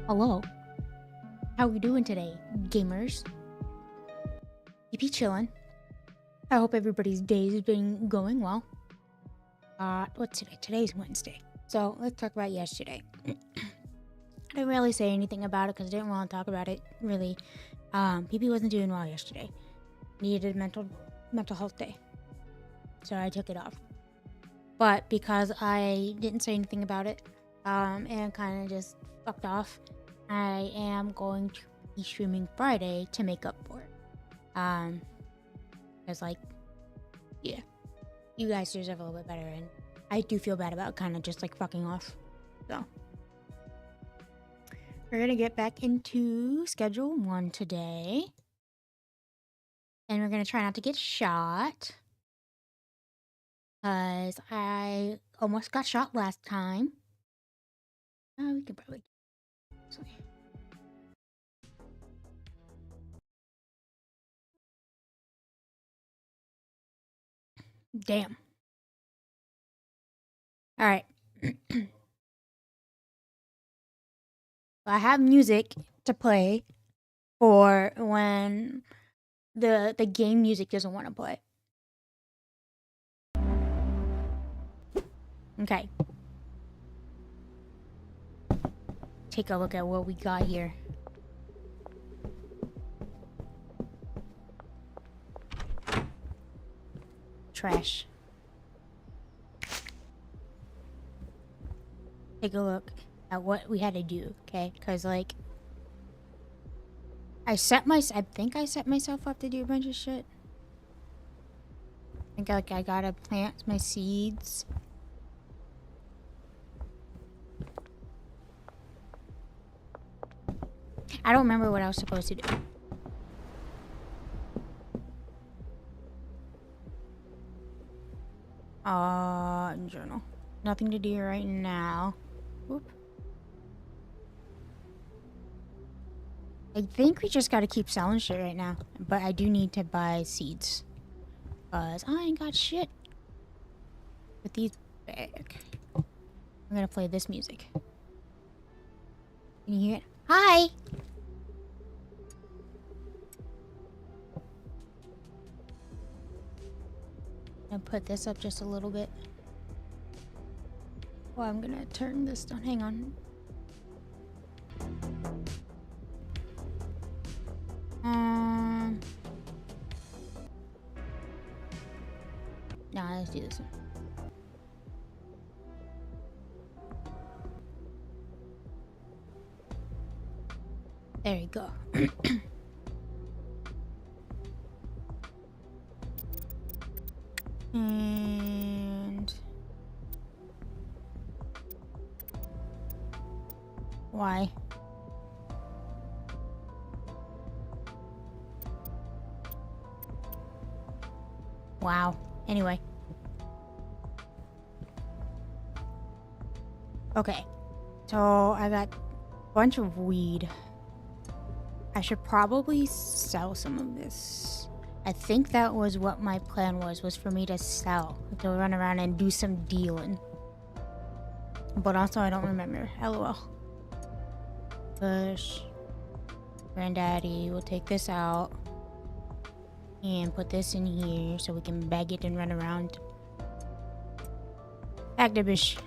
Hello. How we doing today, gamers? You be chillin'. I hope everybody's day's been going well. What's today? Today's Wednesday. So let's talk about yesterday. I didn't really say anything about it because I didn't want to talk about it, really. PP wasn't doing well yesterday. Needed a mental health day. So I took it off. But because I didn't say anything about it, and kind of just fucked off, I am going to be streaming Friday to make up for it. Because, like, yeah, you guys deserve a little bit better, and I do feel bad about kind of just, like, fucking off. So, we're gonna get back into Schedule 1 today. And we're gonna try not to get shot. Because I almost got shot last time. We can probably... Damn. Alright. I have music to play for when the game music doesn't want to play. Okay. Take a look at what we got here. Trash. Take a look at what we had to do, okay? Because, like, I think I set myself up to do a bunch of shit. I think, like, I gotta plant my seeds. I don't remember what I was supposed to do. Journal. Nothing to do right now. Whoop. I think we just gotta keep selling shit right now. But I do need to buy seeds. Because I ain't got shit. With these back. I'm gonna play this music. Can you hear it? Hi! I'm gonna put this up just a little bit. Well, I'm gonna turn this down. Hang on. Nah, let's do this one. There you go. And why? Wow. Anyway. Okay. So I got a bunch of weed. I should probably sell some of this. I think that was what my plan was for me to sell. To run around and do some dealing. But also I don't remember. LOL. Push. Granddaddy, we'll take this out. And put this in here so we can bag it and run around. Bag the bish.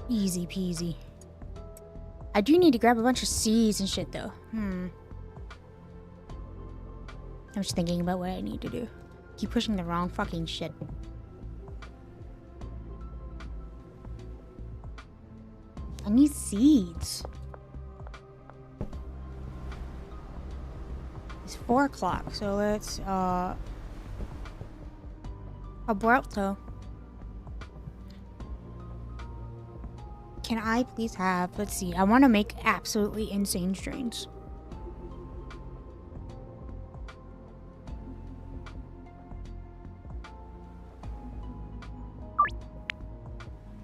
Easy peasy. I do need to grab a bunch of seeds and shit though. I'm just thinking about what I need to do. Keep pushing the wrong fucking shit. I need seeds. It's 4 o'clock, so let's, Alberto. Can I please have, let's see, I want to make absolutely insane strains.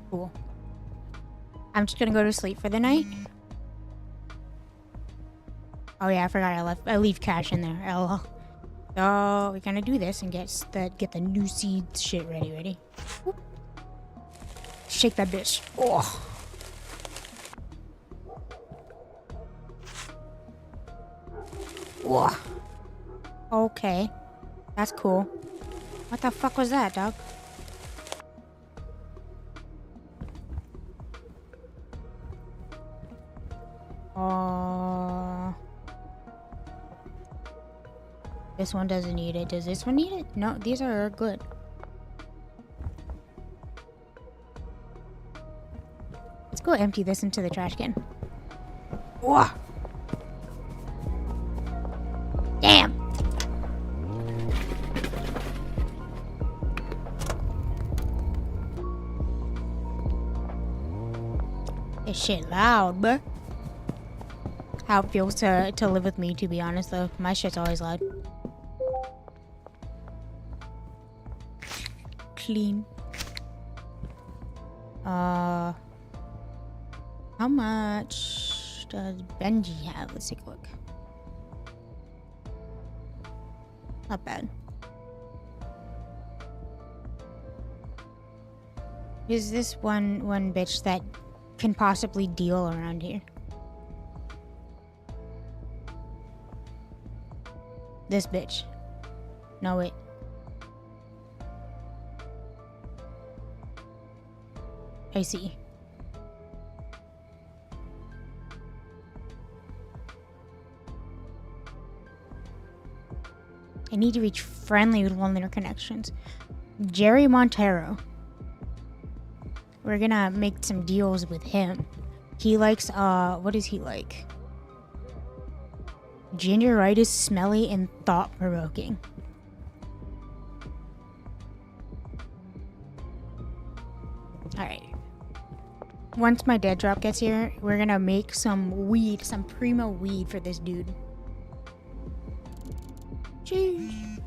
Cool. I'm just gonna go to sleep for the night. Oh yeah, I forgot I leave cash in there. LOL. So we're gonna do this and get the new seed shit ready. Whoop. Shake that bitch. Oh. Whoa. Okay. That's cool. What the fuck was that, dog? This one doesn't need it. Does this one need it? No, these are good. Let's go empty this into the trash can. Whoa. Damn. This shit loud, bruh. How it feels to live with me, to be honest, though. My shit's always loud. Clean. How much does Benji have? Let's take a look. Not bad. Is this one bitch that can possibly deal around here? This bitch. No, wait. I see. I need to reach friendly with one-liner connections. Jerry Montero. We're gonna make some deals with him. He likes, what does he like? Gingeritis, smelly, and thought-provoking. Alright. Once my dead drop gets here, we're gonna make some weed, some primo weed for this dude. Jeez.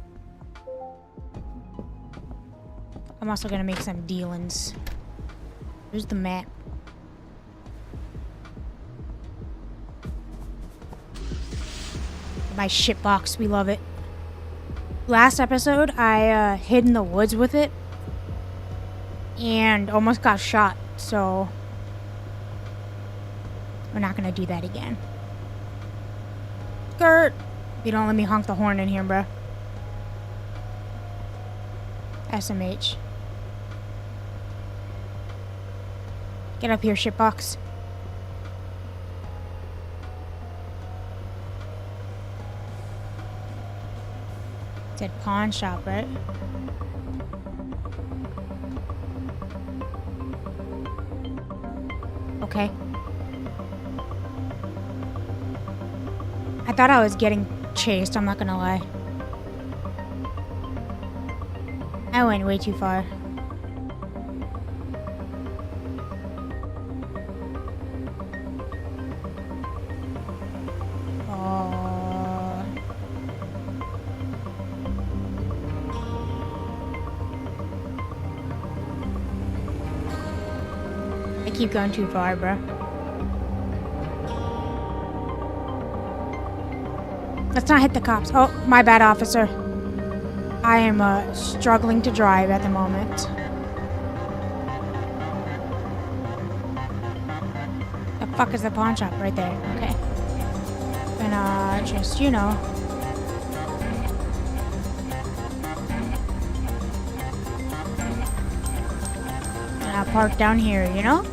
I'm also gonna make some dealings. Here's the map. My shit box, we love it. Last episode, I hid in the woods with it and almost got shot, so we're not gonna do that again. Skirt! You don't let me honk the horn in here, bruh. SMH. Get up here, shitbox. Said pawn shop, right? Okay. I thought I was getting chased, I'm not gonna lie. I went way too far. I keep going too far, bro. Let's not hit the cops. Oh, my bad, officer. I am struggling to drive at the moment. The fuck is the pawn shop? Right there. Okay. And just, you know. And I'll park down here, you know?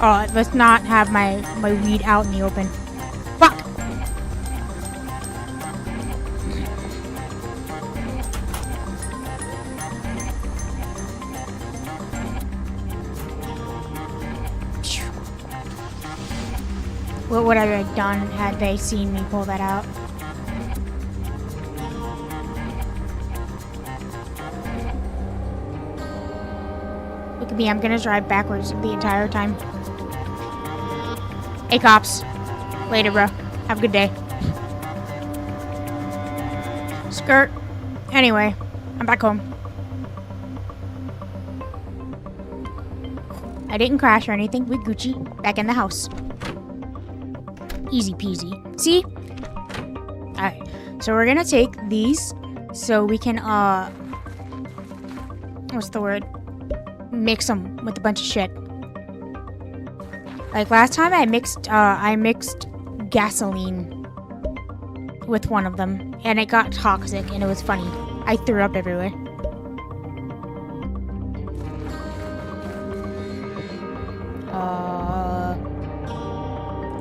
Oh, let's not have my weed out in the open. Fuck! What would I have done had they seen me pull that out? Look at me, I'm gonna drive backwards the entire time. Hey cops. Later, bro. Have a good day. Skirt. Anyway, I'm back home. I didn't crash or anything. We Gucci. Back in the house. Easy peasy. See? Alright. So we're gonna take these so we can, what's the word? Mix them with a bunch of shit. Like last time I mixed gasoline with one of them, and it got toxic, and it was funny. I threw up everywhere.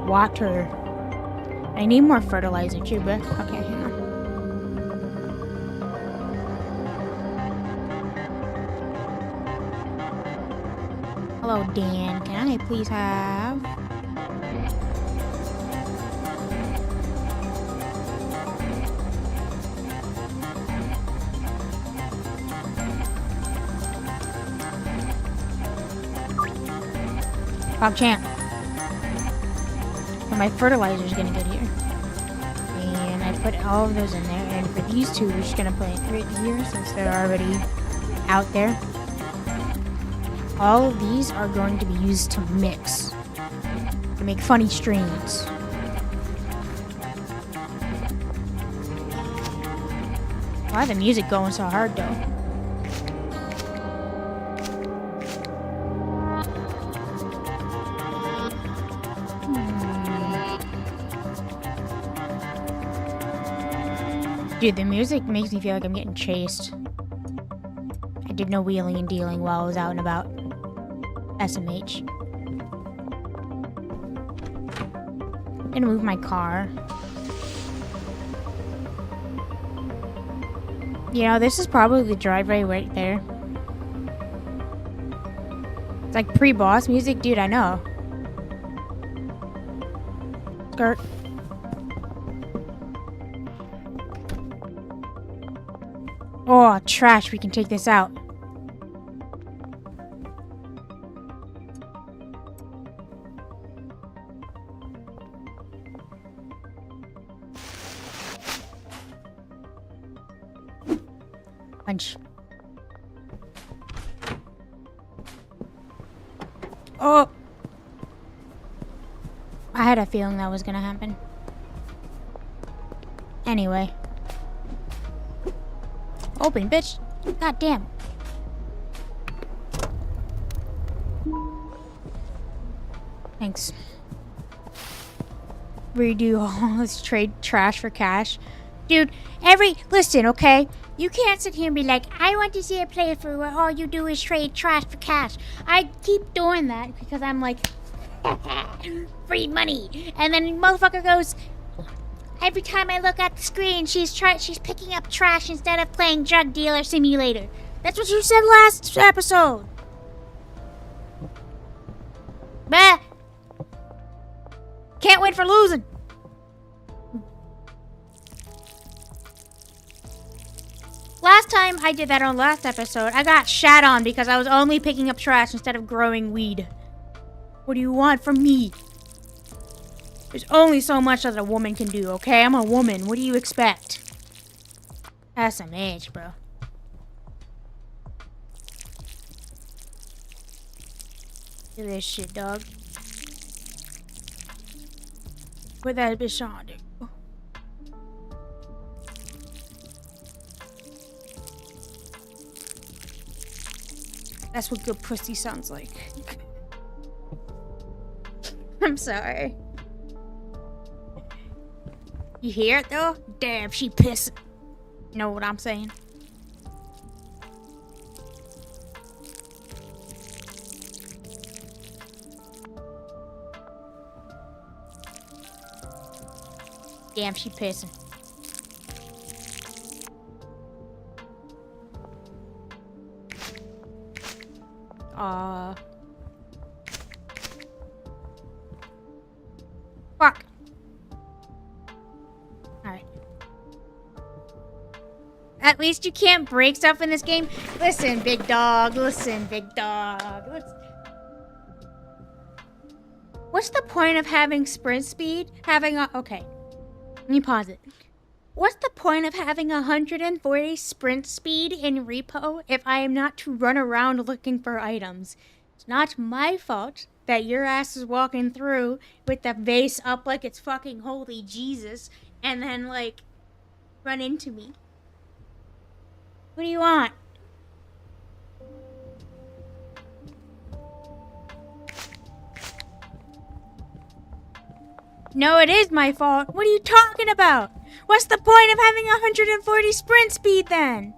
Water. I need more fertilizer too, but okay, hang on. Hello, Dan. Can I please have... Champ. Well, my fertilizer's gonna get here. And I put all of those in there. And for these two, we're just gonna put it right here since they're already out there. All of these are going to be used to mix. To make funny streams. Why is the music going so hard though? Dude, the music makes me feel like I'm getting chased. I did no wheeling and dealing while I was out and about. SMH. I'm gonna move my car. You know, this is probably the driveway right there. It's like pre-boss music. Dude, I know. Skirt. Oh, trash. We can take this out. Punch. Oh! I had a feeling that was gonna happen. Anyway. Open, bitch. God damn. Thanks. Redo all this trade trash for cash. Dude, listen, okay? You can't sit here and be like, I want to see a playthrough where all you do is trade trash for cash. I keep doing that because I'm like, free money. And then the motherfucker goes, every time I look at the screen, she's picking up trash instead of playing Drug Dealer Simulator. That's what you said last episode. Bah! Can't win for losing. Last time I did that on last episode, I got shat on because I was only picking up trash instead of growing weed. What do you want from me? There's only so much that a woman can do, okay? I'm a woman. What do you expect? That's some age, bro. Look at this shit, dog. Put that bitch on, dude. That's what good pussy sounds like. I'm sorry. You hear it though? Damn, she pissed. You know what I'm saying? Damn, she pissing. Fuck. Alright. At least you can't break stuff in this game. Listen, big dog. Listen, big dog. What's the point of having sprint speed? Okay. Let me pause it. What's the point of having 140 sprint speed in repo if I am not to run around looking for items? It's not my fault that your ass is walking through with the vase up like it's fucking holy Jesus and then, like, run into me. What do you want? No, it is my fault. What are you talking about? What's the point of having 140 sprint speed then?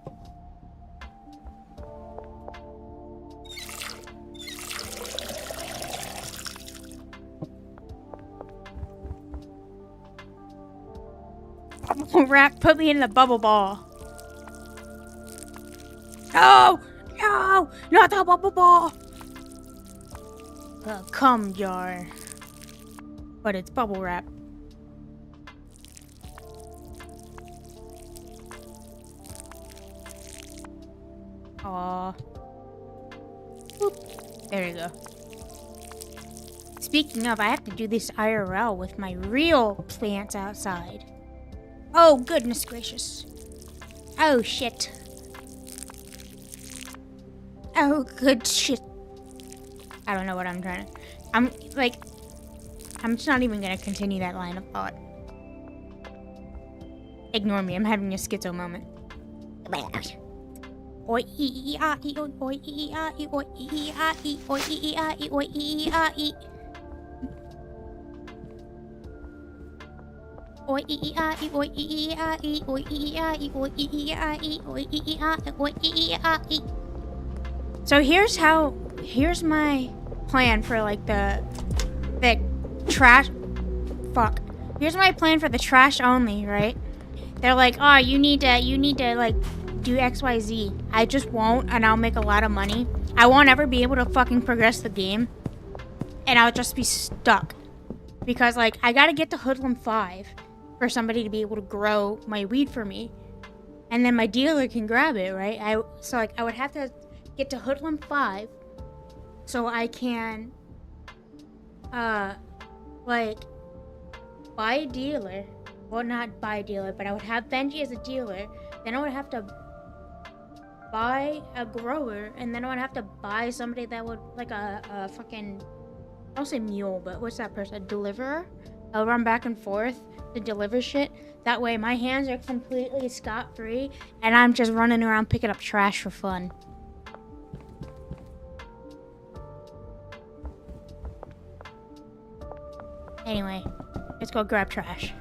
Bubble wrap, put me in the bubble ball. No! No! Not the bubble ball! A cum jar. But it's bubble wrap. Aww. Boop. There you go. Speaking of, I have to do this IRL with my real plants outside. Oh, goodness gracious. Oh, shit. Oh, good shit. I don't know what I'm trying to... I'm just not even gonna continue that line of thought. Ignore me, I'm having a schizo moment. Oi ee ah ee oi ee ah ee oi ee ah ee oi ee ah ee oi ee ah ee. Oi ee ah ee oi ee ah ee oi ee ah ee oi ee ah ee oi ee ah oi ee ah ee. So here's my plan for like the trash. Fuck. Here's my plan for the trash only, right? They're like, oh, you need to like do XYZ. I just won't, and I'll make a lot of money. I won't ever be able to fucking progress the game, and I'll just be stuck because like I gotta get to Hoodlum 5 for somebody to be able to grow my weed for me, and then my dealer can grab it, right? I would have to get to Hoodlum 5 so I can like buy a dealer. Well, not buy a dealer, but I would have Benji as a dealer. Then I would have to buy a grower, and then I would have to buy somebody that would like a fucking, I don't say mule, but what's that person? A deliverer? I'll run back and forth to deliver shit. That way my hands are completely scot-free and I'm just running around picking up trash for fun. Anyway, let's go grab trash.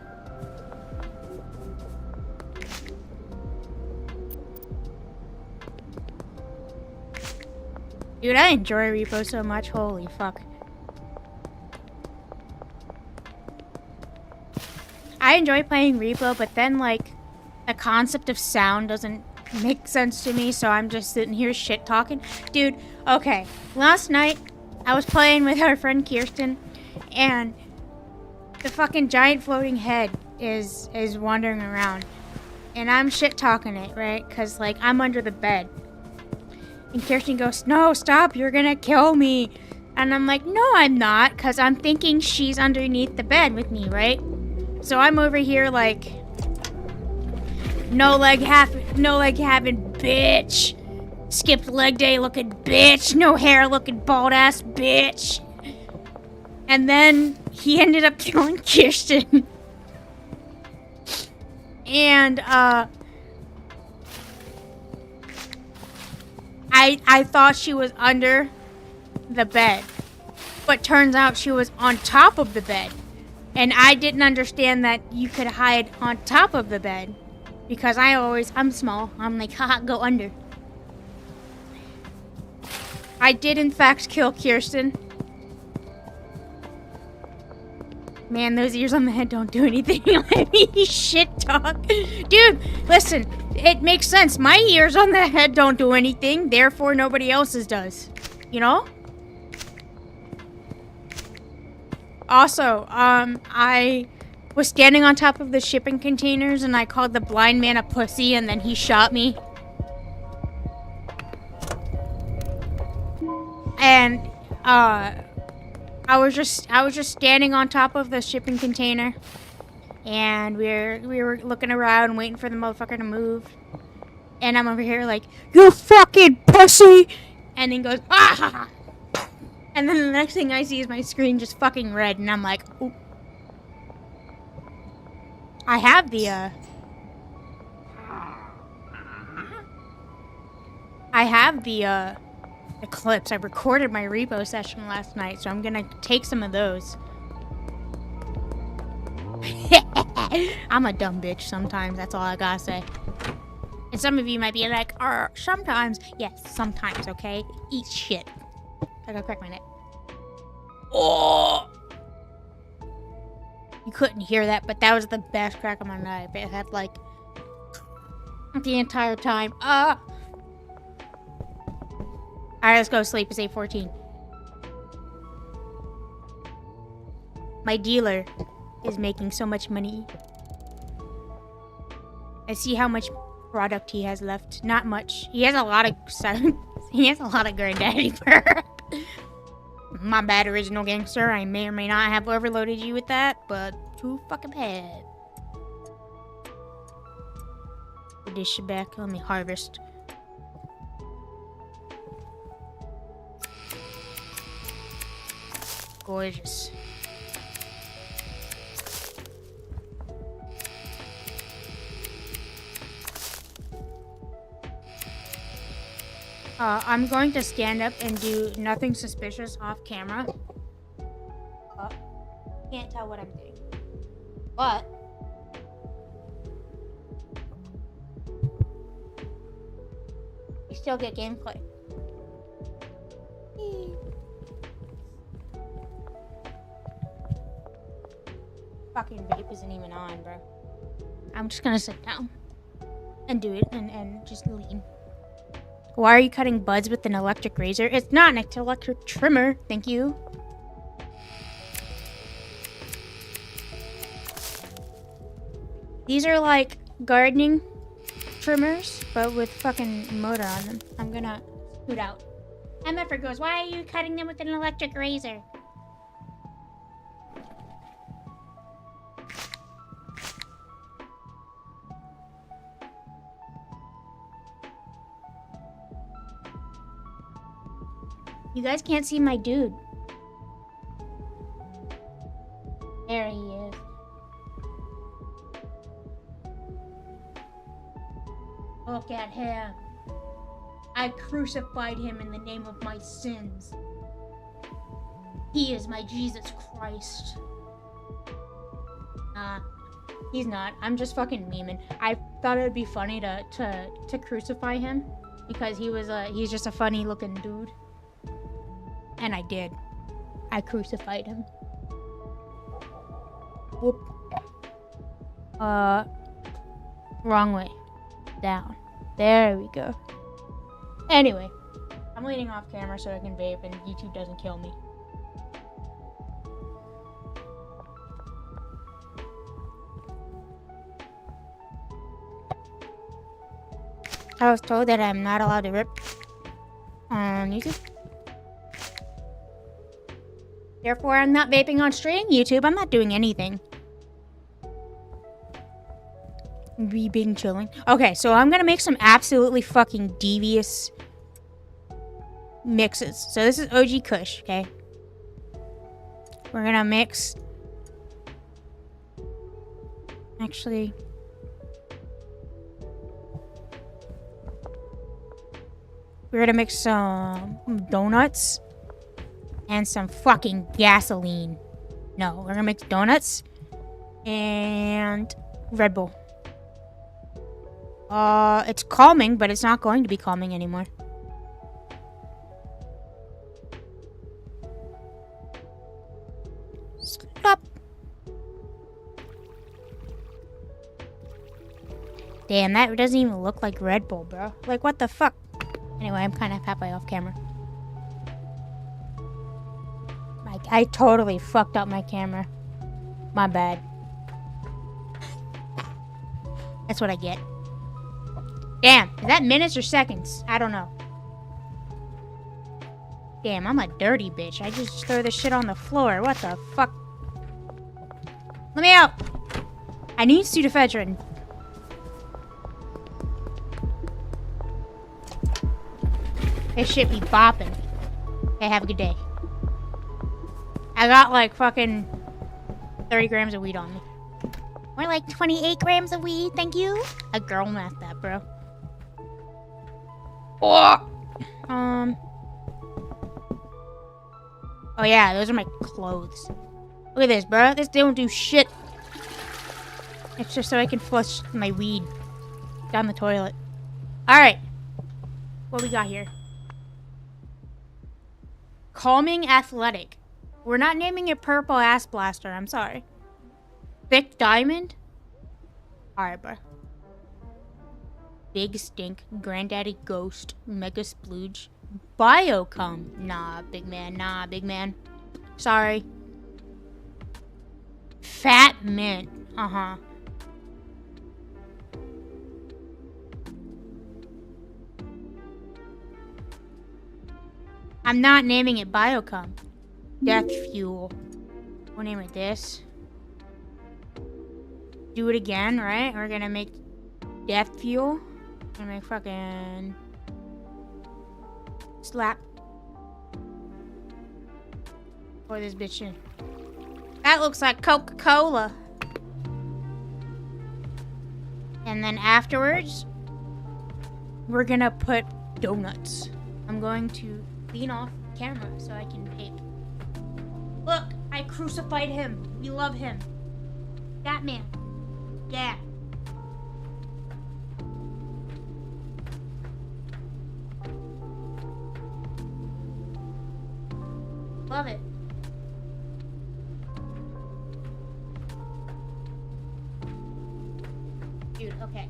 Dude, I enjoy Repo so much. Holy fuck. I enjoy playing Repo, but then, like, the concept of sound doesn't make sense to me, so I'm just sitting here shit talking. Dude, okay. Last night, I was playing with our friend Kirsten, and the fucking giant floating head is wandering around. And I'm shit talking it, right? Because, like, I'm under the bed. And Kirsten goes, no, stop, you're gonna kill me. And I'm like, no, I'm not, because I'm thinking she's underneath the bed with me, right? So I'm over here like, no leg having bitch. Skipped leg day looking bitch. No hair looking bald ass bitch. And then he ended up killing Kirsten. And, I thought she was under the bed, but turns out she was on top of the bed. And I didn't understand that you could hide on top of the bed because I'm small. I'm like, haha, go under. I did in fact kill Kirsten. Man, those ears on the head don't do anything. Let me shit talk. Dude, listen, it makes sense. My ears on the head don't do anything, therefore nobody else's does. You know? Also, I was standing on top of the shipping containers and I called the blind man a pussy and then he shot me. And, I was just standing on top of the shipping container, and we were looking around waiting for the motherfucker to move, and I'm over here like, you fucking pussy, and then goes, ah, and then the next thing I see is my screen just fucking red, and I'm like, oop. I have the clips. I recorded my repo session last night, so I'm gonna take some of those. I'm a dumb bitch sometimes. That's all I gotta say. And some of you might be like, sometimes. Yes, sometimes, okay? Eat shit. I gotta crack my neck. Oh! You couldn't hear that, but that was the best crack of my neck. It had, like, the entire time. Alright, let's go to sleep. It's 8:14. My dealer is making so much money. I see how much product he has left. Not much. He has a lot of granddaddy fur. My bad, original gangster. I may or may not have overloaded you with that, but too fucking bad. Put this shit back. Let me harvest. Gorgeous. I'm going to stand up and do nothing suspicious off camera. Can't tell what I'm doing. But you still get gameplay. Fucking vape isn't even on, bro. I'm just gonna sit down and do it and just lean. Why are you cutting buds with an electric razor? It's not an electric trimmer. Thank you. These are like gardening trimmers, but with fucking motor on them. I'm gonna scoot out. MFR goes, why are you cutting them with an electric razor? You guys can't see my dude. There he is. Look at him. I crucified him in the name of my sins. He is my Jesus Christ. Nah, he's not. I'm just fucking memeing. I thought it would be funny to crucify him because he's just a funny looking dude. And I did. I crucified him. Whoop. Wrong way. Down. There we go. Anyway, I'm leaning off camera so I can vape and YouTube doesn't kill me. I was told that I'm not allowed to rip on YouTube. Therefore, I'm not vaping on stream YouTube. I'm not doing anything. We been chilling. Okay, so I'm gonna make some absolutely fucking devious mixes. So this is OG Kush, okay? We're gonna mix. Actually, we're gonna mix some donuts. And some fucking gasoline. No, we're gonna mix donuts and Red Bull. It's calming, but it's not going to be calming anymore. Stop. Damn, that doesn't even look like Red Bull, bro. Like, what the fuck? Anyway, I'm kind of halfway off camera. I totally fucked up my camera. My bad. That's what I get. Damn, is that minutes or seconds? I don't know. Damn, I'm a dirty bitch. I just throw this shit on the floor. What the fuck? Let me out! I need Sudafed. This shit be bopping. Okay, have a good day. I got like fucking 30 grams of weed on me. More like 28 grams of weed, thank you. A girl math that, bro. Oh! Oh yeah, those are my clothes. Look at this, bro. This don't do shit. It's just so I can flush my weed down the toilet. Alright. What we got here? Calming Athletic. We're not naming it Purple Ass Blaster. I'm sorry. Thick Diamond? Alright, bro. Big Stink. Granddaddy Ghost. Mega Splooge. Biocom. Nah, big man. Nah, big man. Sorry. Fat Mint. Uh-huh. I'm not naming it Biocom. Death Fuel. We'll name it this. Do it again, right? We're gonna make Death Fuel. We're gonna make fucking slap. Pour this bitch in. That looks like Coca-Cola. And then afterwards, we're gonna put donuts. I'm going to lean off camera so I can take. Look, I crucified him. We love him. That man. Yeah. Love it. Dude, okay.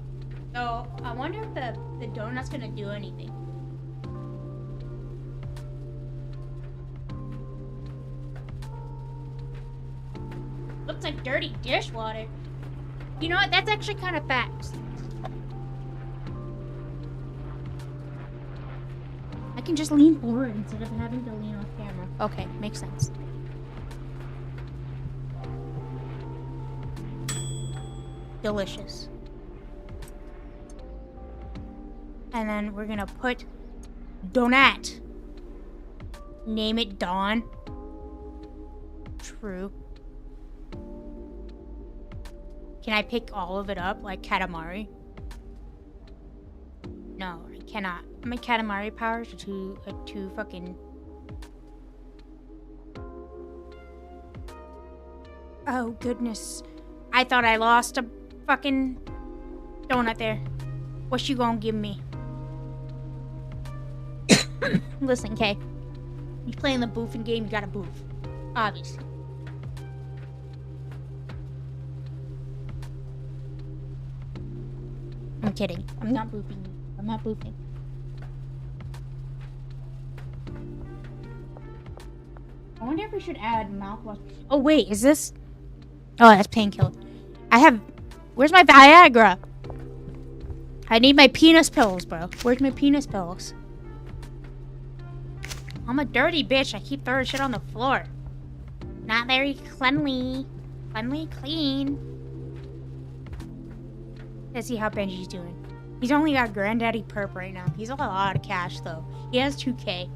So, I wonder if the donut's gonna do anything. Looks like dirty dishwater. You know what? That's actually kind of facts. I can just lean forward instead of having to lean off camera. Okay, makes sense. Delicious. And then we're gonna put donut. Name it Dawn. True. Can I pick all of it up like Katamari? No, I cannot. My Katamari powers are too fucking... Oh, goodness. I thought I lost a fucking donut there. What you gonna give me? Listen, Kay. You playing the boofing game, you gotta boof. Obviously. I'm kidding. I'm not boofing. I'm not boofing. I wonder if we should add mouthwash. Oh, wait. Is this... Oh, that's painkiller. Where's my Viagra? I need my penis pills, bro. Where's my penis pills? I'm a dirty bitch. I keep throwing shit on the floor. Not very cleanly. Clean. Let's see how Benji's doing. He's only got Granddaddy Perp right now. He's a lot of cash, though. He has 2K.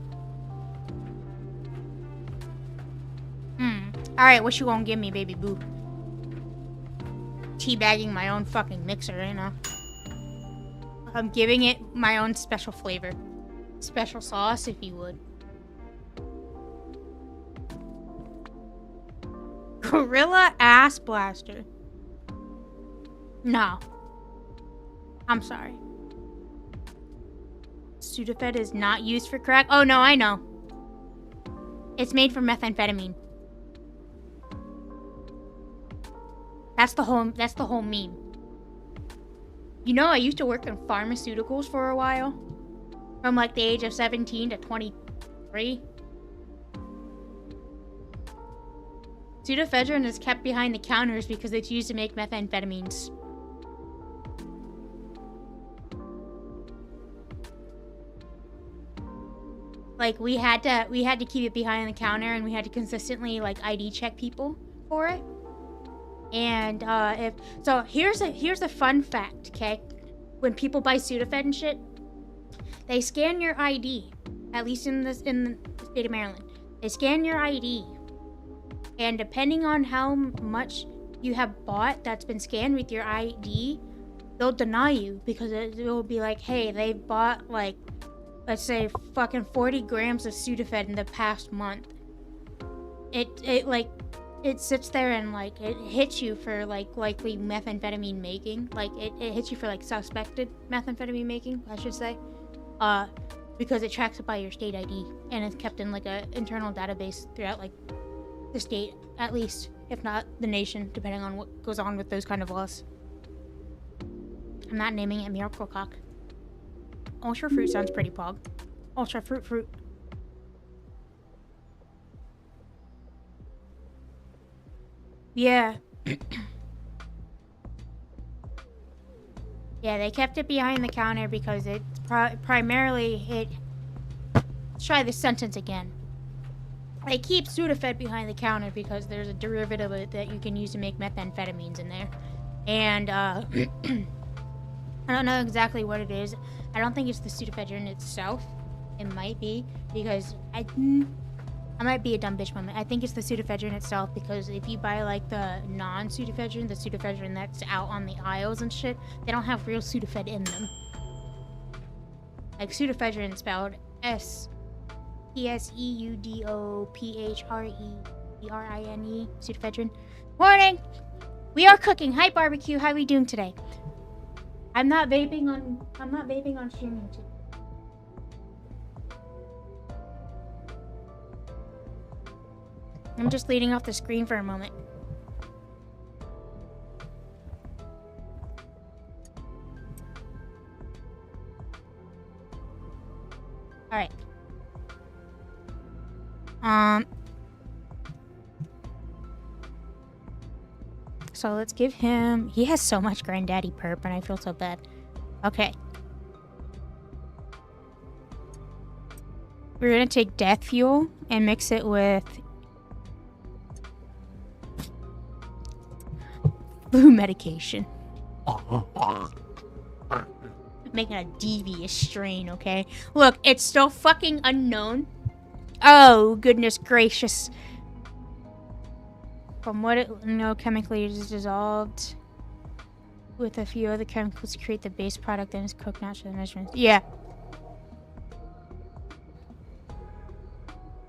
Alright, what you gonna give me, baby boo? Teabagging my own fucking mixer, you know? I'm giving it my own special flavor. Special sauce, if you would. Gorilla Ass Blaster. No. I'm sorry. Sudafed is not used for crack. Oh, no, I know. It's made from methamphetamine. That's the whole meme. You know, I used to work in pharmaceuticals for a while. From like the age of 17 to 23. Sudafedrin is kept behind the counters because it's used to make methamphetamines. Like we had to keep it behind the counter, and we had to consistently like ID check people for it. And here's a fun fact, okay? When people buy Sudafed and shit, they scan your ID. At least in the state of Maryland, they scan your ID, and depending on how much you have bought that's been scanned with your ID, they'll deny you because it will be like, hey, they bought like, let's say, fucking 40 grams of Sudafed in the past month. It like it sits there and like it hits you for like likely methamphetamine making. Like it hits you for like suspected methamphetamine making, I should say. Because it tracks it by your state ID and it's kept in like a internal database throughout like the state, at least, if not the nation, depending on what goes on with those kind of laws. I'm not naming it Miracle Cock. Ultra Fruit sounds pretty pog. Ultra Fruit. Yeah. Yeah, they kept it behind the counter because it's primarily it. Let's try this sentence again. They keep Sudafed behind the counter because there's a derivative of it that you can use to make methamphetamines in there. And, I don't know exactly what it is. I don't think it's the Sudafed itself. It might be, because I might be a dumb bitch moment. I think it's the Sudafed itself, because if you buy, like, the non-Sudafed, the Sudafed that's out on the aisles and shit, they don't have real Sudafed in them. Like, Sudafed spelled Seudophrine, Sudafedrin. Morning! We are cooking. Hi, barbecue. How are we doing today? I'm not vaping on streaming too. I'm just leading off the screen for a moment. Alright. So let's give him... He has so much granddaddy perp and I feel so bad. Okay. We're gonna take death fuel and mix it with... flu medication. Making a devious strain, okay? Look, it's still fucking unknown. Oh, goodness gracious. From what it know, chemically it is dissolved with a few other chemicals to create the base product and is cooked naturally measurements. Yeah.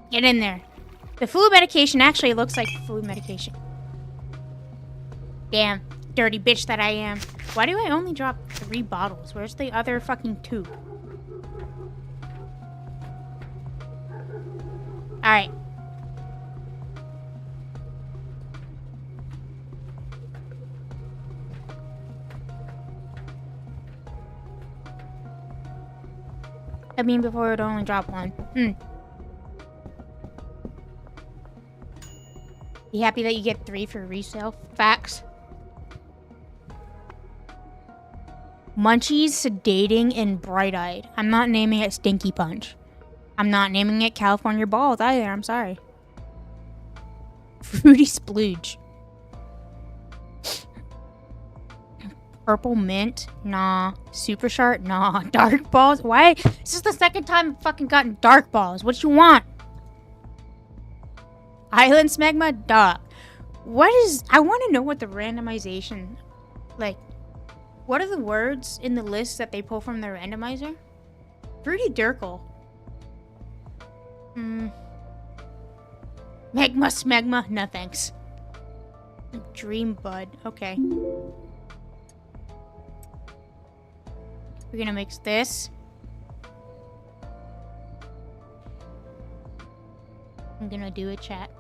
Get in there. The flu medication actually looks like flu medication. Damn, dirty bitch that I am. Why do I only drop 3 bottles? Where's the other fucking 2? Alright. I mean, before it only dropped 1. You happy that you get 3 for resale? Facts. Munchies, Sedating, and Bright-Eyed. I'm not naming it Stinky Punch. I'm not naming it California Balls either, I'm sorry. Fruity Splooge. Purple Mint? Nah. Super Sharp? Nah. Dark Balls? Why? This is the second time I've fucking gotten Dark Balls. What you want? Island Smegma? Duh. What is... I want to know what the randomization... Like... What are the words in the list that they pull from the randomizer? Fruity Durkle. Magma Smegma? No thanks. Dream Bud. Okay. We're gonna mix this. I'm gonna do a chat.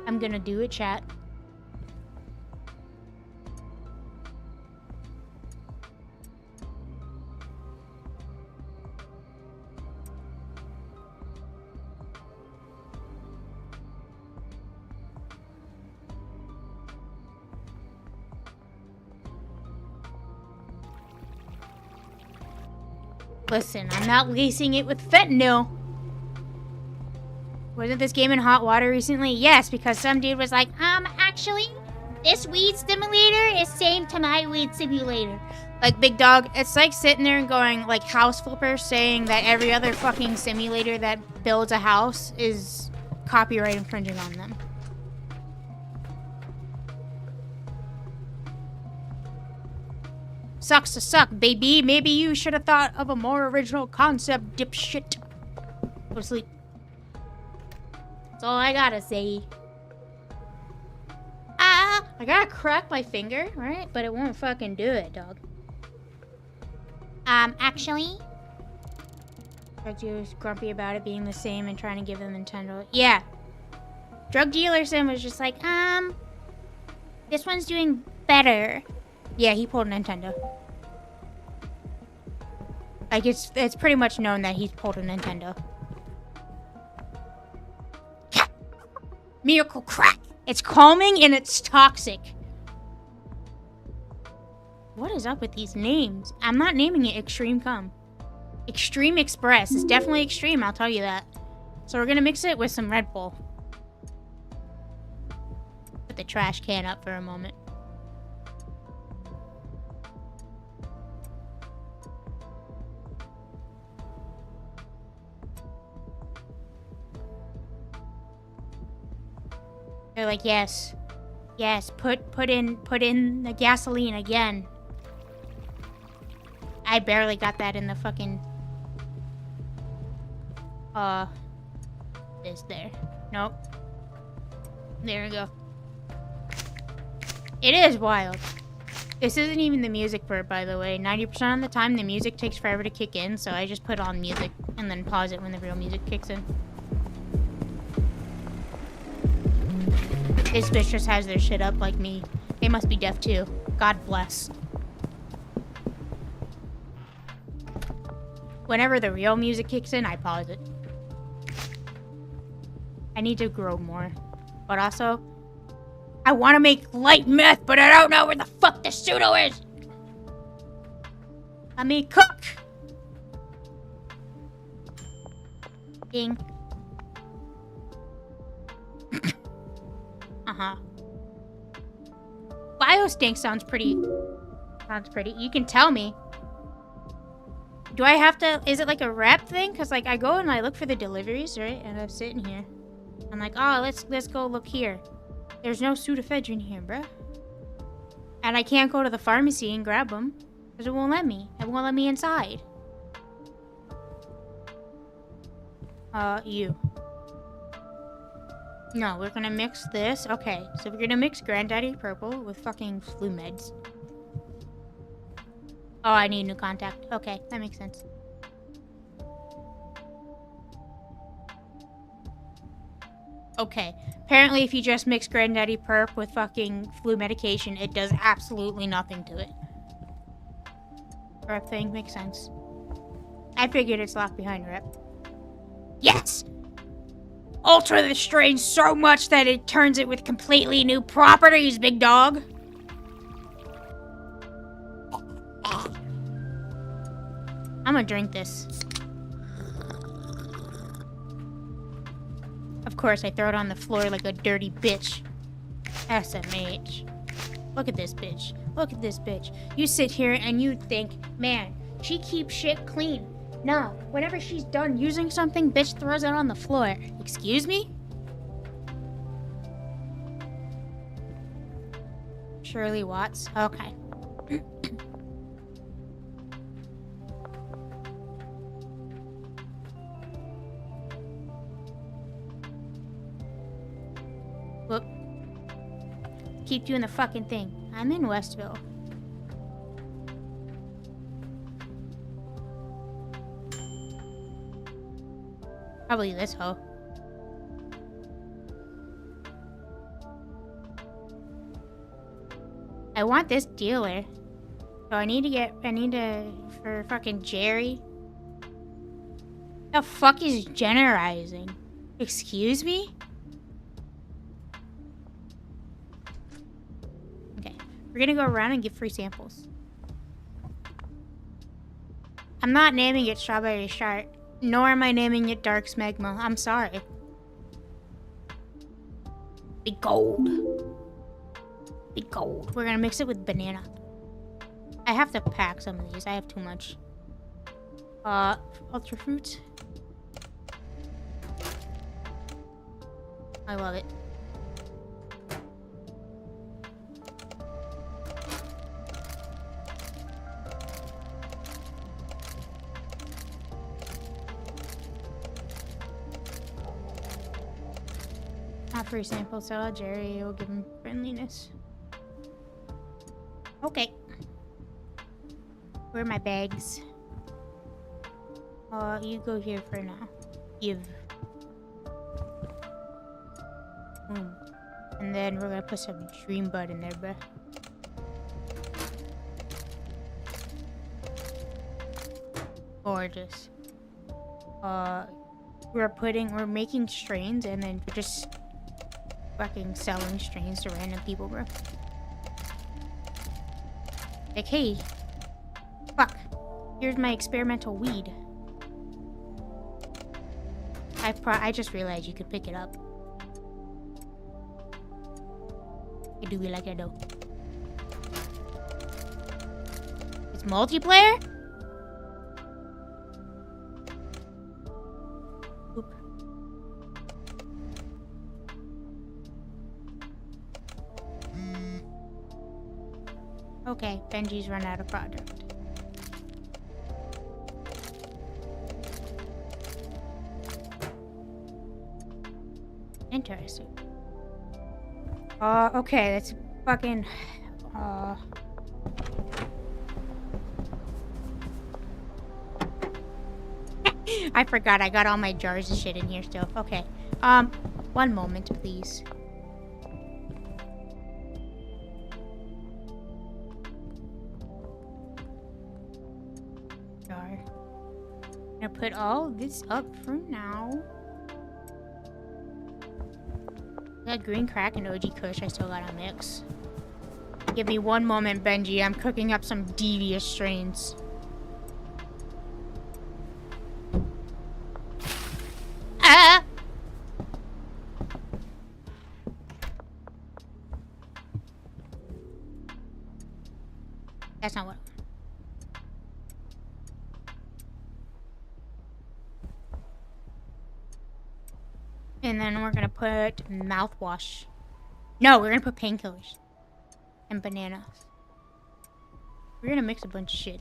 I'm gonna do a chat. Listen, I'm not lacing it with fentanyl. Wasn't this game in hot water recently? Yes, because some dude was like, actually, this weed simulator is same to my weed simulator. Like, big dog, it's like sitting there and going, like, house flipper saying that every other fucking simulator that builds a house is copyright infringing on them. Sucks to suck, baby. Maybe you should have thought of a more original concept, dipshit. Go to sleep. That's all I gotta say. I gotta crack my finger, right? But it won't fucking do it, dog. Actually... Drug dealers grumpy about it being the same and trying to give them Nintendo. Yeah. Drug dealer Sim was just like, this one's doing better. Yeah, he pulled Nintendo. Like, it's pretty much known that he's pulled a Nintendo. Miracle crack. It's calming and it's toxic. What is up with these names? I'm not naming it Extreme Cum. Extreme Express. It's definitely extreme, I'll tell you that. So we're gonna mix it with some Red Bull. Put the trash can up for a moment. They're like, yes. Yes, put in the gasoline again. I barely got that in the fucking... This there. Nope. There we go. It is wild. This isn't even the music for it, by the way. 90% of the time, the music takes forever to kick in, so I just put on music and then pause it when the real music kicks in. This bitch just has their shit up like me. They must be deaf too. God bless. Whenever the real music kicks in, I pause it. I need to grow more. But also, I want to make light meth, but I don't know where the fuck the pseudo is! Let me cook! Ding. Uh-huh. Biostink sounds pretty. You can tell me. Do I have to... Is it like a rep thing? Because, like, I go and I look for the deliveries, right? And I'm sitting here. I'm like, oh, let's go look here. There's no Sudafed in here, bruh. And I can't go to the pharmacy and grab them. Because it won't let me. It won't let me inside. You. No, we're gonna mix this. Okay, so we're gonna mix Granddaddy Purple with fucking flu meds. Oh, I need new contact. Okay, that makes sense. Okay, apparently if you just mix Granddaddy Perp with fucking flu medication, it does absolutely nothing to it. Rep thing makes sense. I figured it's locked behind rep. Yes! Alter the strain so much that it turns it with completely new properties, big dog. I'm gonna drink this. Of course, I throw it on the floor like a dirty bitch. SMH. Look at this bitch. Look at this bitch. You sit here and you think, man, she keeps shit clean. No, whenever she's done using something, bitch throws it on the floor. Excuse me? Shirley Watts. Okay. Whoop. Keep doing the fucking thing. I'm in Westville. Probably this hoe. I want this dealer. So I need to, for fucking Jerry. The fuck is generalizing? Excuse me? Okay. We're gonna go around and give free samples. I'm not naming it Strawberry Shart. Nor am I naming it Dark Smegma. I'm sorry. Big gold. Big gold. We're gonna mix it with banana. I have to pack some of these. I have too much. Ultra fruit. I love it. Not free sample, so Jerry will give him friendliness. Okay. Where are my bags? You go here for now. Give. And then we're gonna put some dream bud in there, bruh. Gorgeous. We're making strains and then we're just fucking selling strains to random people, bro. Like, hey, fuck, here's my experimental weed. I just realized you could pick it up. You do be like that though. It's multiplayer? Oop. Okay, Benji's run out of product. Interesting. Okay, that's fucking, I forgot I got all my jars of shit in here still. Okay. One moment, please. Jar. I'm gonna put all this up for now. That green crack and OG Kush I still gotta mix. Give me one moment, Benji. I'm cooking up some devious strains. Ah! That's not what. And then we're gonna put mouthwash. No, we're gonna put painkillers. And bananas. We're gonna mix a bunch of shit.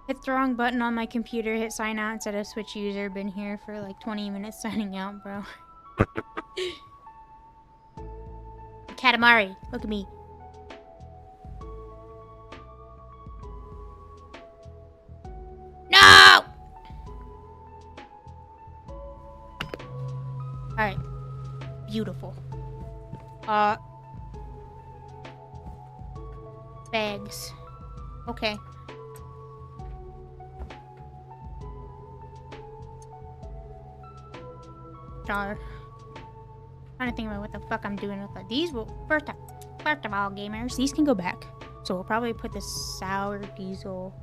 Hit the wrong button on my computer, hit sign out instead of switch user. Been here for like 20 minutes signing out, bro. Katamari, look at me. No! Alright. Beautiful. Bags. Okay. Jar. Trying to think about what the fuck I'm doing with it. These will first of all, gamers, these can go back. So we'll probably put the sour diesel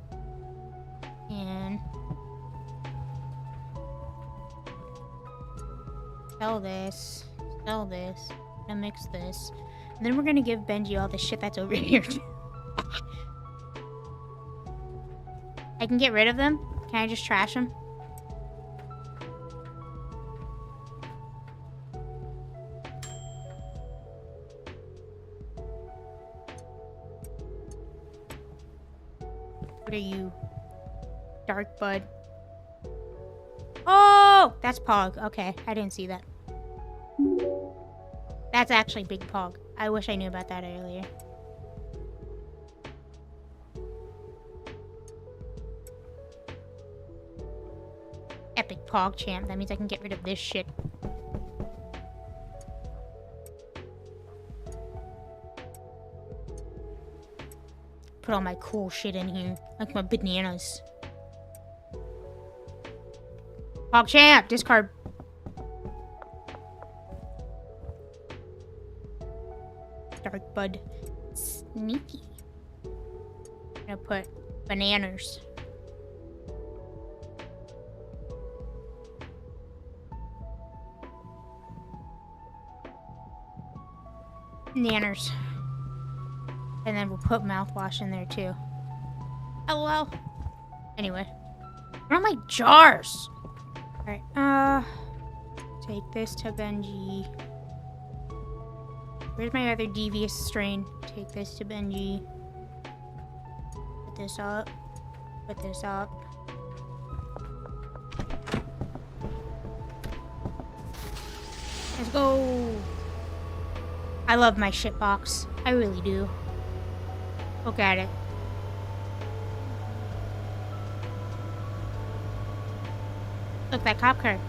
in. Sell this, and mix this. And then we're gonna give Benji all the shit that's over here. I can get rid of them? Can I just trash them? What are you? Dark Bud. Oh! That's Pog. Okay, I didn't see that. That's actually Big Pog. I wish I knew about that earlier. Epic Pog champ. That means I can get rid of this shit. Put all my cool shit in here. Like my bananas. PogChamp! Discard. Dark Bud. Sneaky. I'm gonna put bananas. Nanners. And then we'll put mouthwash in there too. LOL. Anyway. Where are my jars? Alright, take this to Benji. Where's my other devious strain? Take this to Benji. Put this up. Put this up. Let's go. I love my shit box. I really do. Look at it. Look, that cop car.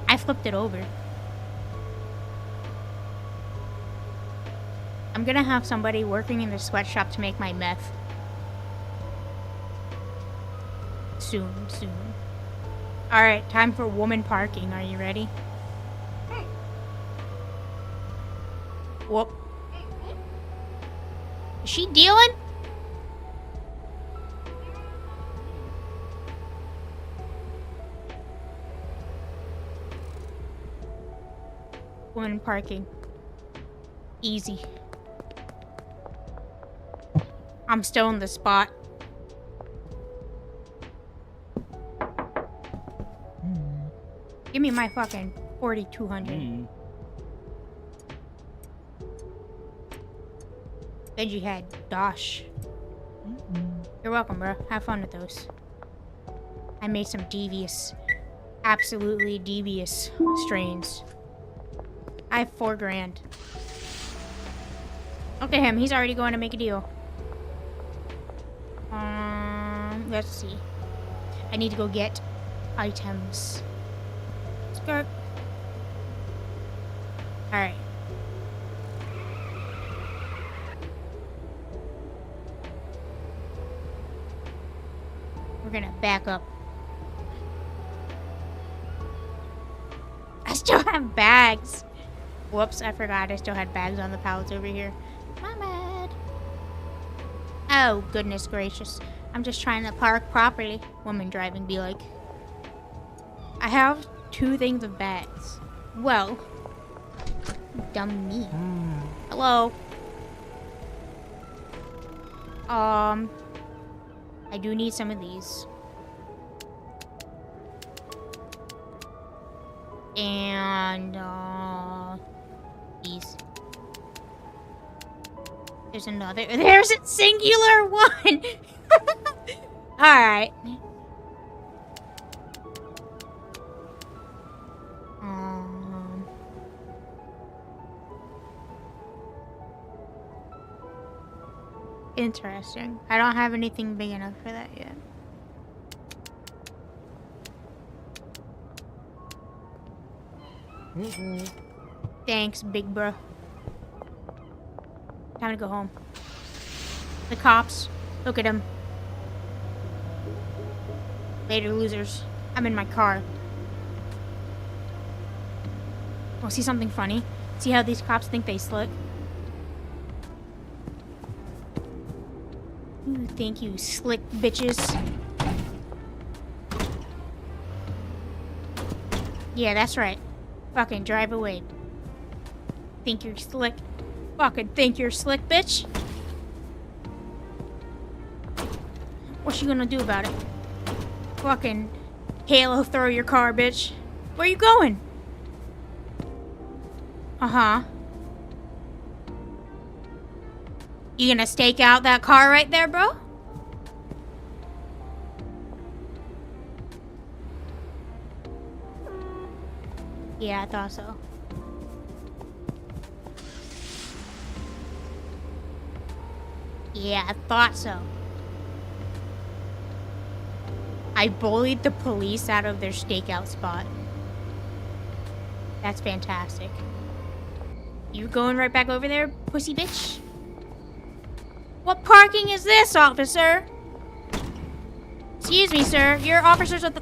I flipped it over. I'm gonna have somebody working in the sweatshop to make my meth. Soon. Alright, time for woman parking. Are you ready? Whoop. Is she dealing? Woman parking. Easy. I'm still in the spot. Give me my fucking 4,200. Benji had Dosh. You're welcome, bro. Have fun with those. I made some devious, absolutely devious strains. I have 4 grand. Look at him. He's already going to make a deal. Let's see. I need to go get items. Skirt. Alright. We're gonna back up. I still have bags. Whoops, I forgot I still had bags on the pallets over here. My bad. Oh, goodness gracious. I'm just trying to park properly. Woman driving be like. I have 2 things of bags. Well. Dumb me. Hello. I do need some of these. And, these. There's another. There's a singular one! Alright. Interesting. I don't have anything big enough for that yet. Thanks, big bro. Time to go home. The cops. Look at them. Later, losers. I'm in my car. Oh, see something funny? See how these cops think they slick? You think you slick bitches? Yeah, that's right. Fucking drive away. Think you're slick? Fucking think you're slick, bitch? What you gonna do about it? Fucking halo throw your car, bitch. Where you going? Uh-huh. You gonna stake out that car right there, bro? Yeah, I thought so. Yeah, I thought so. I bullied the police out of their stakeout spot. That's fantastic. You going right back over there, pussy bitch? What parking is this, officer? Excuse me, sir. You're officers of the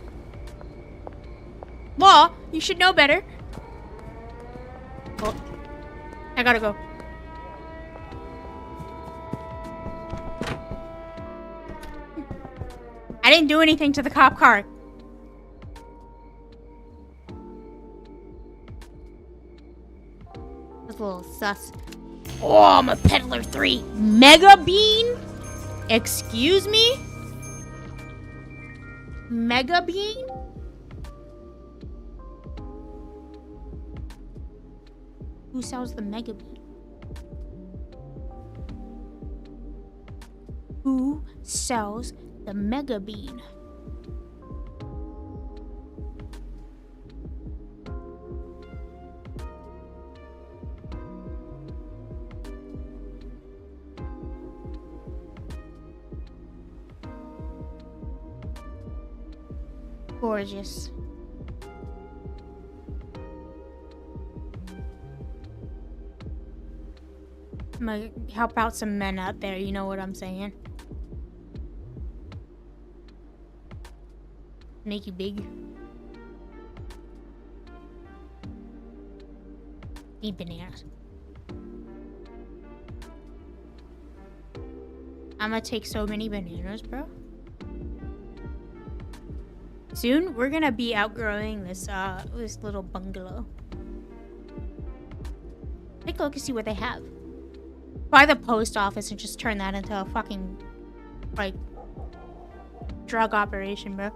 law. You should know better. Oh, I gotta go. I didn't do anything to the cop car. That's a little sus. Oh, I'm a peddler 3. Mega bean? Excuse me? Mega bean? Who sells the mega bean? Who sells the mega bean? Gorgeous. I'm gonna help out some men out there, you know what I'm saying? Make you big. Need bananas. I'm gonna take so many bananas, bro. Soon, we're gonna be outgrowing this little bungalow. Take a look and see what they have. Buy the post office and just turn that into a fucking, like, drug operation, bro.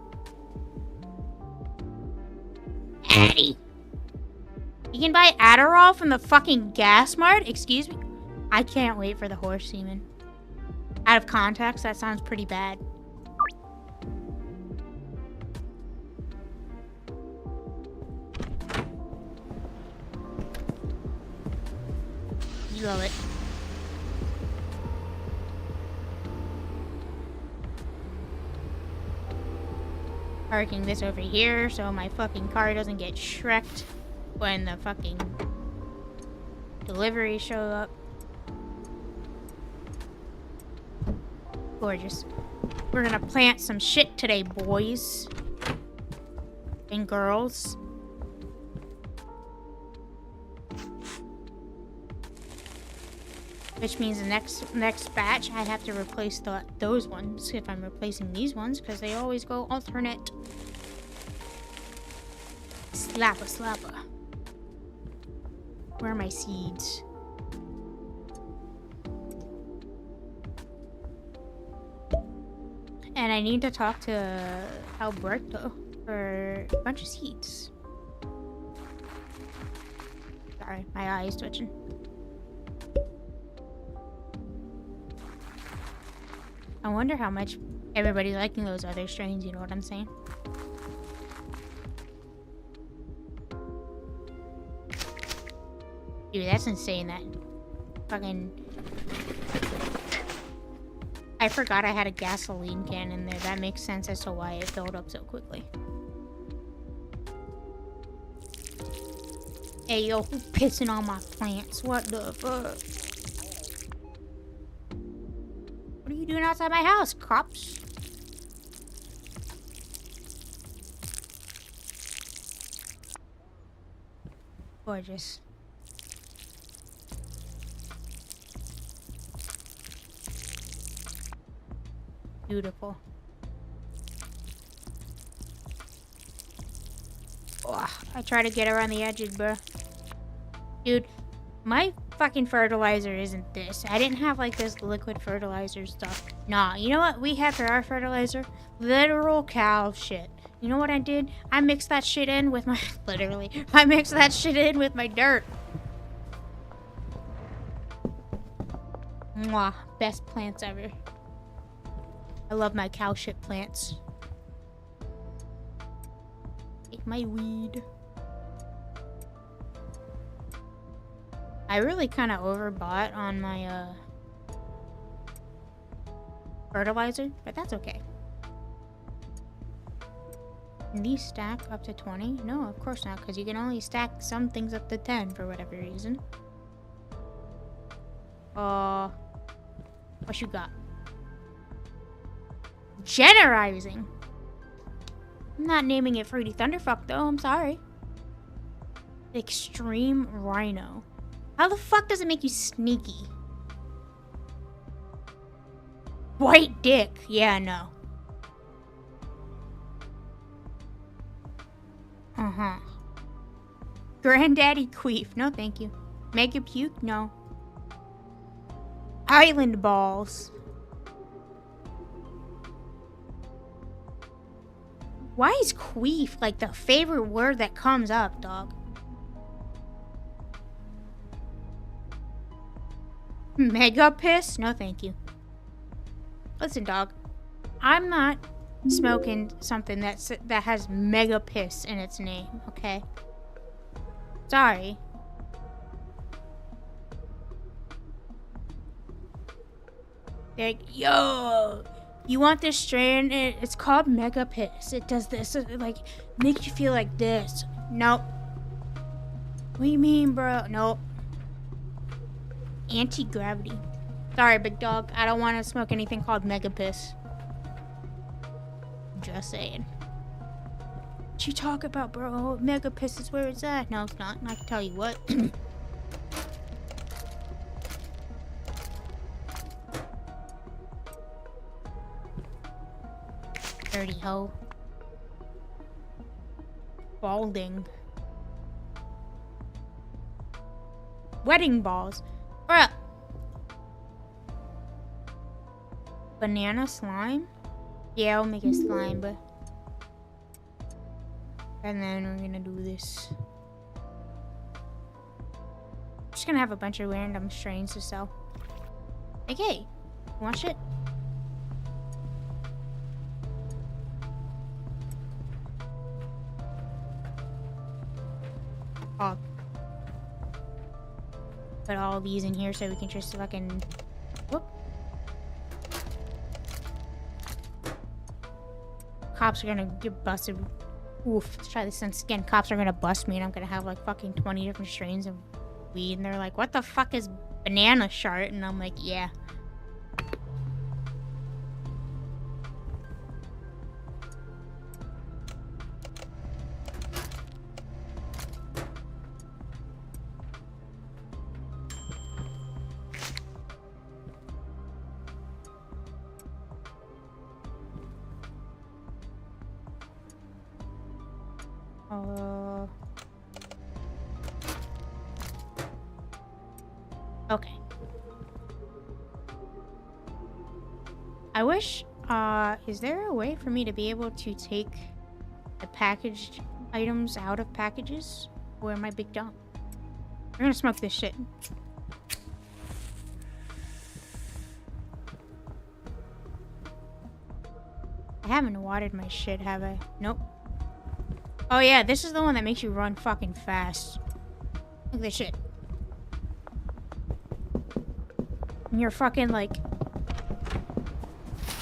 Addy! You can buy Adderall from the fucking gas mart? Excuse me? I can't wait for the horse semen. Out of context, that sounds pretty bad. You love it. Parking this over here so my fucking car doesn't get shreked when the fucking deliveries show up. Gorgeous. We're gonna plant some shit today, boys and girls. Which means the next batch I have to replace those ones if I'm replacing these ones because they always go alternate. Slappa slappa. Where are my seeds? And I need to talk to Alberto for a bunch of seeds. Sorry, my eye is twitching. I wonder how much everybody's liking those other strains, you know what I'm saying? Dude, that's insane, that fucking... I forgot I had a gasoline can in there. That makes sense as to why it filled up so quickly. Hey, yo, who's pissing on my plants? What the fuck? What are you doing outside my house, cops? Gorgeous. Beautiful. Ugh, I try to get around the edges, bro. Dude, my fucking fertilizer isn't this. I didn't have like this liquid fertilizer stuff. Nah, you know what we had for our fertilizer? Literal cow shit. You know what I did? I mixed that shit in with my... Literally. I mixed that shit in with my dirt. Mwah. Best plants ever. I love my cow shit plants. Take my weed. I really kind of overbought on my fertilizer, but that's okay. Can these stack up to 20? No, of course not, because you can only stack some things up to 10 for whatever reason. What you got? Generizing. I'm not naming it Fruity Thunderfuck though, I'm sorry. Extreme Rhino. How the fuck does it make you sneaky? White dick. Yeah, no. Uh-huh. Granddaddy Queef. No, thank you. Mega Puke? No. Island Balls. Why is queef like the favorite word that comes up, dog? Mega piss? No, thank you. Listen, dog. I'm not smoking something that has mega piss in its name, okay? Sorry. They're like, yo, you want this strain? It's called mega piss. It does this. It, like, makes you feel like this. Nope. What do you mean, bro? Nope. Anti-gravity. Sorry, big dog. I don't want to smoke anything called mega piss. Just saying. What you talk about, bro? Mega piss is where it's at. No, it's not. I can tell you what. Dirty hoe. Balding. Wedding balls. Bruh. Banana slime? Yeah, I'll make a slime, but... And then we're gonna do this. Just gonna have a bunch of random strains to sell. Like, hey, want shit? Oh. Put all these in here so we can just fucking... Whoop. Cops are gonna get busted. Oof, let's try this once again. Cops are gonna bust me and I'm gonna have like fucking 20 different strains of weed and they're like, what the fuck is banana shart? And I'm like, yeah. Okay. I wish, is there a way for me to be able to take the packaged items out of packages? Or am I big dumb? We're gonna smoke this shit. I haven't watered my shit, have I? Nope. Oh yeah, this is the one that makes you run fucking fast. Look at this shit. And you're fucking like...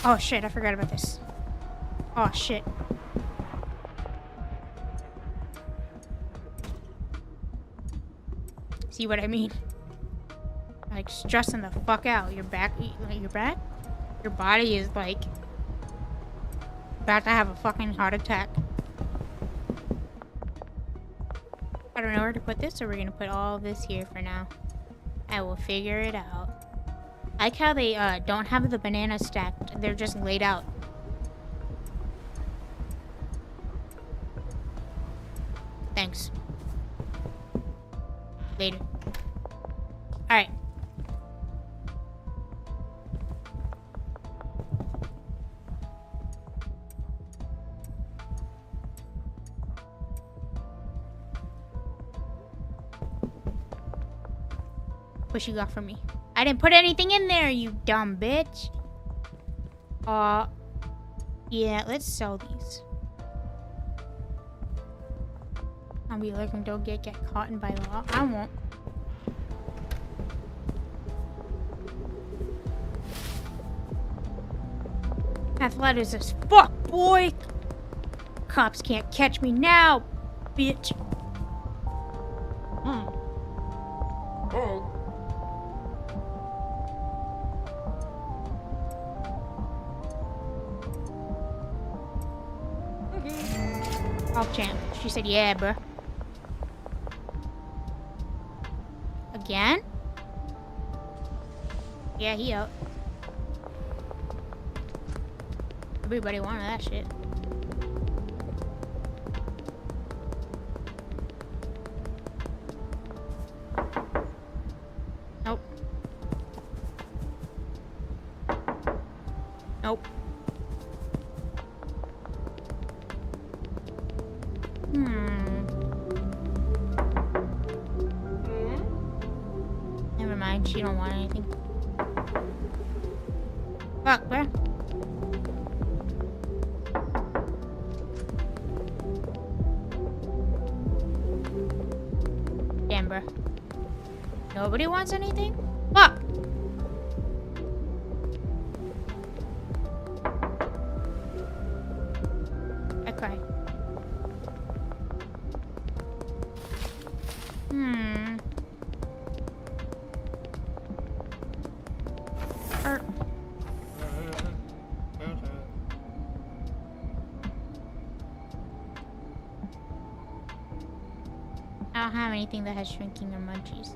Oh shit, I forgot about this. Oh shit. See what I mean? Like stressing the fuck out. Your back, your body is like about to have a fucking heart attack. I don't know where to put this, so we're gonna put all this here for now. I will figure it out. I like how they don't have the bananas stacked. They're just laid out. Thanks. Later. Alright. What you got for me? I didn't put anything in there, you dumb bitch. Yeah, let's sell these. I'll be like, don't get caught by law. I won't. Athletic as fuck, boy. Cops can't catch me now, bitch. Oh. Oh, champ. She said, yeah, bruh. Again? Yeah, he out. Everybody wanted that shit. Nope. Nope. Never mind. She don't want anything. Fuck, bruh. Damn, bruh. Nobody wants anything? Fuck! I cry. I don't have anything that has shrinking or munchies.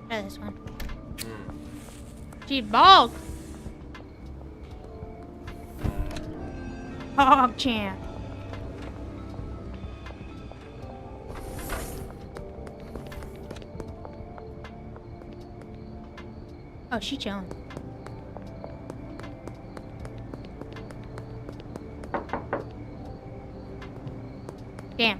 Try this one. Gee, bulk! Oh, champ. Oh, she chilling. Damn.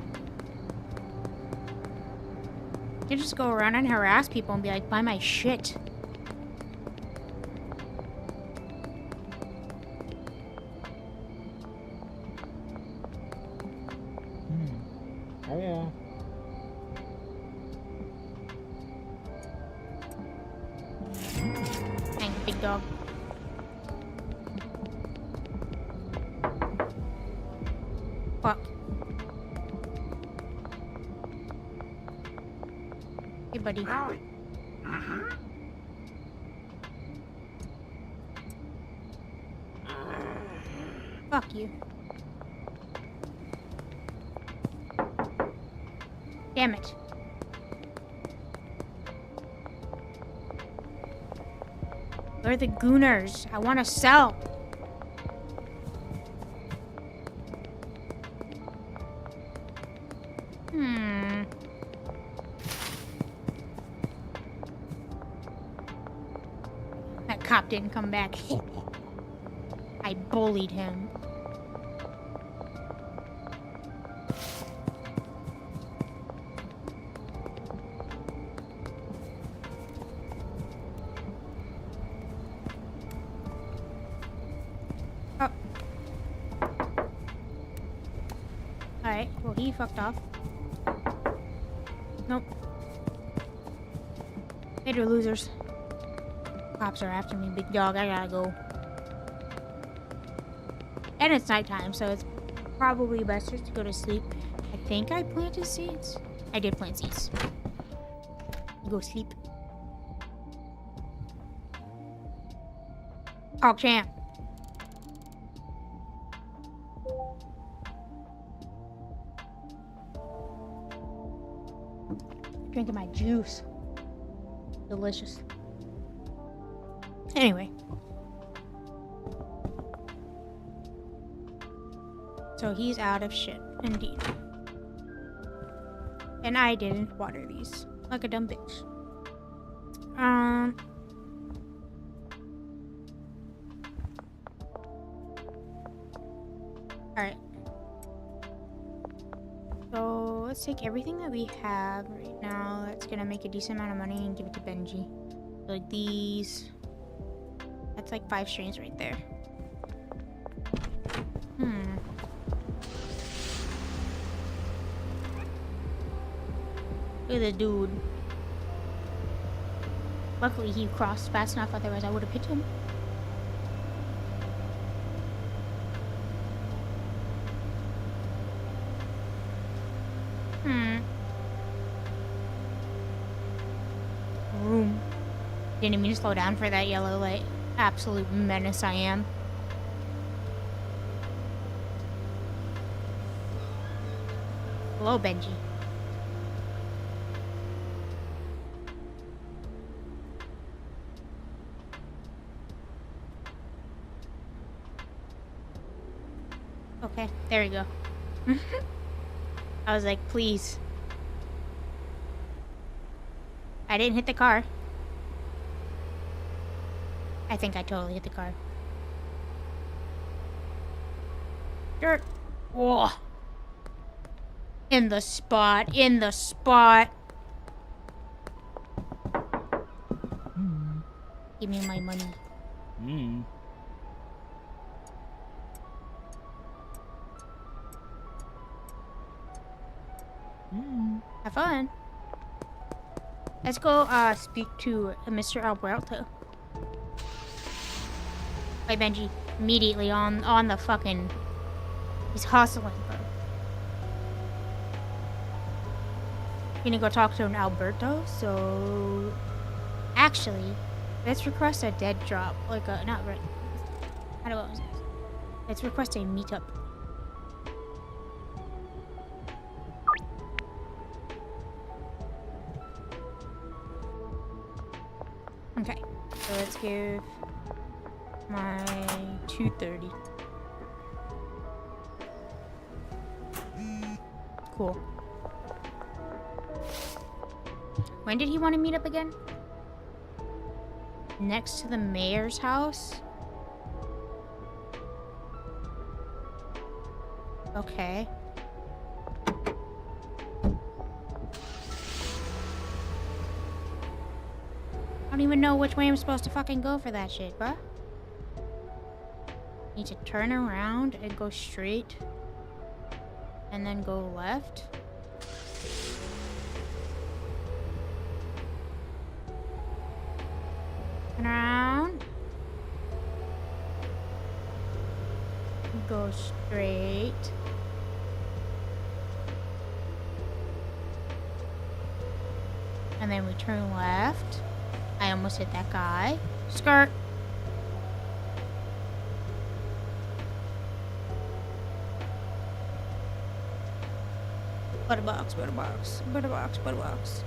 You just go around and harass people and be like, buy my shit. Oh. Dang, big dog. Fuck. Hey, buddy. Fuck you. Damn it. Where are the gooners? I want to sell. That cop didn't come back. I bullied him. Oh. Alright, well he fucked off. Nope. Later, losers. Cops are after me, big dog. I gotta go. And it's nighttime, so it's probably best just to go to sleep. I think I planted seeds. I did plant seeds. Go sleep. Oh, champ. Drinking my juice. Delicious. Anyway. So he's out of shit, indeed. And I didn't water these. Like a dumb bitch. Alright. So let's take everything that we have right now that's gonna make a decent amount of money and give it to Benji. Like these. That's like 5 strains right there. Look at the dude. Luckily he crossed fast enough, otherwise I would have hit him. Vroom. Didn't mean to slow down for that yellow light. Absolute menace I am. Hello, Benji. Okay, there we go. I was like, please. I didn't hit the car. I think I totally hit the car. Dirt. Whoa. In the spot. In the spot. Give me my money. Have fun. Let's go speak to Mr. Alberto. Hey Benji, immediately on the fucking. He's hustling, bro. Gonna go talk to an Alberto. So actually, let's request a dead drop, like a not right. How do I say this? Let's request a meetup. Okay, so let's give my 230. Cool. When did he want to meet up again? Next to the mayor's house? Okay. I don't even know which way I'm supposed to fucking go for that shit, bruh. Need to turn around and go straight. And then go left. Turn around. Go straight. And then we turn left. I almost hit that guy. Skirt. Butterbox, butterbox, butterbox, butterbox.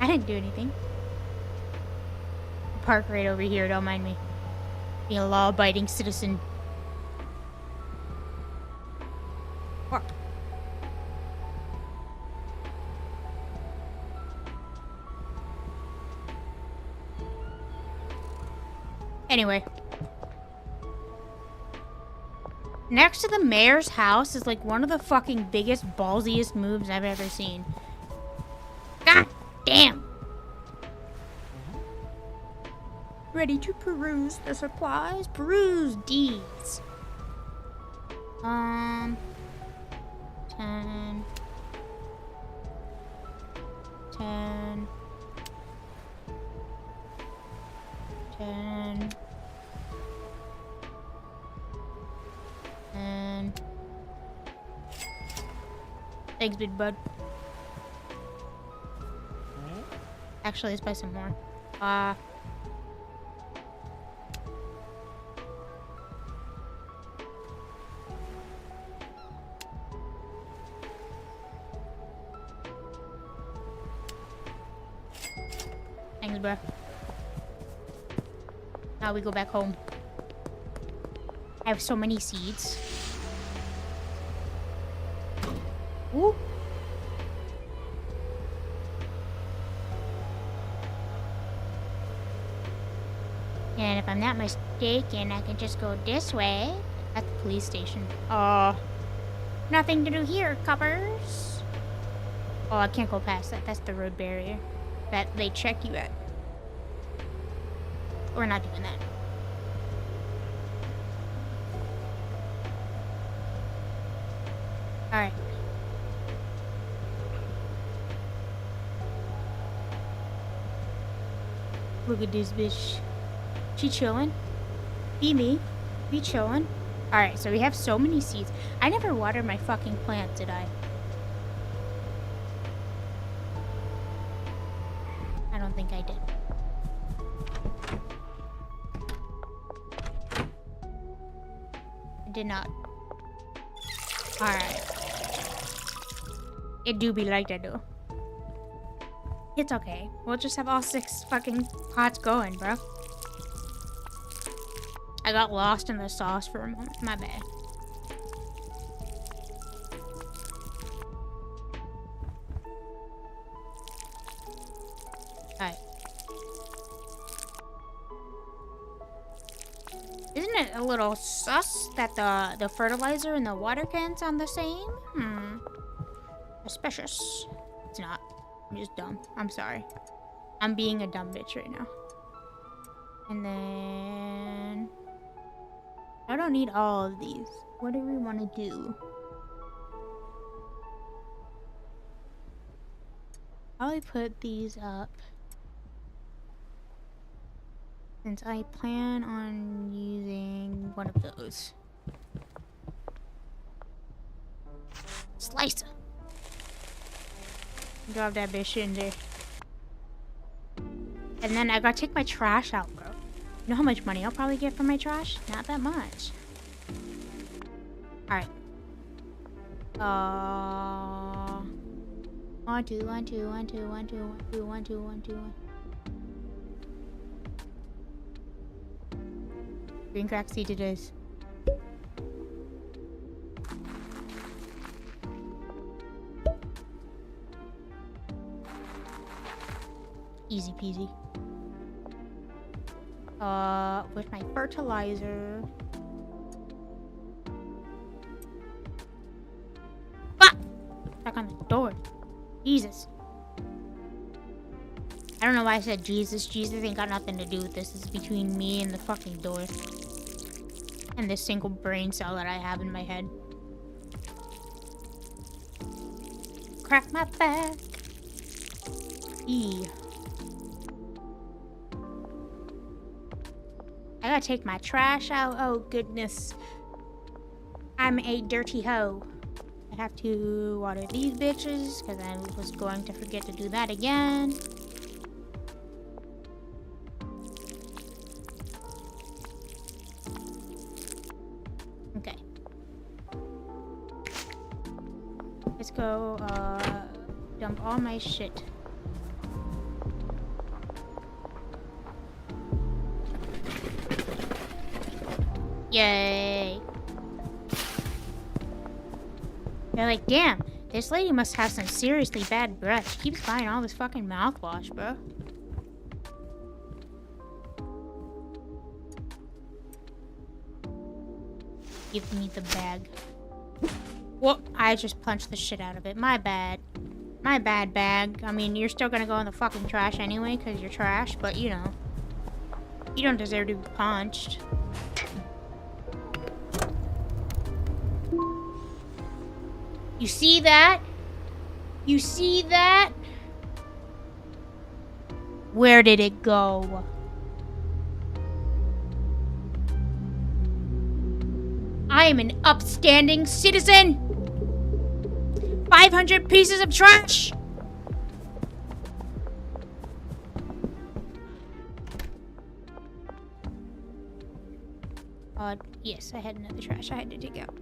I didn't do anything. Park right over here, don't mind me. Be a law-abiding citizen. What? Anyway. Next to the mayor's house is like one of the fucking biggest, ballsiest moves I've ever seen. God damn. Ready to peruse the supplies? Peruse deeds. 10. 10. 10. And thanks, big bud. Actually, let's buy some more. Thanks, bro. Now we go back home. I have so many seeds. Ooh. And if I'm not mistaken, I can just go this way. At the police station. Nothing to do here, coppers. Oh, I can't go past that. That's the road barrier that they check you at. We're not doing that. Alright. Look at this bitch. She chillin'. Be me. Be chillin'. Alright, so we have so many seeds. I never watered my fucking plant, did I? I don't think I did. I did not. Alright. It do be like that, though. It's okay. We'll just have all 6 fucking pots going, bro. I got lost in the sauce for a moment. My bad. Alright. Isn't it a little sus that the fertilizer and the water cans sound the same? Suspicious. It's not. I'm just dumb. I'm sorry. I'm being a dumb bitch right now. And then... I don't need all of these. What do we want to do? Probably put these up. Since I plan on using one of those. Slicer. Drop that bitch in there. And then I gotta take my trash out, bro. You know how much money I'll probably get from my trash? Not that much. Alright. One, two, one, two, one, two, one, two, one, two, one, two, one, two, one. Green crack seed it is. Easy peasy. With my fertilizer. Ah! Stuck on the door. Jesus. I don't know why I said Jesus. Jesus ain't got nothing to do with this. This is between me and the fucking door. And this single brain cell that I have in my head. Crack my back. E. I gotta take my trash out. Oh, goodness. I'm a dirty hoe. I have to water these bitches because I was going to forget to do that again. Okay. Let's go, dump all my shit. Yay. They're like, damn, this lady must have some seriously bad breath. She keeps buying all this fucking mouthwash, bro. Give me the bag. Whoop, I just punched the shit out of it. My bad. My bad, bag. I mean, you're still gonna go in the fucking trash anyway, because you're trash, but you know. You don't deserve to be punched. You see that? You see that? Where did it go? I am an upstanding citizen. 500 pieces of trash. Yes, I had another trash I had to dig out.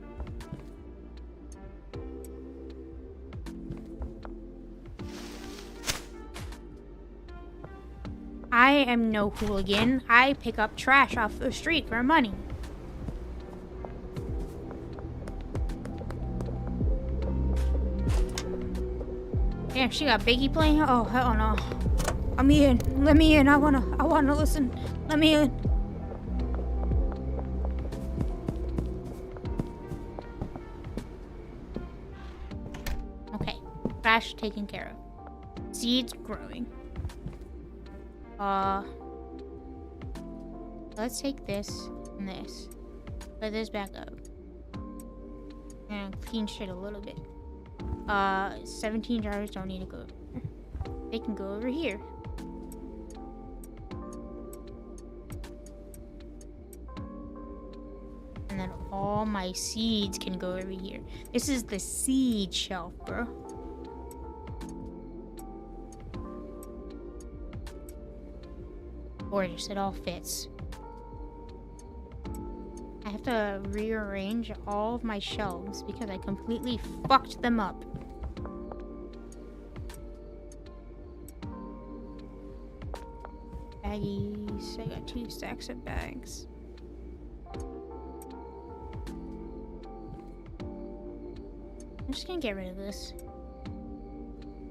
I am no hooligan. I pick up trash off the street for money. Damn, she got Biggie playing. Oh hell no! Let me in. Let me in. I wanna listen. Let me in. Okay, trash taken care of. Seeds growing. Let's take this and this. Put this back up. And clean shit a little bit. 17 jars don't need to go over there. They can go over here. And then all my seeds can go over here. This is the seed shelf, bro. Gorgeous, it all fits. I have to rearrange all of my shelves because I completely fucked them up. Baggies. I got 2 stacks of bags. just gonna get rid of this.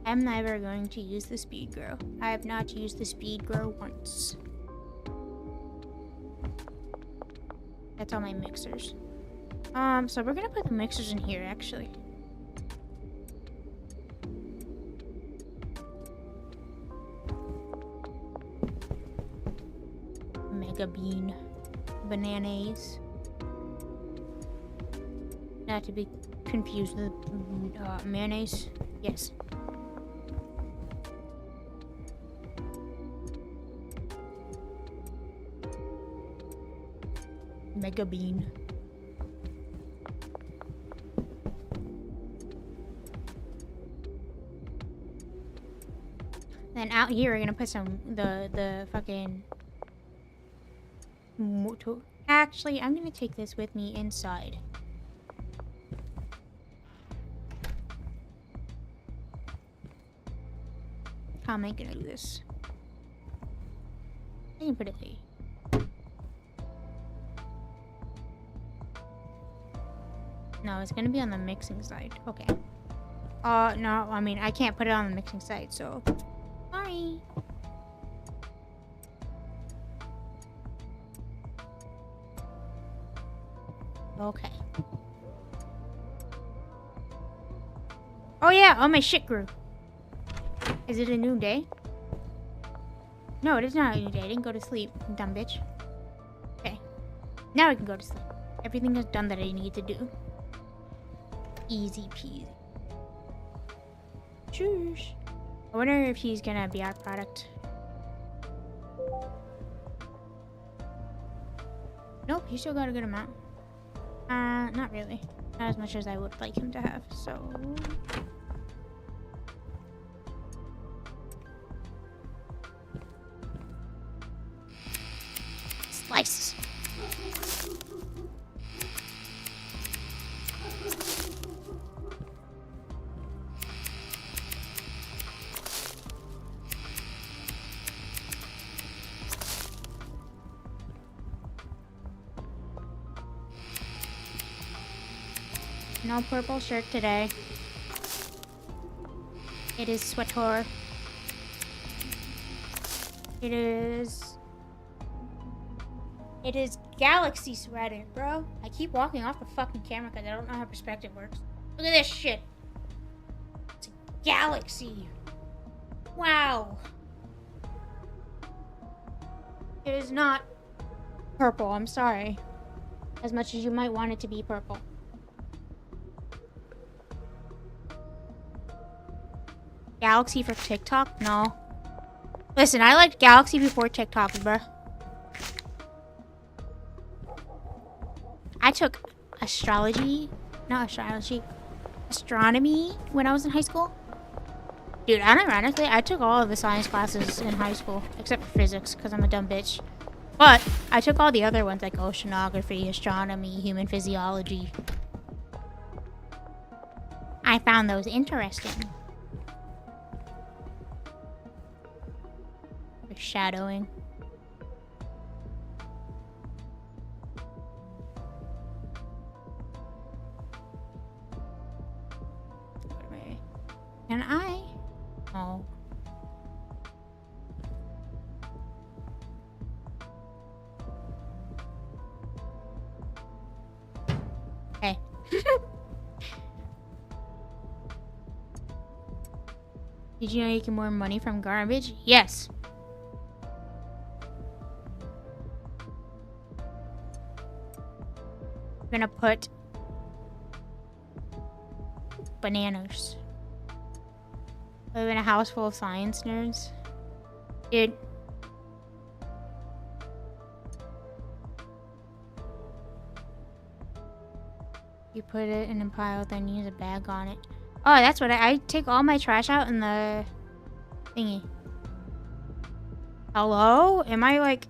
I'm never going to use the speed grow. I have not used the speed grow once. That's all my mixers. So we're gonna put the mixers in here, actually. Mega bean. Bananas. Not to be confused with mayonnaise. Yes. Mega bean. Then out here we're gonna put some the fucking motor. Actually, I'm gonna take this with me inside. How am I gonna do this? I can put it there. No, it's gonna be on the mixing side. Okay. No, I mean, I can't put it on the mixing side, so... Sorry. Okay. Oh yeah, oh my shit grew. Is it a new day? No, it is not a new day. I didn't go to sleep, dumb bitch. Okay. Now I can go to sleep. Everything is done that I need to do. Easy peasy. Shush. I wonder if he's gonna be our product. Nope, he still got a good amount. Not really. Not as much as I would like him to have, so... Slice! No purple shirt today. It is sweater. It is galaxy sweater, bro. I keep walking off the fucking camera because I don't know how perspective works. Look at this shit. It's a galaxy. Wow. It is not purple, I'm sorry. As much as you might want it to be purple. Galaxy for TikTok? No. Listen, I liked Galaxy before TikTok, bruh. I took astronomy when I was in high school. Dude, unironically, I took all of the science classes in high school, except for physics, because I'm a dumb bitch. But I took all the other ones, like oceanography, astronomy, human physiology. I found those interesting. Shadowing. Can I? Oh. Hey. Did you know you can earn money from garbage? Yes. I'm gonna put bananas. I live in a house full of science nerds. Dude. You put it in a pile, then use a bag on it. Oh, that's what I take all my trash out in the thingy. Hello? Am I like...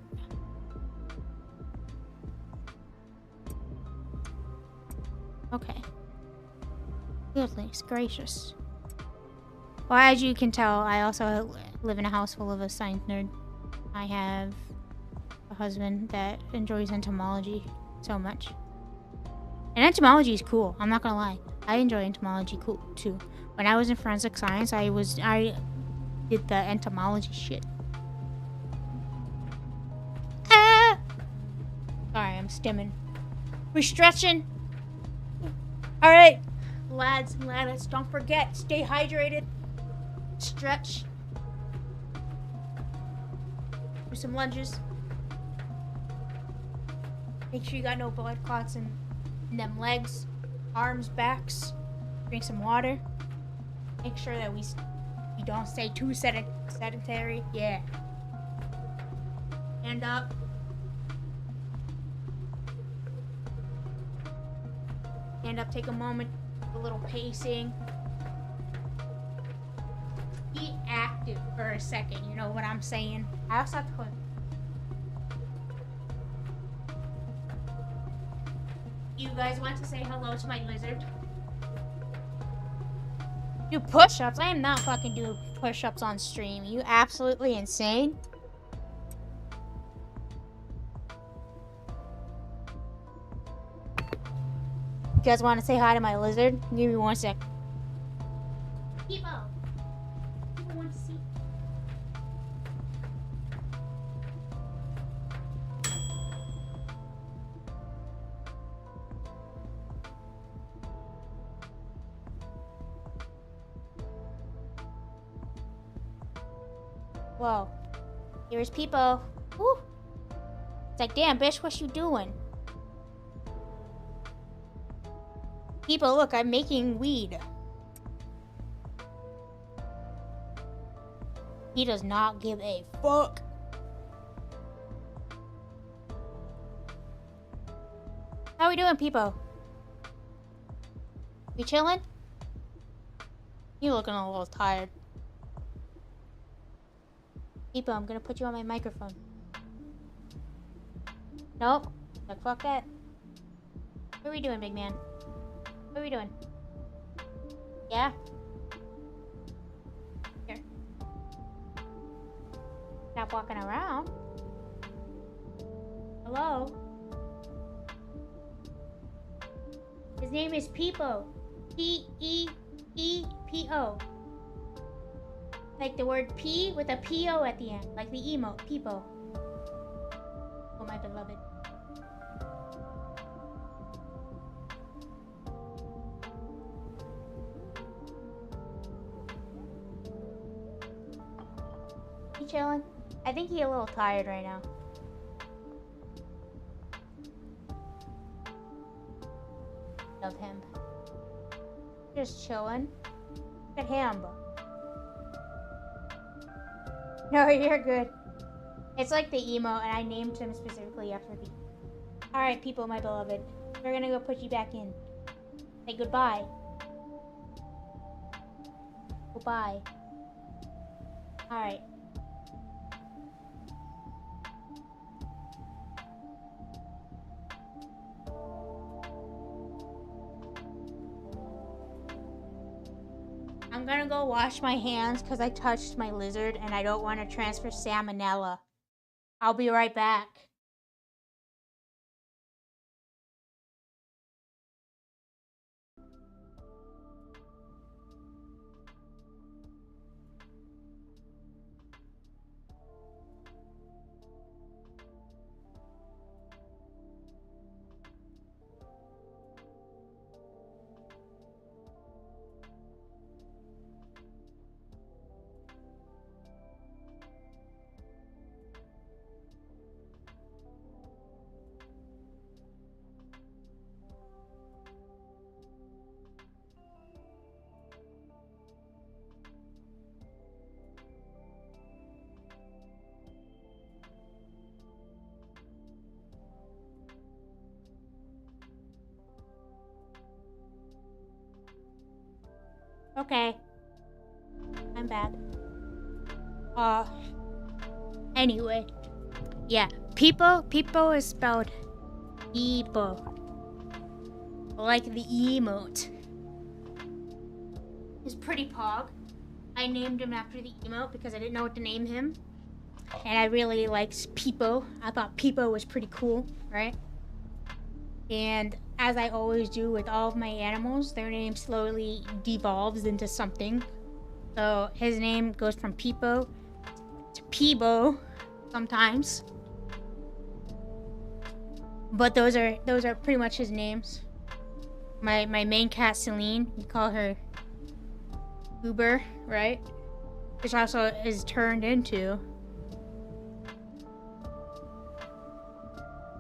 Okay. Goodness gracious. Well, as you can tell, I also live in a house full of a science nerd. I have a husband that enjoys entomology so much. And entomology is cool. I'm not gonna lie. I enjoy entomology cool too. When I was in forensic science, I did the entomology shit. Ah! Sorry, I'm stimming. We're stretching. All right, lads and lads, don't forget, stay hydrated. Stretch. Do some lunges. Make sure you got no blood clots in them legs, arms, backs. Drink some water. Make sure that we don't stay too sedentary. Yeah. Stand up. Stand up, take a moment, a little pacing. Be active for a second, you know what I'm saying? I also have to put... You guys want to say hello to my lizard? Do push-ups? I am not fucking doing push-ups on stream. Are you absolutely insane? You guys want to say hi to my lizard? Give me 1 sec. People want to see. Whoa. Here's Peepo. Woo. It's like, damn, bitch, what you doing? Peepo, look, I'm making weed. He does not give a fuck. How we doing, Peepo? You chilling? You looking a little tired. Peepo, I'm gonna put you on my microphone. Nope. Like, fuck that. What are we doing, big man? What are we doing? Yeah? Here. Stop walking around. Hello? His name is Peepo. P-E-E-P-O. Like the word P with a P-O at the end. Like the emote, Peepo. Oh, my beloved. He chilling? I think he's a little tired right now. Love him. Just chilling. Look at him. No, you're good. It's like the emote, and I named him specifically after the... Alright, people, my beloved. We're gonna go put you back in. Say goodbye. Goodbye. Alright. I'm gonna go wash my hands because I touched my lizard and I don't want to transfer salmonella. I'll be right back. Okay. I'm back. Anyway. Yeah. Peepo is spelled Peepo. Like the emote. He's pretty pog. I named him after the emote because I didn't know what to name him. And I really liked Peepo. I thought Peepo was pretty cool, right? And as I always do with all of my animals, their name slowly devolves into something. So his name goes from Peepo to Peebo sometimes. But those are pretty much his names. My main cat Celine, we call her Goober, right? Which also is turned into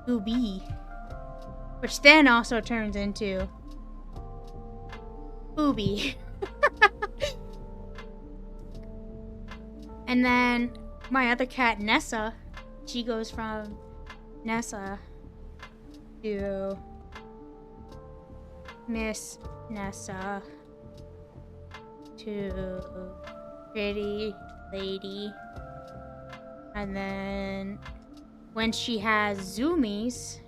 Gooby. Which then also turns into Booby. And then my other cat, Nessa, she goes from Nessa to Miss Nessa to Pretty Lady. And then when she has zoomies,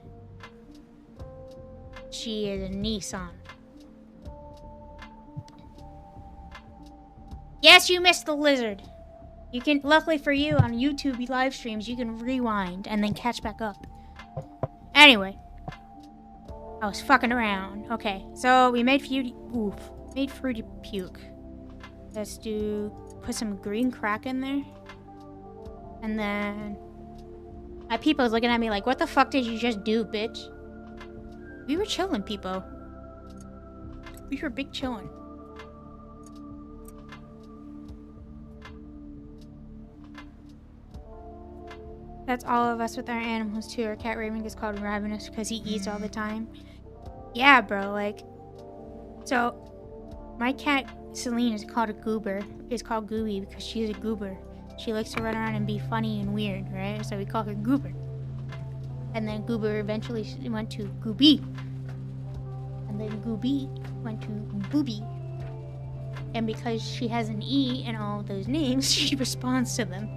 she is a Nissan. Yes, you missed the lizard. You can, luckily for you, on YouTube live streams, you can rewind and then catch back up. Anyway, I was fucking around. Okay, so we made fruity puke. Let's put some green crack in there. And then my Peepo's looking at me like, what the fuck did you just do, bitch? We were chilling, Peepo. We were big chilling. That's all of us with our animals too. Our cat Raven gets called Ravenous because he eats all the time. Yeah, bro, like... So, my cat Celine is called a goober. It's called Gooby because she's a goober. She likes to run around and be funny and weird, right? So we call her Goober. And then Goober eventually went to Gooby. And then Gooby went to Booby. And because she has an E in all of those names, she responds to them.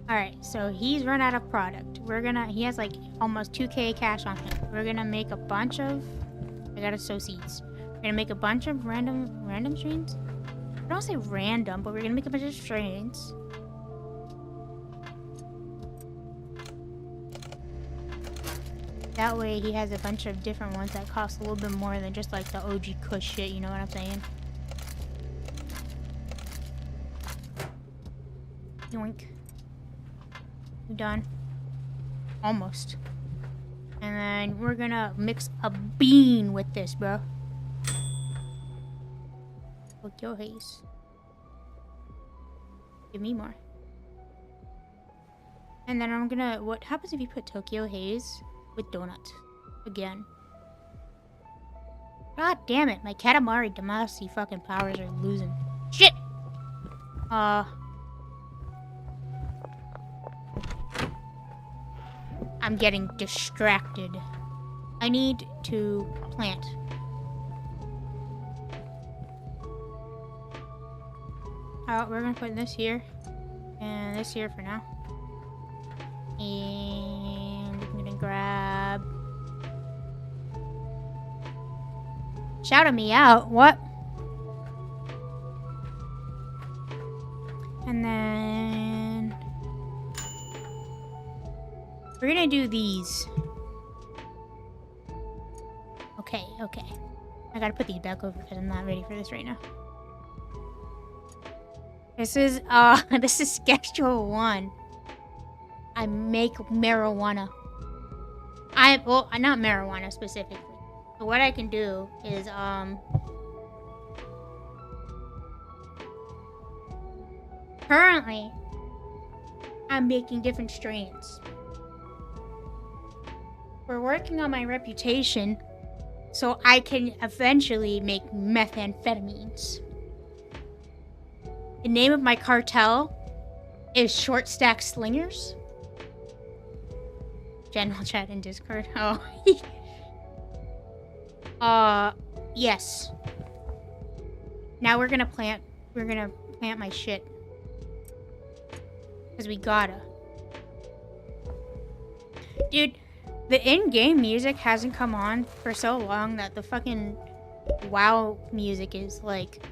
Alright, so he's run out of product. He has like almost 2k cash on him. We're gonna make a bunch of, I gotta sow seeds. We're gonna make a bunch of random strains. I don't say random, but we're gonna make a bunch of strains. That way he has a bunch of different ones that cost a little bit more than just like the OG Kush shit, you know what I'm saying? Yoink. You done? Almost. And then we're gonna mix a bean with this, bro. Tokyo Haze. Give me more. And then I'm gonna... What happens if you put Tokyo Haze with donuts? Again. God damn it. My Katamari Damacy fucking powers are losing. Shit! I'm getting distracted. I need to plant. We're gonna put this here. And this here for now. And I'm gonna grab... Shouting me out. What? And then... We're gonna do these. Okay. I gotta put these back over because I'm not ready for this right now. This is schedule 1. I make marijuana. Well, not marijuana specifically. But what I can do is, currently, I'm making different strains. We're working on my reputation so I can eventually make methamphetamines. The name of my cartel is Short Stack Slingers. General chat in Discord. Oh. Yes. Now we're gonna plant my shit. Because we gotta. Dude, the in-game music hasn't come on for so long that the fucking WoW music is like...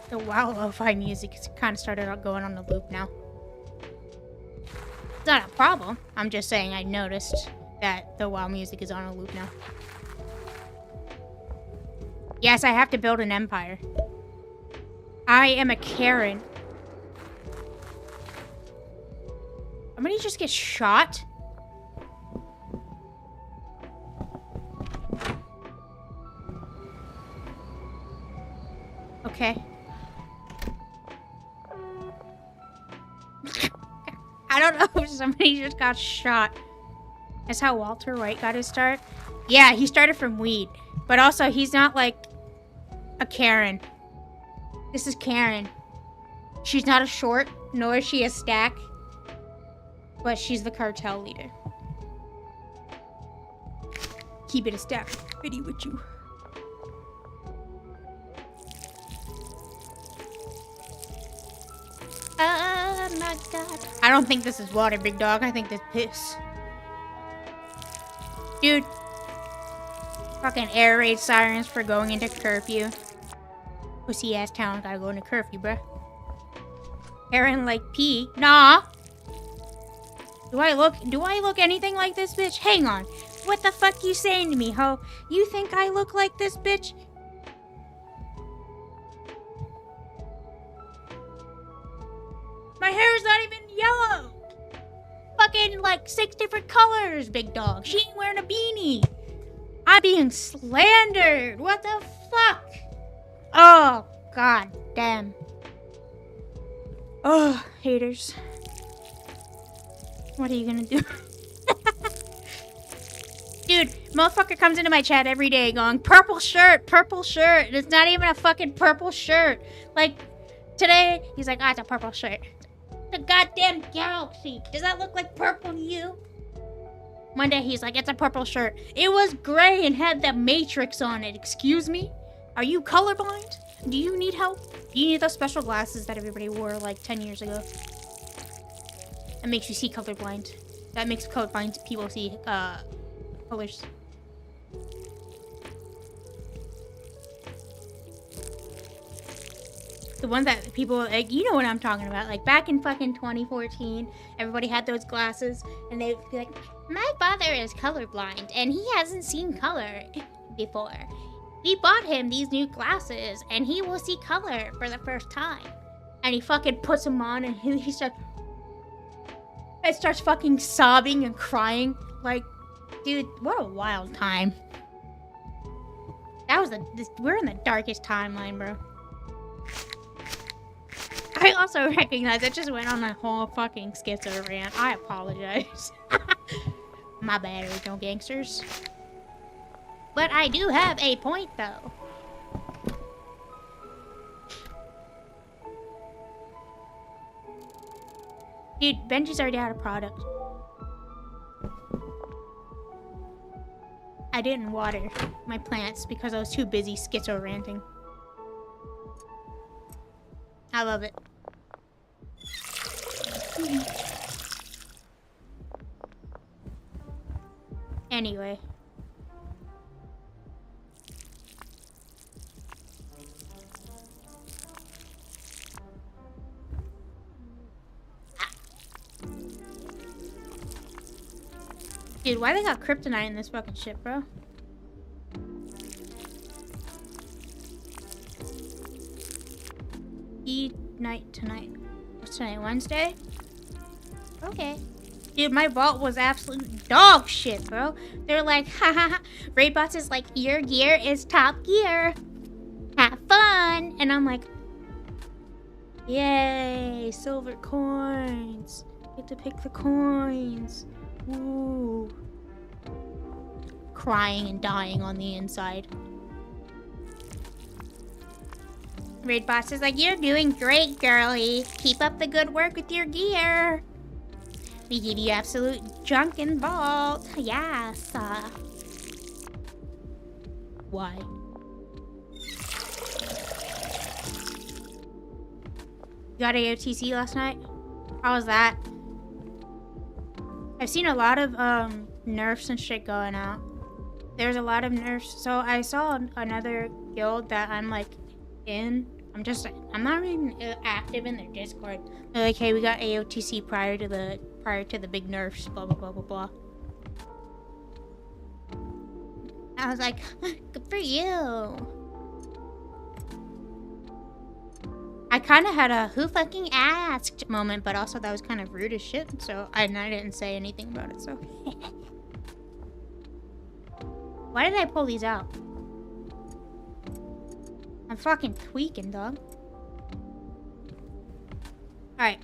The WoW lo-fi music has kind of started out going on the loop now. It's not a problem. I'm just saying I noticed that the WoW music is on a loop now. Yes, I have to build an empire. I am a Karen. Somebody just get shot? Okay. I don't know if somebody just got shot. That's how Walter White got his start? Yeah, he started from weed. But also, he's not like a Karen. This is Karen. She's not a short, nor is she a stack. But she's the cartel leader. Keep it a stack. Pretty with you. Oh my god. I don't think this is water, big dog. I think this piss. Dude. Fucking air raid sirens for going into curfew. Pussy ass town gotta go into curfew, bruh. Aaron like pee. Nah. Do I look anything like this bitch? Hang on. What the fuck you saying to me, ho? You think I look like this bitch? My hair is not even yellow. Fucking like 6 different colors, big dog. She ain't wearing a beanie. I'm being slandered. What the fuck? Oh, god damn. Oh, haters. What are you gonna do? Dude, motherfucker comes into my chat every day going, purple shirt, purple shirt. And it's not even a fucking purple shirt. Like, today, he's like, it's a purple shirt. The goddamn galaxy. Does that look like purple to you? Monday, he's like, it's a purple shirt. It was gray and had the Matrix on it. Excuse me? Are you colorblind? Do you need help? Do you need those special glasses that everybody wore like 10 years ago? That makes you see colorblind. That makes colorblind people see colors. The ones that people, like, you know what I'm talking about. Like, back in fucking 2014, everybody had those glasses, and they'd be like, my father is colorblind, and he hasn't seen color before. We bought him these new glasses, and he will see color for the first time. And he fucking puts them on, and he starts fucking sobbing and crying. Like, dude, what a wild time. That was we're in the darkest timeline, bro. I also recognize I just went on a whole fucking schizo rant. I apologize. My bad, original gangsters. But I do have a point, though. Dude, Benji's already out of product. I didn't water my plants because I was too busy schizo ranting. I love it. Anyway. Dude, why they got kryptonite in this fucking shit, bro? Night tonight. What's tonight? Wednesday? Okay. Dude, my vault was absolute dog shit, bro. They're like, haha, Raidbots is like, your gear is top gear. Have fun. And I'm like, yay, silver coins. Get to pick the coins. Ooh. Crying and dying on the inside. Raid Boss is like, you're doing great, girly. Keep up the good work with your gear. We give you absolute junk in vault. Yes. Why? You got AOTC last night? How was that? I've seen a lot of nerfs and shit going out. There's a lot of nerfs. So I saw another guild that I'm like in. I'm not even active in their Discord. They're like, hey, we got AOTC prior to the prior to the big nerfs, blah, blah, blah, blah, blah. I was like, good for you. I kind of had a who fucking asked moment, but also that was kind of rude as shit, so I didn't say anything about it, so. Why did I pull these out? I'm fucking tweaking, dog. Alright.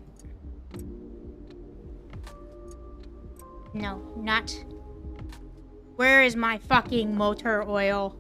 No, not. Where is my fucking motor oil?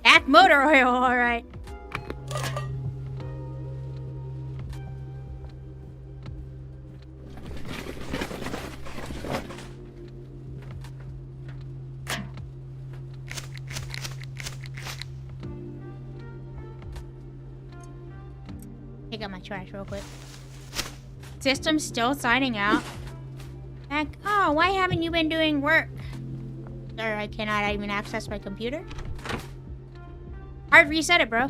That's motor oil, alright. Take out my trash real quick. System still signing out. Like, oh, why haven't you been doing work? Sir, I cannot even access my computer. Hard reset it, bro.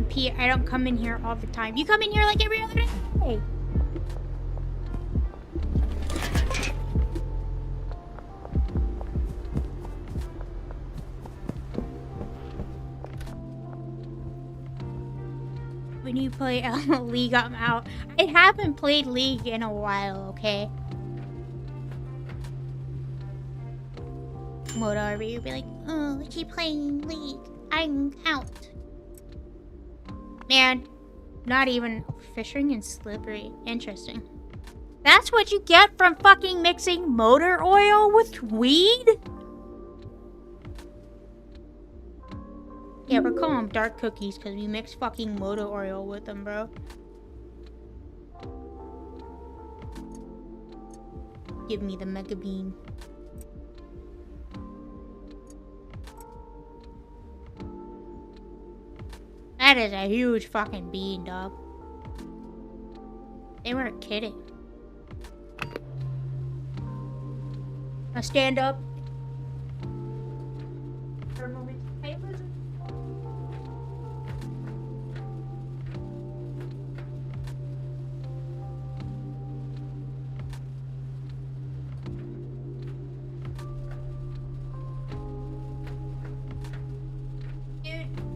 Pete, I don't come in here all the time. You come in here like every other day. When you play League, I'm out. I haven't played League in a while, okay? Moto RV would be like, oh, keep playing League. I'm out. Man, not even fishing and slippery. Interesting. That's what you get from fucking mixing motor oil with weed? Yeah, we're calling them dark cookies because we mix fucking motor oil with them, bro. Give me the mega bean. That is a huge fucking bean, dog. They weren't kidding. Now stand up. For a moment. Hey, lizard.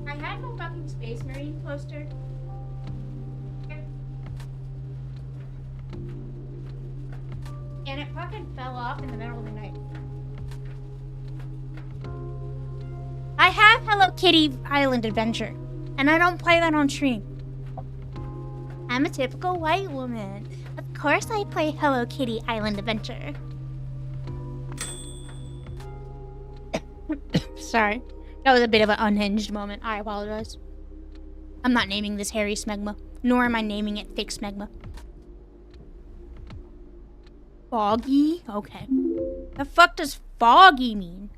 I had no fucking Space Marine poster. And it fucking fell off in the middle of the night. I have Hello Kitty Island Adventure, and I don't play that on stream. I'm a typical white woman. Of course I play Hello Kitty Island Adventure. Sorry. That was a bit of an unhinged moment. I apologize. I'm not naming this hairy smegma, nor am I naming it thick smegma. Foggy? Okay. The fuck does foggy mean?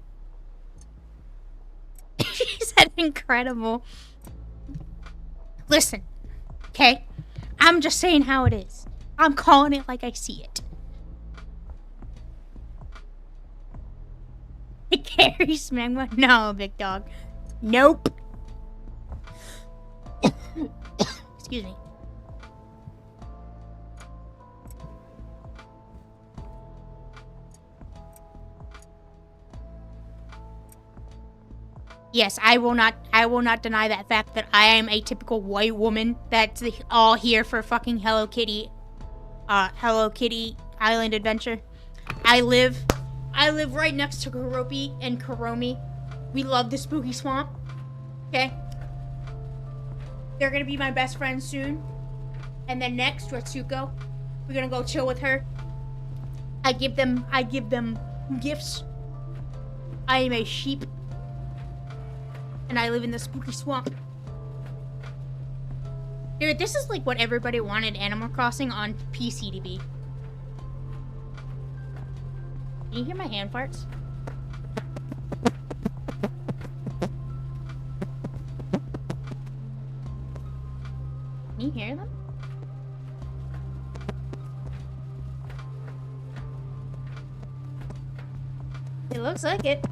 She said incredible. Listen, okay? I'm just saying how it is. I'm calling it like I see it. Hairy smegma? No, big dog. Nope. Excuse me. Yes, I will not deny that fact that I am a typical white woman that's all here for fucking Hello Kitty Island Adventure. I live right next to Kuropi and Kuromi. We love the spooky swamp. Okay? They're gonna be my best friends soon. And then next, Retsuko. We're gonna go chill with her. I give them gifts. I am a sheep. And I live in the spooky swamp. Dude, this is like what everybody wanted Animal Crossing on PC to be. Can you hear my hand farts? Can you hear them? It looks like it.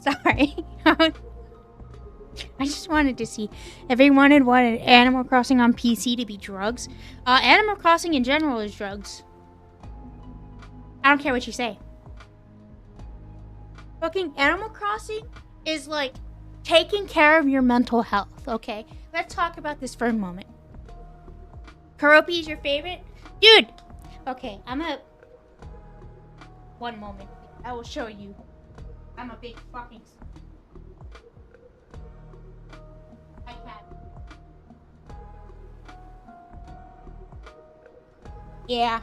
Sorry. I just wanted to see. Everyone had wanted Animal Crossing on PC to be drugs. Animal Crossing in general is drugs. I don't care what you say. Fucking Animal Crossing is like taking care of your mental health, okay? Let's talk about this for a moment. Karopi is your favorite? Dude! Okay, one moment. I will show you. I'm a big fucking... I can't. Yeah.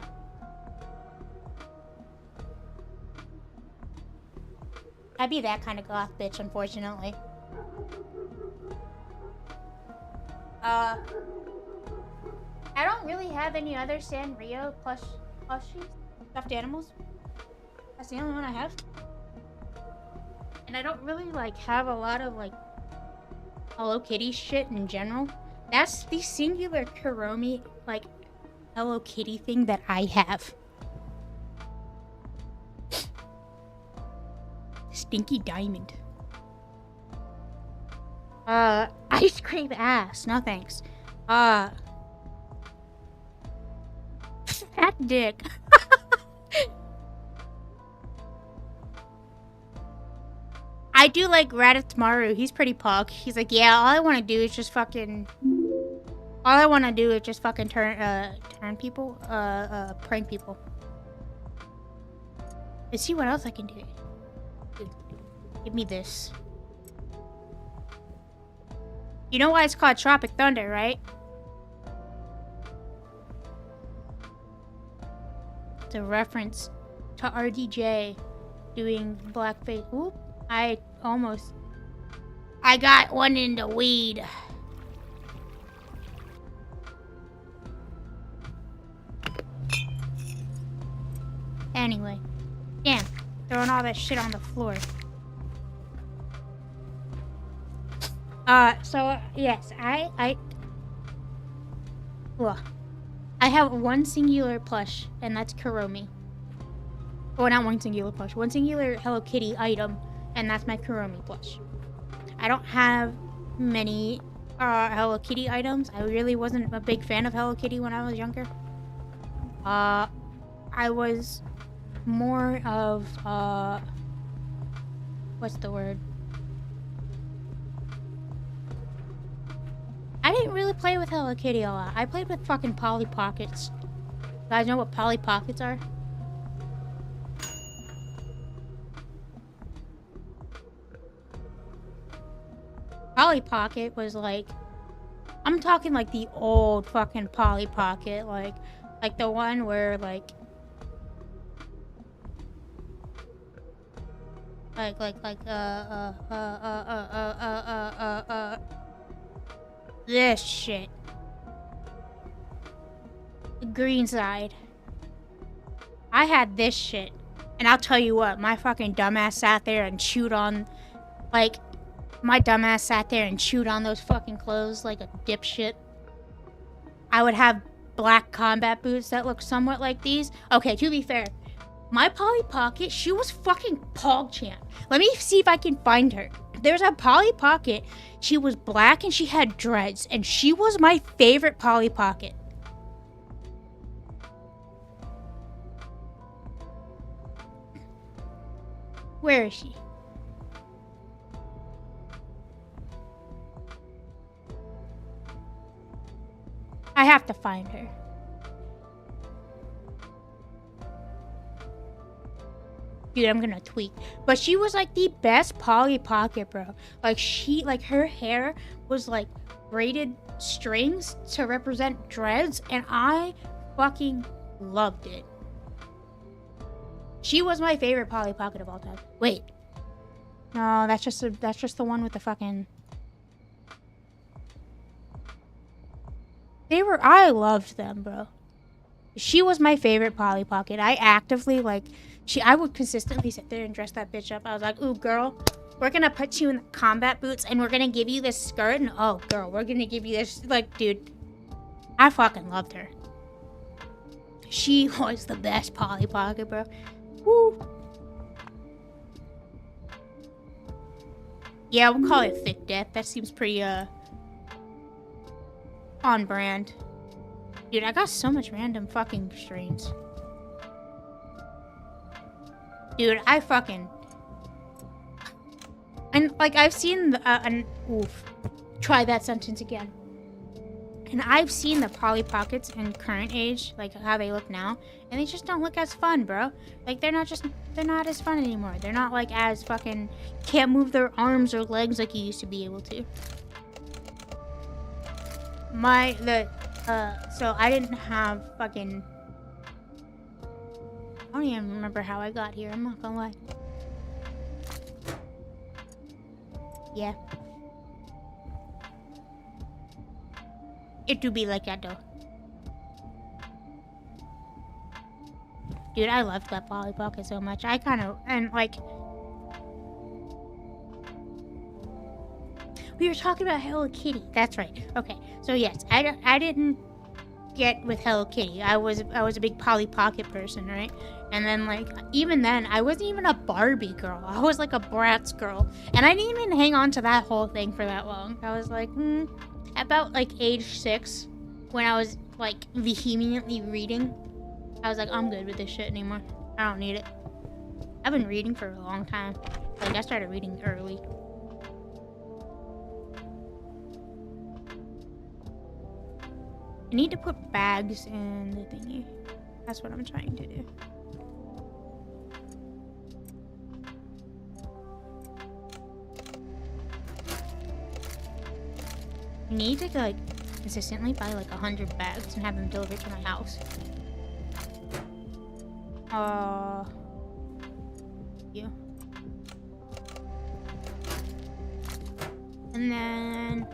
I'd be that kind of goth bitch, unfortunately. I don't really have any other Sanrio plushies, stuffed animals. That's the only one I have. And I don't really, like, have a lot of, like, Hello Kitty shit in general. That's the singular Kuromi, like, Hello Kitty thing that I have. Stinky Diamond. Ice cream ass. No thanks. Fat dick. I do like Raditz He's pretty pog. He's like, yeah, all I want to do is just fucking... All I want to do is just fucking turn people, prank people. Let's see what else I can do. Give me this. You know why it's called Tropic Thunder, right? It's a reference to RDJ doing blackface. Oop. I got one in the weed. Anyway. Damn. Throwing all that shit on the floor. So, yes, I have one singular plush, and that's Kuromi. Well, not one singular plush. One singular Hello Kitty item, and that's my Kuromi plush. I don't have many Hello Kitty items. I really wasn't a big fan of Hello Kitty when I was younger. I was more of, what's the word? I didn't really play with Hello Kitty a lot. I played with fucking Polly Pockets. You guys know what Polly Pockets are? Polly Pocket was like... I'm talking like the old fucking Polly Pocket. Like the one where like... This shit. The green side. I had this shit. And I'll tell you what, my fucking dumbass sat there and chewed on... Like, my dumbass sat there and chewed on those fucking clothes like a dipshit. I would have black combat boots that look somewhat like these. Okay, to be fair, my Polly Pocket, she was fucking PogChamp. Let me see if I can find her. There's a Polly Pocket. She was black and she had dreads. And she was my favorite Polly Pocket. Where is she? I have to find her. Dude, I'm gonna tweak. But she was like the best Polly Pocket, bro. Like her hair was like braided strings to represent dreads, and I fucking loved it. She was my favorite Polly Pocket of all time. Wait. No, that's just the one with the fucking... I loved them, bro. She was my favorite Polly Pocket. I actively, like, I would consistently sit there and dress that bitch up. I was like, ooh, girl, we're gonna put you in the combat boots and we're gonna give you this skirt. And oh, girl, we're gonna give you this. Like, dude, I fucking loved her. She was the best Polly Pocket, bro. Woo. Yeah, we'll call it Thick Death. That seems pretty, on brand. Dude, I got so much random fucking strains. Dude, I fucking... And, like, I've seen the, oof. Try that sentence again. And I've seen the Polly Pockets in current age, like, how they look now, and they just don't look as fun, bro. Like, they're not as fun anymore. They're not, like, as fucking... Can't move their arms or legs like you used to be able to. So I didn't have fucking... I don't even remember how I got here, I'm not gonna lie. Yeah. It do be like that though. Dude, I loved that Polly Pocket so much. I kind of, and like... We were talking about Hello Kitty. That's right. Okay. So yes, I didn't get with Hello Kitty. I was a big Polly Pocket person, right? And then like even then, I wasn't even a Barbie girl. I was like a Bratz girl, and I didn't even hang on to that whole thing for that long. I was like, about like age 6, when I was like vehemently reading, I was like, I'm good with this shit anymore. I don't need it. I've been reading for a long time. Like I started reading early. I need to put bags in the thingy. That's what I'm trying to do. I need to like consistently buy like 100 bags and have them delivered to my house. Yeah. And then...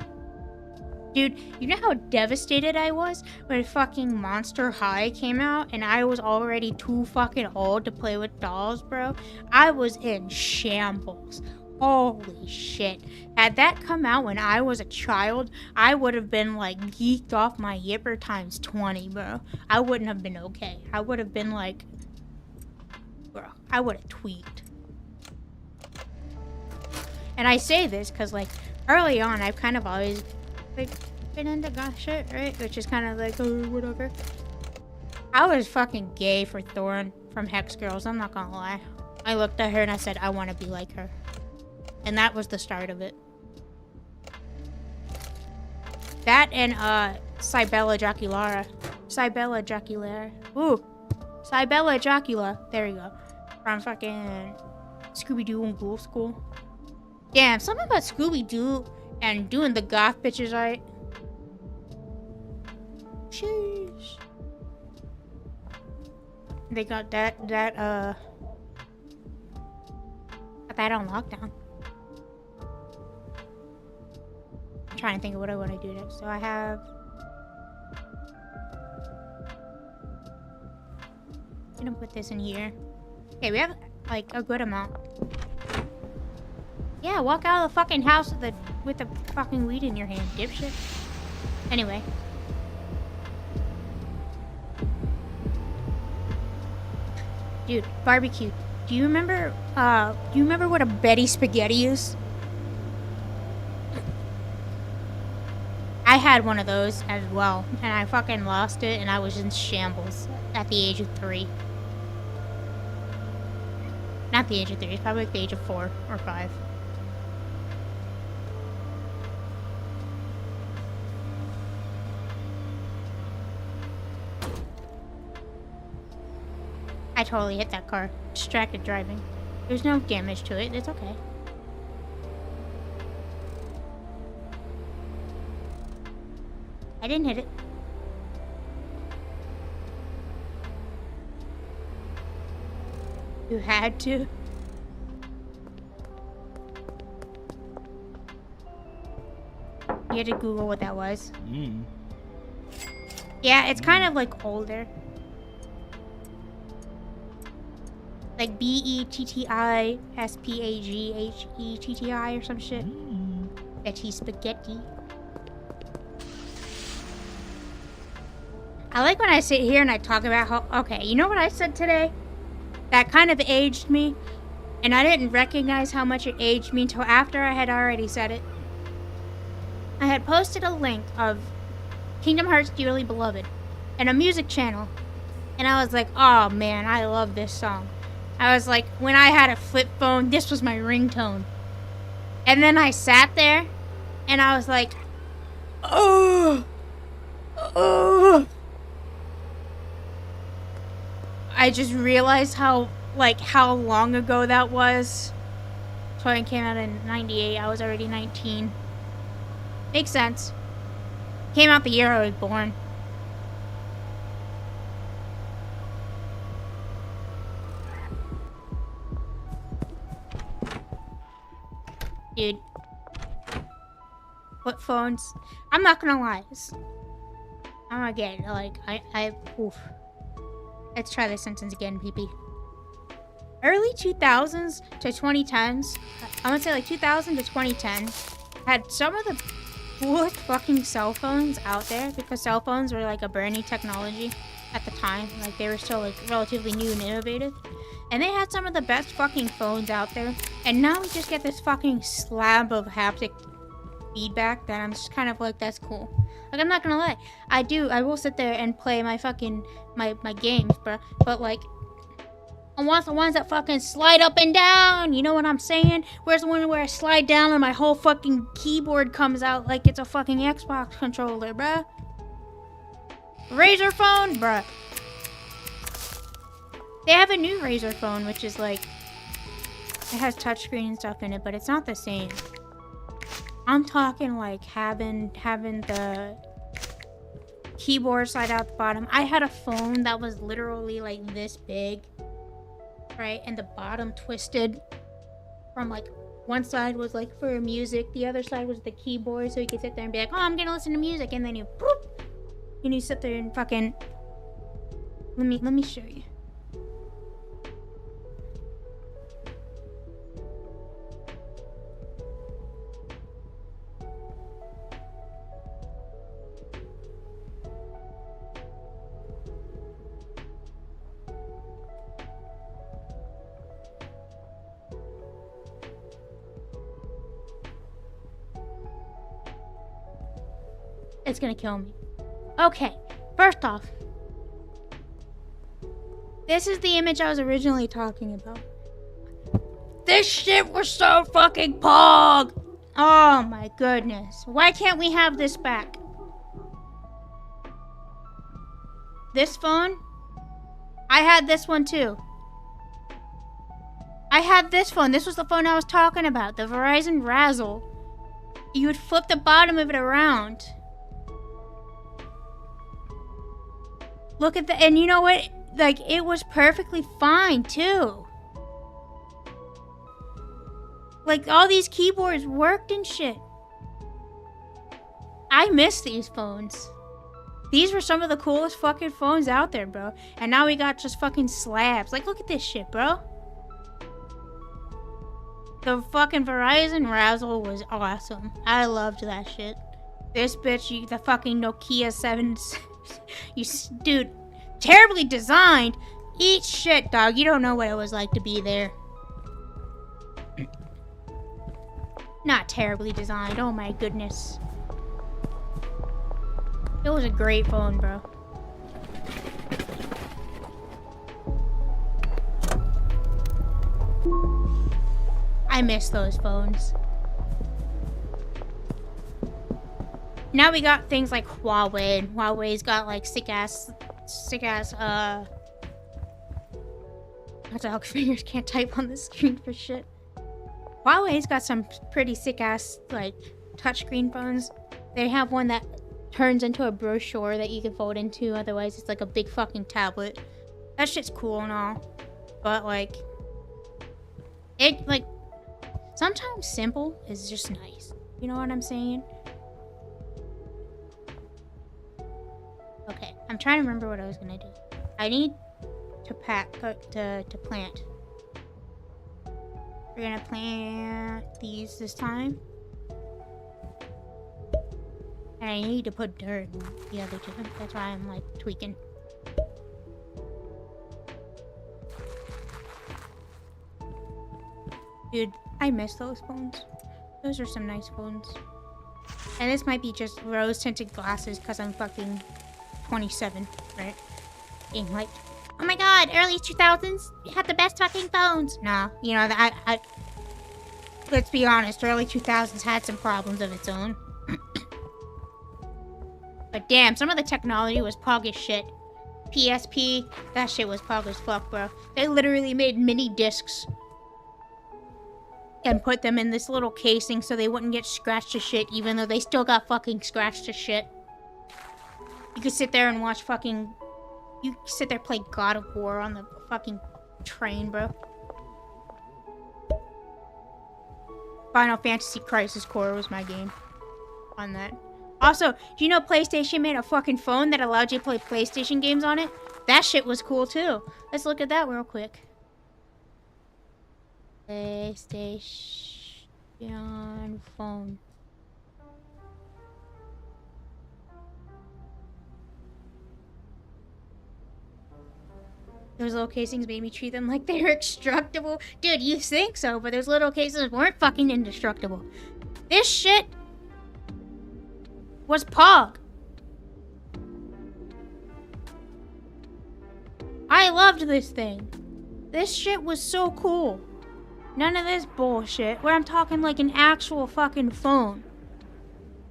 Dude, you know how devastated I was when fucking Monster High came out and I was already too fucking old to play with dolls, bro? I was in shambles. Holy shit. Had that come out when I was a child, I would have been like geeked off my yipper times 20, bro. I wouldn't have been okay. I would have been like... Bro, I would have tweaked. And I say this because like early on, I've kind of always... like been into goth shit, right? Which is kind of like, oh, whatever. I was fucking gay for Thorn from Hex Girls, I'm not gonna lie. I looked at her and I said, I want to be like her. And that was the start of it. That and, Cybella Joculara. Cybella Joculara. Ooh. Cybella Jocula. There you go. From fucking Scooby-Doo and Ghoul School. Damn, something about Scooby-Doo and doing the goth bitches right. Sheesh. They got that on lockdown. I'm trying to think of what I want to do next. So I have... I'm gonna put this in here. Okay, we have like a good amount. Yeah, walk out of the fucking house with the fucking weed in your hand, dipshit. Anyway. Dude, barbecue. Do you remember what a Betty Spaghetti is? I had one of those as well, and I fucking lost it, and I was in shambles at the age of 3. Not the age of 3, it's probably like the age of 4 or 5. I totally hit that car. Distracted driving. There's no damage to it. It's okay. I didn't hit it. You had to. You had to Google what that was. Yeah, it's kind of like older. Like BETTISPAGHETTI or some shit. Betty spaghetti. I like when I sit here and I talk about how, okay, you know what I said today? That kind of aged me. And I didn't recognize how much it aged me until after I had already said it. I had posted a link of Kingdom Hearts Dearly Beloved and a music channel. And I was like, oh man, I love this song. I was like, when I had a flip phone, this was my ringtone. And then I sat there and I was like, oh. I just realized how long ago that was. So it came out in 98. I was already 19. Makes sense. Came out the year I was born. Dude. Flip phones. I'm not gonna lie. I'm gonna get, like, oof. Let's try this sentence again, PP. Early 2000s to 2010s, I'm gonna say like 2000 to 2010, had some of the coolest fucking cell phones out there, because cell phones were like a brand new technology at the time. Like, they were still like relatively new and innovative. And they had some of the best fucking phones out there. And now we just get this fucking slab of haptic feedback that I'm just kind of like, that's cool. Like, I'm not gonna lie, I will sit there and play my fucking my games, bro. But like, I want the ones that fucking slide up and down. You know what I'm saying? Where's the one where I slide down and my whole fucking keyboard comes out like it's a fucking Xbox controller, bruh? Razer phone, bruh. They have a new Razer phone, which is like, it has touchscreen and stuff in it, but it's not the same. I'm talking like having the keyboard slide out the bottom. I had a phone that was literally like this big, right? And the bottom twisted from like, one side was like for music, the other side was the keyboard, so you could sit there and be like, oh, I'm gonna listen to music, and then you boop, and you sit there and fucking, let me show you. It's gonna kill me. Okay, first off, this is the image I was originally talking about. This shit was so fucking pog! Oh my goodness. Why can't we have this back? This phone? I had this one too. I had this phone. This was the phone I was talking about. The Verizon Razzle. You would flip the bottom of it around. Look at the, and you know what? Like, it was perfectly fine, too. Like, all these keyboards worked and shit. I miss these phones. These were some of the coolest fucking phones out there, bro. And now we got just fucking slabs. Like, look at this shit, bro. The fucking Verizon Razzle was awesome. I loved that shit. This bitch, the fucking Nokia 7... dude, terribly designed. Eat shit, dog. You don't know what it was like to be there. Not terribly designed. Oh my goodness. It was a great phone, bro. I miss those phones. Now we got things like Huawei, and Huawei's got like sick ass, my dog fingers can't type on the screen for shit. Huawei's got some pretty sick ass, like, touchscreen phones. They have one that turns into a brochure that you can fold into, otherwise it's like a big fucking tablet. That shit's cool and all, but like, it, like, sometimes simple is just nice. You know what I'm saying? Okay. trying to remember what I was gonna do. I need to to plant. We're gonna plant these this time. And I need to put dirt in the other two. That's why I'm like tweaking. Dude, I miss those phones. Those are some nice phones. And this might be just rose-tinted glasses because I'm fucking 27, right? Being like, oh my god, early 2000s had the best fucking phones. Nah, you know, let's be honest, early 2000s had some problems of its own. But damn, some of the technology was pog as shit. PSP, that shit was pog as fuck, bro. They literally made mini discs and put them in this little casing so they wouldn't get scratched to shit, even though they still got fucking scratched to shit. You could sit there and watch fucking... You could sit there play God of War on the fucking train, bro. Final Fantasy Crisis Core was my game on that. Also, do you know PlayStation made a fucking phone that allowed you to play PlayStation games on it? That shit was cool too. Let's look at that real quick. PlayStation phone. Those little casings made me treat them like they were indestructible. Dude, you think so, but those little cases weren't fucking indestructible. This shit was pog. I loved this thing. This shit was so cool. None of this bullshit where I'm talking like an actual fucking phone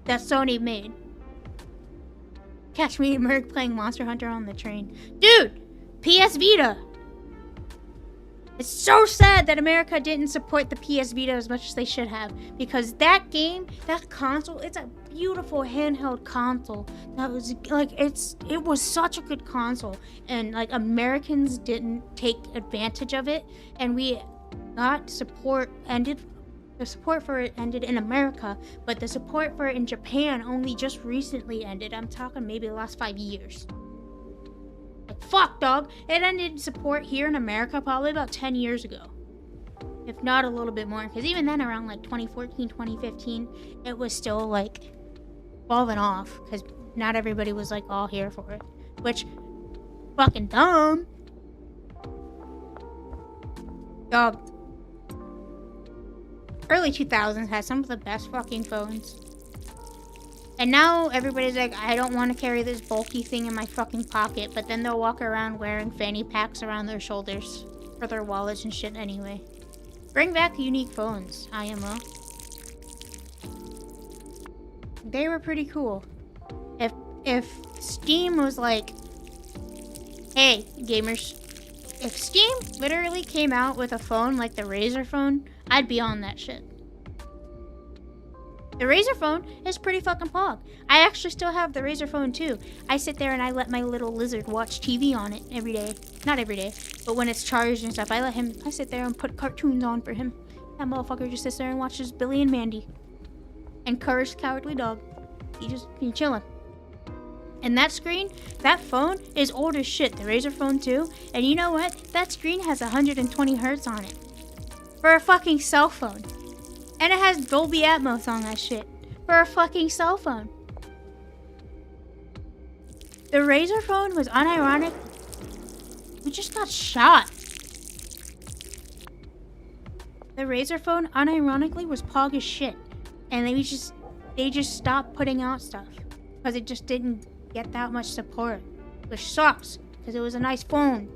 that Sony made. Catch me and Merc playing Monster Hunter on the train. Dude, PS Vita. It's so sad that America didn't support the PS Vita as much as they should have, because that game, that console, it's a beautiful handheld console. That was like, it was such a good console, and like Americans didn't take advantage of it, and we got support ended. The support for it ended in America, but the support for it in Japan only just recently ended. I'm talking maybe the last 5 years. Like, fuck, dog. It ended support here in America probably about 10 years ago. If not a little bit more. Because even then, around like 2014, 2015, it was still like falling off. Because not everybody was like all here for it. Which, fucking dumb. Dog. Early 2000s had some of the best fucking phones. And now everybody's like, I don't want to carry this bulky thing in my fucking pocket. But then they'll walk around wearing fanny packs around their shoulders for their wallets and shit anyway. Bring back unique phones, IMO. They were pretty cool. If Steam was like, hey, gamers. If Steam literally came out with a phone like the Razer phone, I'd be on that shit. The Razer phone is pretty fucking pog. I actually still have the Razer phone too. I sit there and I let my little lizard watch TV on it every day. Not every day, but when it's charged and stuff, I sit there and put cartoons on for him. That motherfucker just sits there and watches Billy and Mandy. And Courage the Cowardly Dog. He chilling. And that screen, that phone is old as shit. The Razer phone too. And you know what? That screen has 120 hertz on it. For a fucking cell phone. And it has Dolby Atmos on that shit. For a fucking cell phone. The Razer phone was unironic. We just got shot. The Razer phone unironically was pog as shit. And they just stopped putting out stuff. Because it just didn't get that much support. Which sucks. Because it was a nice phone.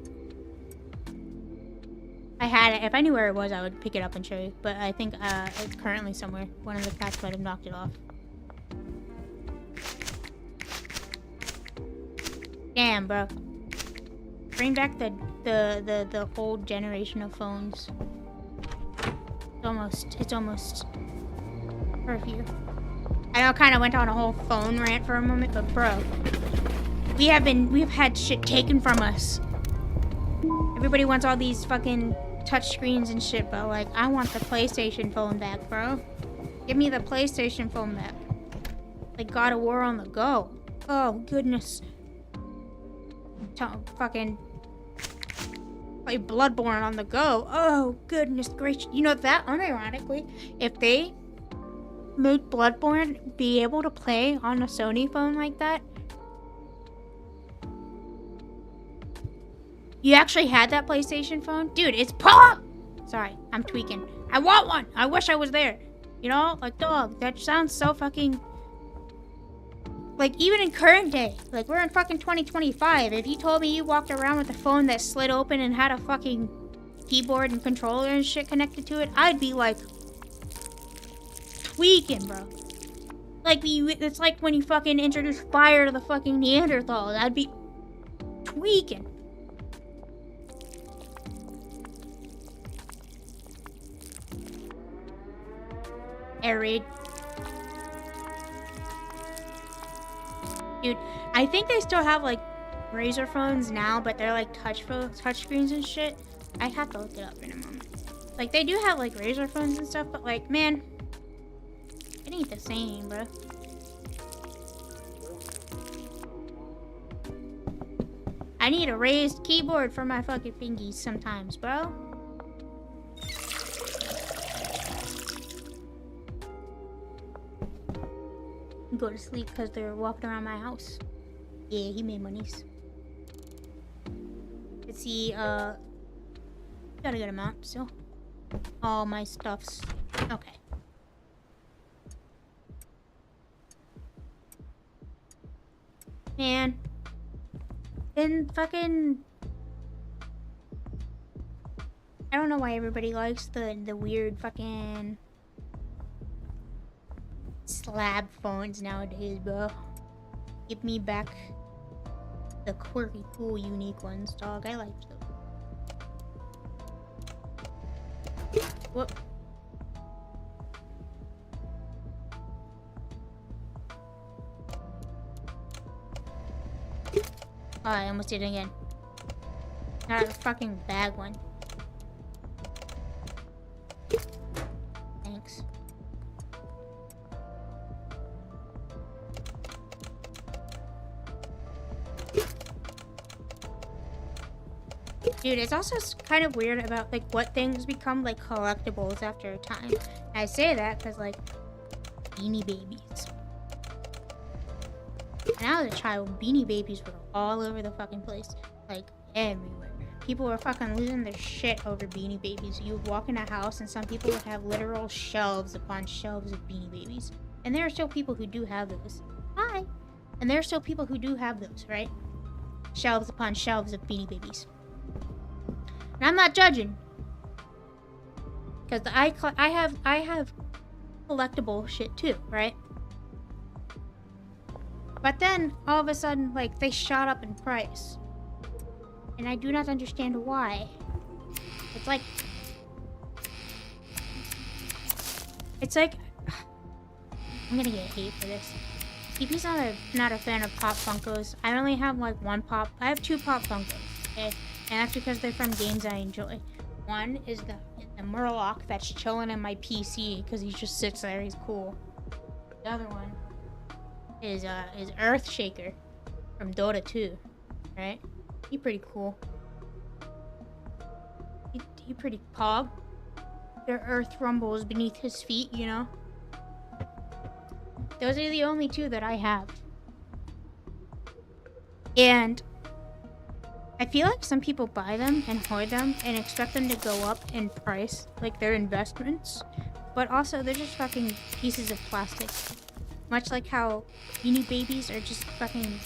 I had it. If I knew where it was, I would pick it up and show you. But I think it's currently somewhere. One of the cats might have knocked it off. Damn, bro. Bring back the old generation of phones. It's almost curfew. I know I kind of went on a whole phone rant for a moment, but bro, we've had shit taken from us. Everybody wants all these fucking touch screens and shit, but like, I want the PlayStation phone back, bro. Give me the PlayStation phone back. Like God of War on the go. Oh, goodness. fucking play Bloodborne on the go. Oh, goodness gracious. You know that, unironically, if they made Bloodborne be able to play on a Sony phone like that, you actually had that PlayStation phone? Dude, it's Sorry, I'm tweaking. I want one! I wish I was there. You know? Like, dog, that sounds so fucking... Like, even in current day, like, we're in fucking 2025. If you told me you walked around with a phone that slid open and had a fucking keyboard and controller and shit connected to it, I'd be like... tweaking, bro. Like, it's like when you fucking introduce fire to the fucking Neanderthals. I'd be tweaking. Air raid. Dude, I think they still have like Razer phones now, but they're like touch screens and shit. I have to look it up in a moment. Like, they do have like Razer phones and stuff, but like, man, it ain't the same, bro. I need a raised keyboard for my fucking fingies sometimes, bro. Go to sleep because they're walking around my house. Yeah, he made monies. Let's see, got a good amount still. All my stuffs. Okay. Man. Then fucking... I don't know why everybody likes the weird fucking... slab phones nowadays, bro. Give me back the quirky, cool, unique ones, dog. I like those. Whoop. Oh, I almost did it again. Not a fucking bag one. Thanks. Dude, it's also kind of weird about like what things become like collectibles after a time. And I say that because like Beanie Babies. When I was a child, Beanie Babies were all over the fucking place, like everywhere. People were fucking losing their shit over Beanie Babies. You would walk in a house and some people would have literal shelves upon shelves of Beanie Babies. And there are still people who do have those. Hi! And there are still people who do have those, right? Shelves upon shelves of Beanie Babies. And I'm not judging, because I have collectible shit too, right? But then all of a sudden, like, they shot up in price, and I do not understand why. It's like I'm gonna get hate for this. TP's not a fan of Pop Funkos. I only have like one Pop. I have two Pop Funkos. Okay. And that's because they're from games I enjoy. One is the Murloc that's chilling in my PC because he just sits there. He's cool. The other one is Earthshaker from Dota 2, right? He pretty cool. He pretty pog. Their earth rumbles beneath his feet, you know? Those are the only two that I have. And I feel like some people buy them and hoard them and expect them to go up in price, like they're investments, but also they're just fucking pieces of plastic. Much like how Beanie Babies are just fucking...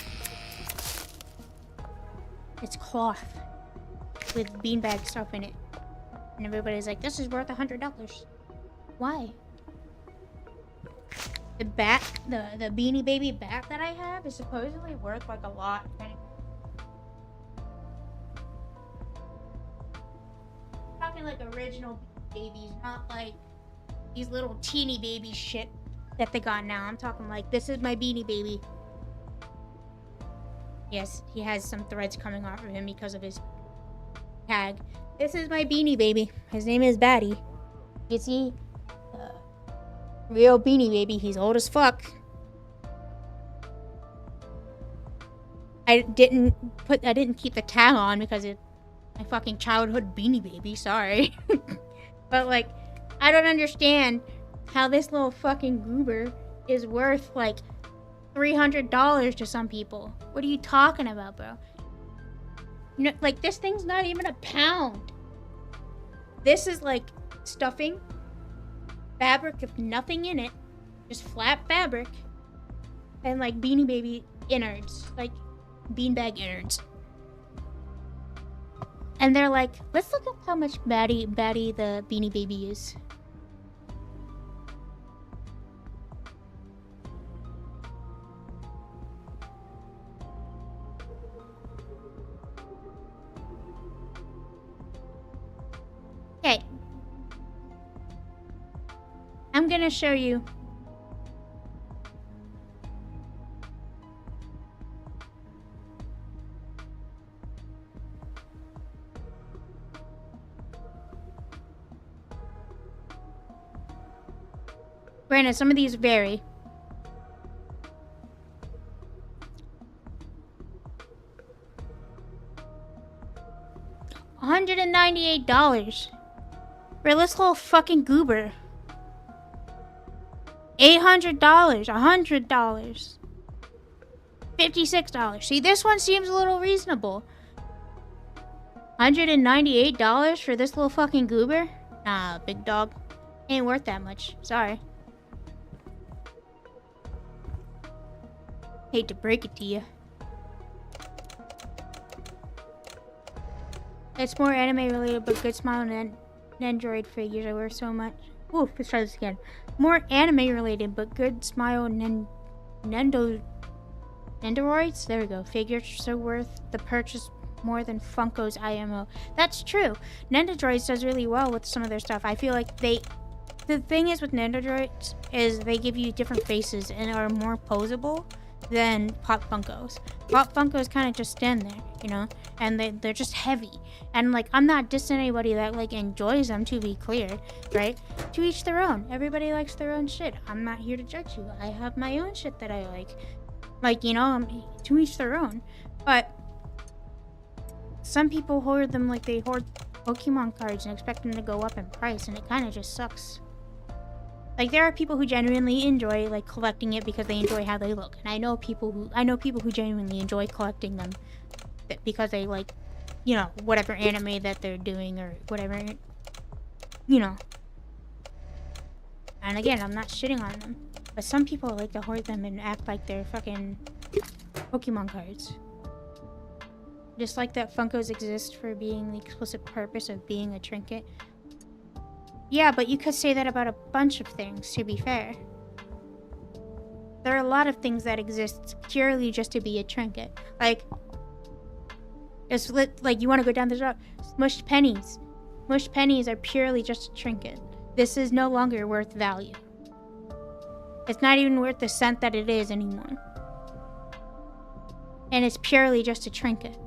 It's cloth with beanbag stuff in it. And everybody's like, this is worth $100. Why? The bat, the Beanie Baby bat that I have is supposedly worth like a lot. Talking like original babies, not like these little teeny baby shit that they got now. I'm talking like, this is my Beanie Baby. Yes, he has some threads coming off of him because of his tag. This is my Beanie Baby. His name is Batty. You see? Real Beanie Baby. He's old as fuck. I didn't keep the tag on because it's my fucking childhood Beanie Baby. Sorry. But like, I don't understand how this little fucking goober is worth like $300 to some people. What are you talking about, bro? You know, like, this thing's not even a pound. This is like stuffing, fabric with nothing in it, just flat fabric, and like Beanie Baby innards, like beanbag innards. And they're like, let's look up how much batty the Beanie Baby is. Okay. I'm gonna show you. Granted, some of these vary. $198 for this little fucking goober. $800, $100, $56. See, this one seems a little reasonable. $198 for this little fucking goober? Nah, big dog. Ain't worth that much. Sorry. Hate to break it to you. It's more anime related, but good smile and Nendoroid figures I wear so much. Ooh, let's try this again. More anime related, but good smile Nendoroids? There we go. Figures so worth the purchase more than Funko's IMO. That's true. Nendoroids does really well with some of their stuff. I feel like the thing is with Nendoroids is they give you different faces and are more posable than Pop Funkos. Pop Funkos kind of just stand there, you know, and they're just heavy. And like, I'm not dissing anybody that like enjoys them, to be clear, right? To each their own. Everybody likes their own shit. I'm not here to judge you. I have my own shit that I like, you know, to each their own. But some people hoard them like they hoard Pokemon cards and expect them to go up in price, and it kind of just sucks. Like, there are people who genuinely enjoy like collecting it because they enjoy how they look, and I know people who genuinely enjoy collecting them because they like, you know, whatever anime that they're doing or whatever, you know. And again, I'm not shitting on them, but some people like to hoard them and act like they're fucking Pokemon cards. Just like that Funkos exist for being the explicit purpose of being a trinket. Yeah, but you could say that about a bunch of things, to be fair. There are a lot of things that exist purely just to be a trinket. Like, it's like you want to go down this road. Smushed pennies. Smushed pennies are purely just a trinket. This is no longer worth value. It's not even worth the cent that it is anymore. And it's purely just a trinket.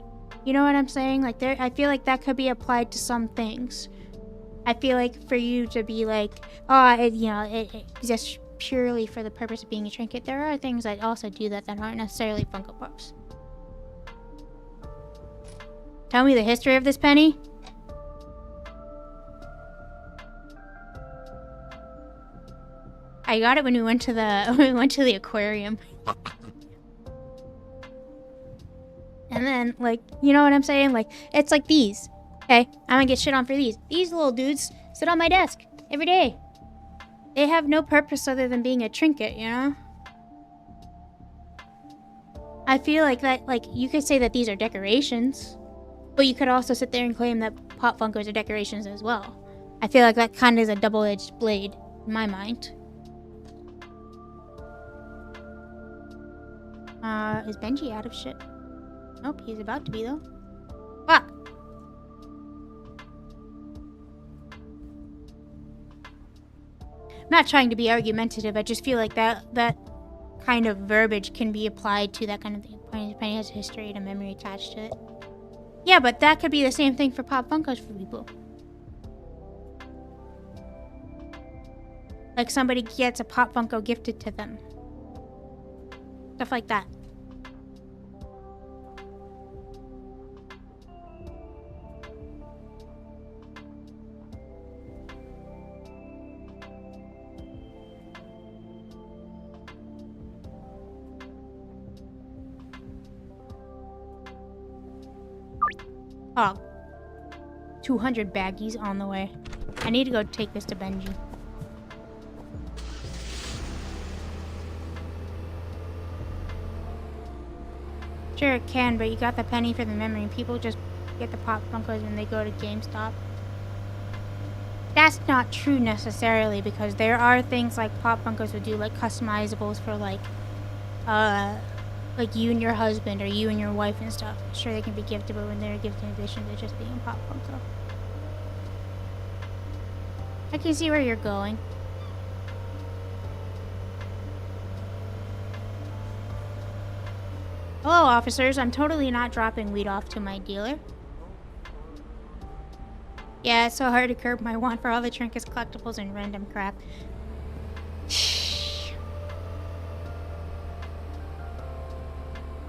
You know what I'm saying? Like, I feel like that could be applied to some things. I feel like for you to be like, oh, it exists purely for the purpose of being a trinket, there are things that also do that aren't necessarily Funko Pops. Tell me the history of this penny. I got it when we went to the aquarium. And then, like, you know what I'm saying? Like, it's like these. Okay, I'm gonna get shit on for these. These little dudes sit on my desk every day. They have no purpose other than being a trinket, you know? I feel like that, like, you could say that these are decorations, but you could also sit there and claim that Pop Funkos are decorations as well. I feel like that kind of is a double-edged blade in my mind. Is Benji out of shit? Nope, he's about to be though. Fuck! I'm not trying to be argumentative, I just feel like that kind of verbiage can be applied to that kind of thing. Penny has a history and a memory attached to it. Yeah, but that could be the same thing for Pop Funkos for people. Like somebody gets a Pop Funko gifted to them. Stuff like that. Oh, 200 baggies on the way. I need to go take this to Benji. Sure it can, but you got the penny for the memory. People just get the Pop Funkos when they go to GameStop. That's not true necessarily, because there are things like Pop Funkos would do, like customizables for like you and your husband or you and your wife and stuff. Sure, they can be gifted, but when they're a gift in addition to just being a Pop Funko. I can see where you're going. Hello, officers. I'm totally not dropping weed off to my dealer. Yeah, it's so hard to curb my want for all the trinkets, collectibles, and random crap.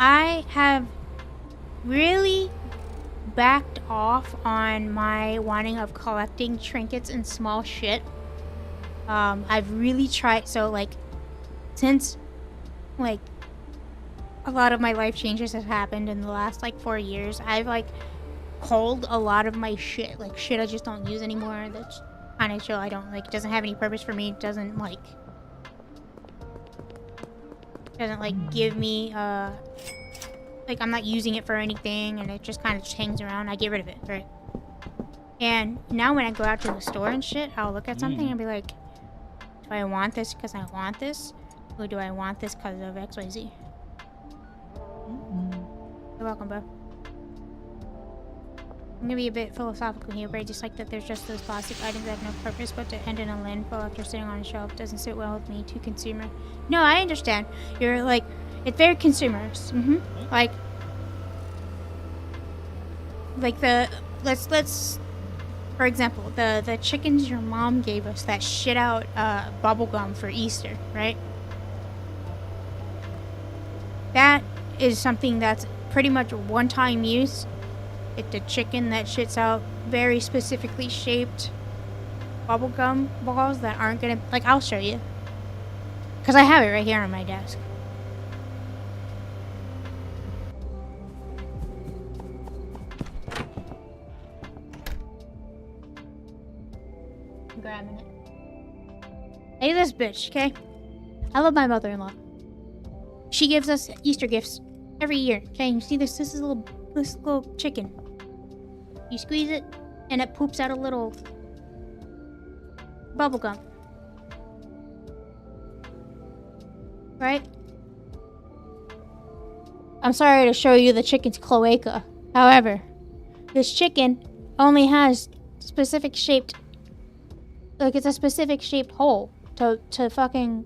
I have really backed off on my wanting of collecting trinkets and small shit. I've really tried, so like, since like a lot of my life changes have happened in the last like 4 years, I've like culled a lot of my shit, like shit I just don't use anymore, that's kind of chill. I don't like, it doesn't have any purpose for me, it doesn't like give me like I'm not using it for anything, and it just kind of hangs around. I get rid of it, right? And now when I go out to the store and shit, I'll look at something and be like, do I want this because I want this, or do I want this because of XYZ? You're welcome, bro. I'm gonna be a bit philosophical here, but I just like that there's just those plastic items that have no purpose but to end in a landfill after sitting on a shelf. Doesn't sit well with me, too consumer. No, I understand. You're like, it's very consumerist. Like the, let's, for example, the chickens your mom gave us that shit out bubblegum for Easter, right? That is something that's pretty much one-time use. It's a chicken that shits out very specifically shaped bubblegum balls that aren't gonna, like, I'll show you, because I have it right here on my desk. I'm grabbing it. Hey, this bitch, okay? I love my mother-in-law. She gives us Easter gifts every year. Okay, you see this? This little chicken. You squeeze it, and it poops out a little bubble gum. Right? I'm sorry to show you the chicken's cloaca. However, this chicken only has specific shaped, like it's a specific shaped hole to fucking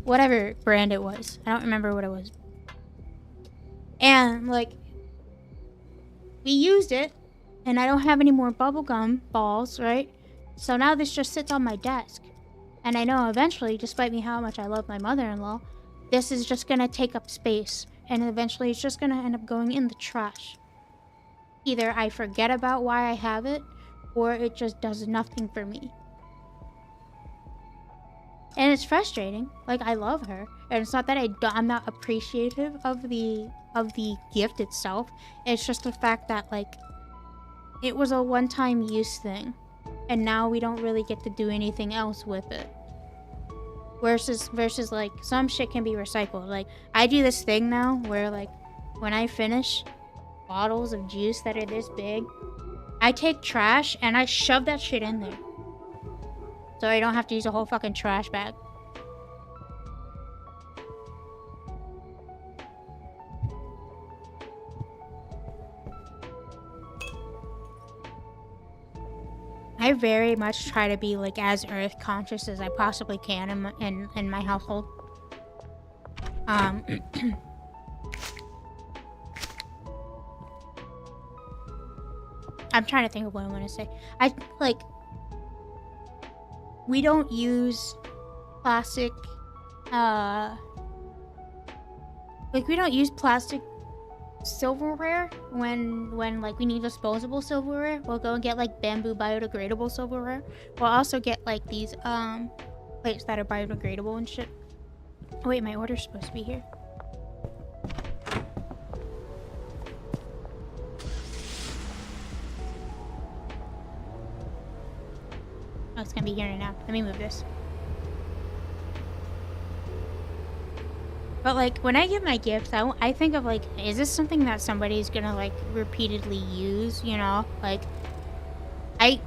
whatever brand it was. I don't remember what it was. And like, we used it, and I don't have any more bubblegum balls, right? So now this just sits on my desk. And I know eventually, despite me how much I love my mother-in-law, this is just gonna take up space. And eventually it's just gonna end up going in the trash. Either I forget about why I have it, or it just does nothing for me. And it's frustrating. Like, I love her. And it's not that I'm not appreciative of the gift itself. It's just the fact that, like, it was a one-time use thing. And now we don't really get to do anything else with it. Versus like, some shit can be recycled. Like, I do this thing now where, like, when I finish bottles of juice that are this big, I take trash and I shove that shit in there. So I don't have to use a whole fucking trash bag. I very much try to be like as earth conscious as I possibly can in my household. I'm trying to think of what I want to say. We don't use plastic, we don't use plastic silverware when like we need disposable silverware. We'll go and get like bamboo biodegradable silverware. We'll also get like these plates that are biodegradable and shit. Oh wait, my order's supposed to be here. gonna be here now. Let me move this. But like when I give my gifts, I think of like, is this something that somebody's gonna like repeatedly use? You know, like I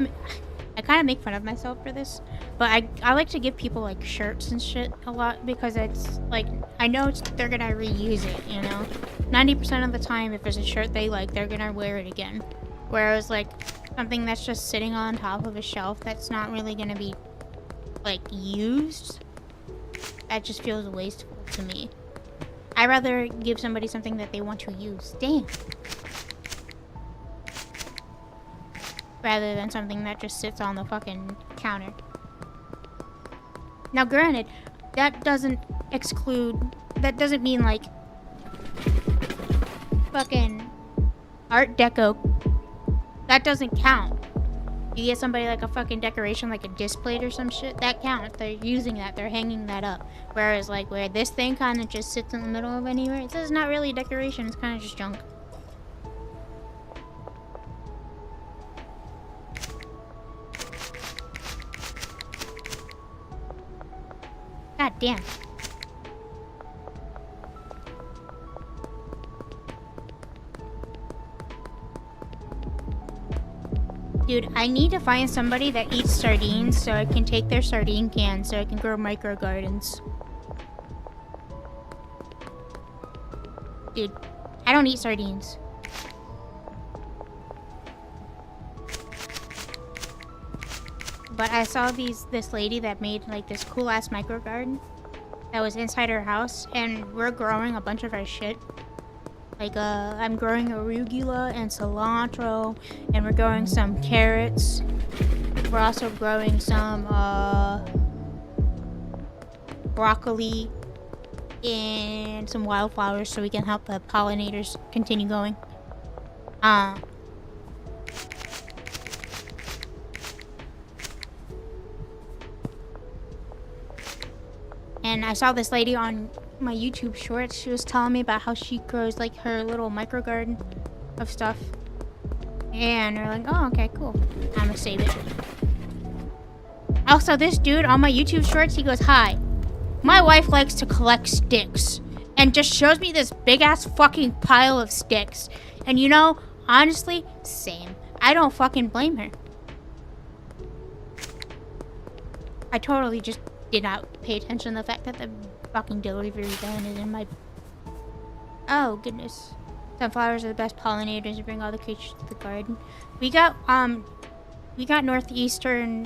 kind of make fun of myself for this, but I like to give people like shirts and shit a lot because it's like I know they're gonna reuse it. You know, 90% of the time, if there's a shirt they like, they're gonna wear it again. Whereas like something that's just sitting on top of a shelf that's not really gonna be like used, that just feels wasteful to me. I'd rather give somebody something that they want to use. Damn. Rather than something that just sits on the fucking counter. Now granted, that doesn't mean like fucking Art Deco. That doesn't count. You get somebody like a fucking decoration, like a display or some shit, that counts. They're using that, they're hanging that up. Whereas like where this thing kind of just sits in the middle of anywhere, it's not really a decoration, it's kind of just junk. God damn. Dude, I need to find somebody that eats sardines so I can take their sardine cans so I can grow micro gardens. Dude, I don't eat sardines. But I saw this lady that made like this cool ass micro garden that was inside her house, and we're growing a bunch of our shit. Like I'm growing arugula and cilantro, and we're growing some carrots. We're also growing some broccoli and some wildflowers so we can help the pollinators continue going. And I saw this lady on my YouTube shorts. She was telling me about how she grows like her little micro garden of stuff. And they're like, oh, okay, cool. I'm gonna save it. Also, this dude on my YouTube shorts, he goes, hi. My wife likes to collect sticks. And just shows me this big ass fucking pile of sticks. And you know, honestly, same. I don't fucking blame her. I totally just did not pay attention to the fact that the fucking delivery van is in my... Oh, goodness. Sunflowers are the best pollinators to bring all the creatures to the garden. We got northeastern,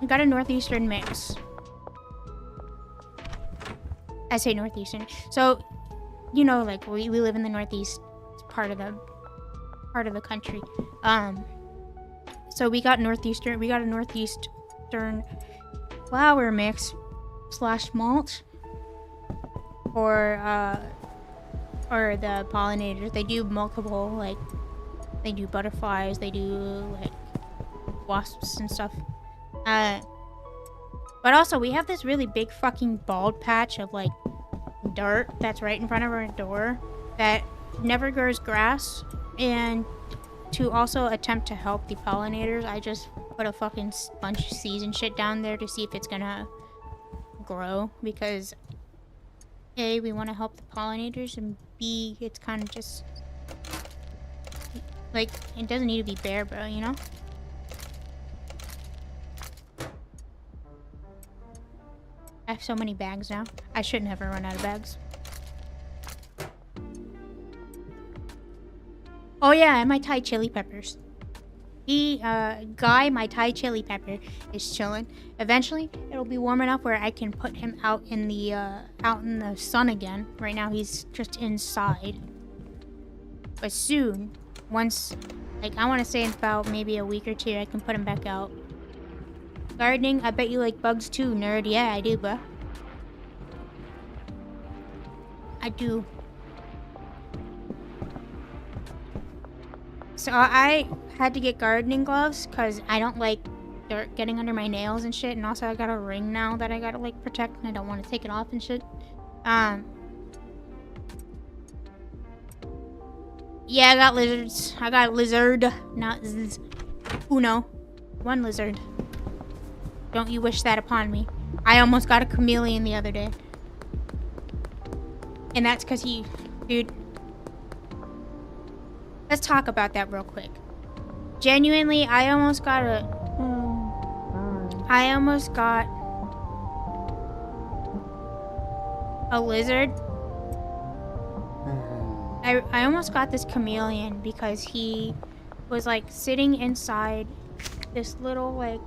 we got a northeastern mix. I say northeastern. So, you know, like, we live in the northeast part of the country. So we got a northeastern flower mix / malt or the pollinators. They do multiple, like, they do butterflies, they do like wasps and stuff. But also we have this really big fucking bald patch of like dirt that's right in front of our door that never grows grass. And to also attempt to help the pollinators, I just put a fucking bunch of seeds and shit down there to see if it's gonna grow, because A, we want to help the pollinators, and B, it's kind of just like, it doesn't need to be bare, bro, you know? I have so many bags now. I should never run out of bags. Oh yeah, and my Thai chili peppers. Guy, my Thai chili pepper, is chilling. Eventually, it'll be warm enough where I can put him out in the sun again. Right now, he's just inside. But soon, once, like, I want to say in about maybe a week or two, I can put him back out. Gardening, I bet you like bugs too, nerd. Yeah, I do, bro. I do. So I had to get gardening gloves because I don't like dirt getting under my nails and shit. And also I got a ring now that I gotta like protect, and I don't want to take it off and shit. Yeah, I got lizards. I got lizard, not zzz. Uno. One lizard. Don't you wish that upon me. I almost got a chameleon the other day. And that's because he... Dude. Let's talk about that real quick. Genuinely, I almost got a lizard. I almost got this chameleon because he was like sitting inside this little like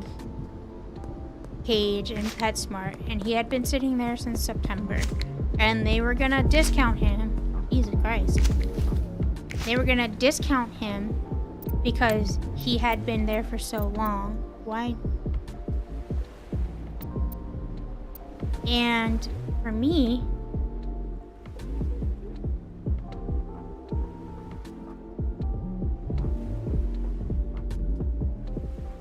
cage in PetSmart, and he had been sitting there since September, and they were gonna discount him. Jesus Christ. They were gonna discount him because he had been there for so long. Why? And for me,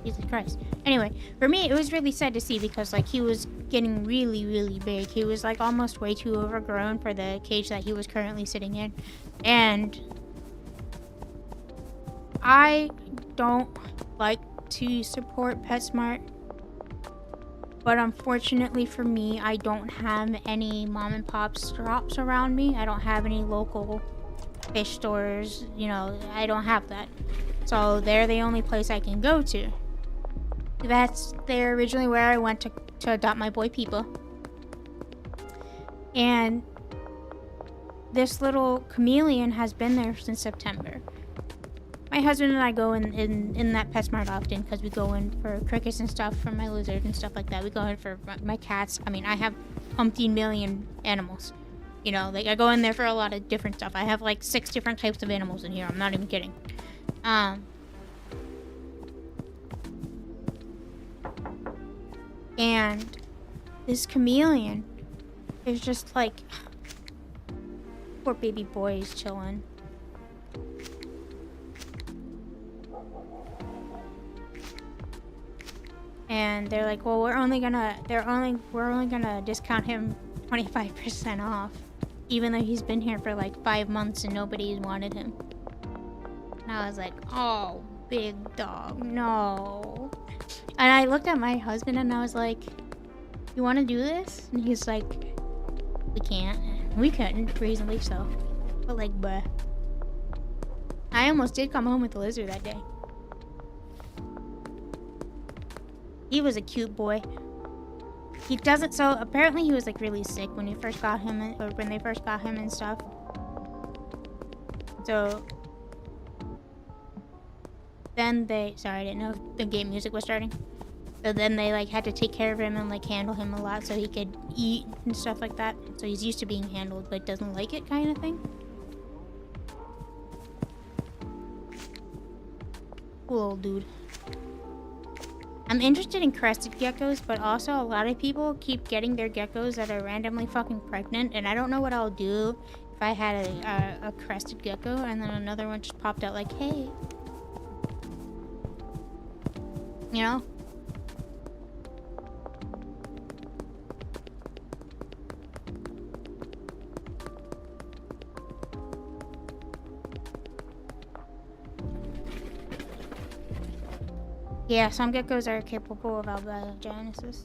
Jesus Christ. Anyway, for me, it was really sad to see because, like, he was getting really, really big. He was, like, almost way too overgrown for the cage that he was currently sitting in. And I don't like to support PetSmart, but unfortunately for me, I don't have any mom and pop shops around me. I don't have any local fish stores, you know, I don't have that. So they're the only place I can go to. They're originally where I went to adopt my boy Peepa. And this little chameleon has been there since September. My husband and I go in that PetSmart often because we go in for crickets and stuff for my lizard and stuff like that. We go in for my cats. I mean, I have umpteen million animals. You know, like I go in there for a lot of different stuff. I have like 6 different types of animals in here. I'm not even kidding. And this chameleon is just like, poor baby boy is chilling. And they're like, well, we're only gonna discount him 25% off, even though he's been here for like 5 months and nobody's wanted him. And I was like, oh, big dog, no. And I looked at my husband and I was like, you want to do this? And he's like, we can't. We couldn't, reasonably so. But like, bruh. I almost did come home with the lizard that day. He was a cute boy. He doesn't, so apparently he was like really sick when we first got him, or when they first got him and stuff. So then sorry, I didn't know if the game music was starting. So then they like had to take care of him and like handle him a lot so he could eat and stuff like that. So he's used to being handled but doesn't like it kind of thing. Cool old dude. I'm interested in crested geckos, but also a lot of people keep getting their geckos that are randomly fucking pregnant, and I don't know what I'll do if I had a crested gecko and then another one just popped out like, hey. You know? Yeah, some geckos are capable of albigenesis.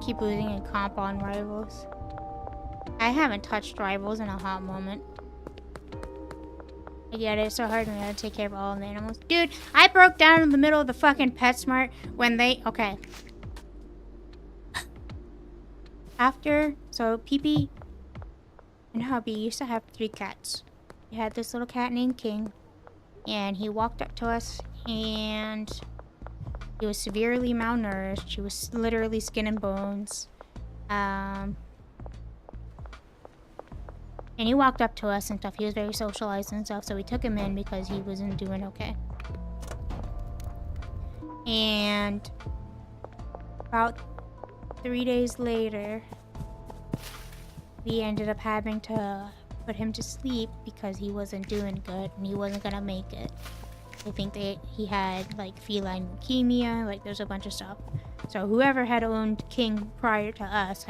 Keep losing in comp on rivals. I haven't touched rivals in a hot moment. I get it, it's so hard when you gotta take care of all the animals. Dude, I broke down in the middle of the fucking PetSmart when they... Okay. So Peepee and hubby used to have 3 cats. We had this little cat named King, and he walked up to us, and he was severely malnourished. He was literally skin and bones. And he walked up to us and stuff. He was very socialized and stuff, so we took him in because he wasn't doing okay. And about 3 days later, we ended up having to put him to sleep because he wasn't doing good and he wasn't gonna make it. They think he had like feline leukemia, like there's a bunch of stuff. So whoever had owned King prior to us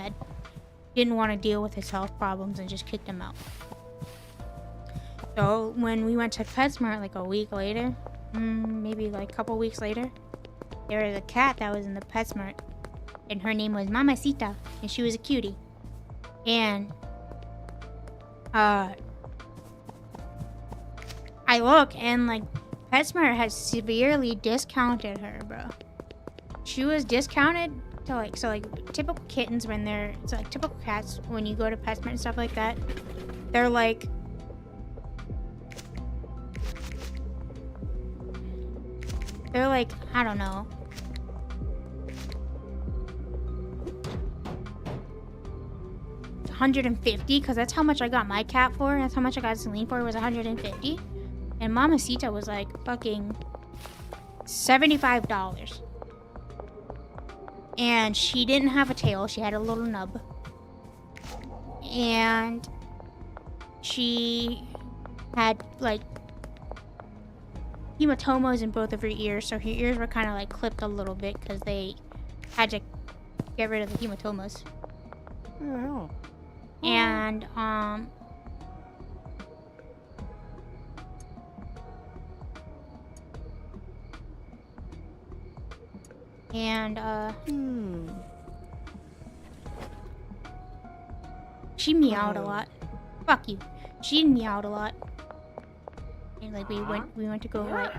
didn't want to deal with his health problems and just kicked him out. So when we went to PetSmart like a week later, maybe like a couple weeks later, there was a cat that was in the PetSmart, and her name was Mamacita, and she was a cutie. And I look, and like PetSmart has severely discounted her, bro. She was discounted to like, so like typical kittens when it's like typical cats when you go to PetSmart and stuff like that, they're like I don't know, $150, because that's how much I got my cat for. That's how much I got Celine for, was $150. And Mamacita was like fucking $75. And she didn't have a tail, she had a little nub. And she had like hematomas in both of her ears, so her ears were kind of like clipped a little bit because they had to get rid of the hematomas. Oh. And she meowed a lot. Fuck you. She meowed a lot. And like we went to go like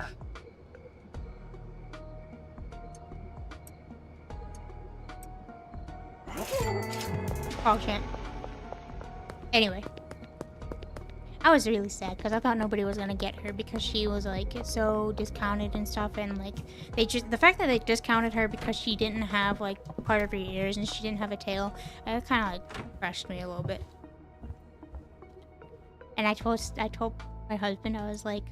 oh shit. Anyway, I was really sad because I thought nobody was gonna get her because she was like so discounted and stuff, and like the fact that they discounted her because she didn't have like part of her ears and she didn't have a tail, it kind of like crushed me a little bit. And I told my husband, I was like,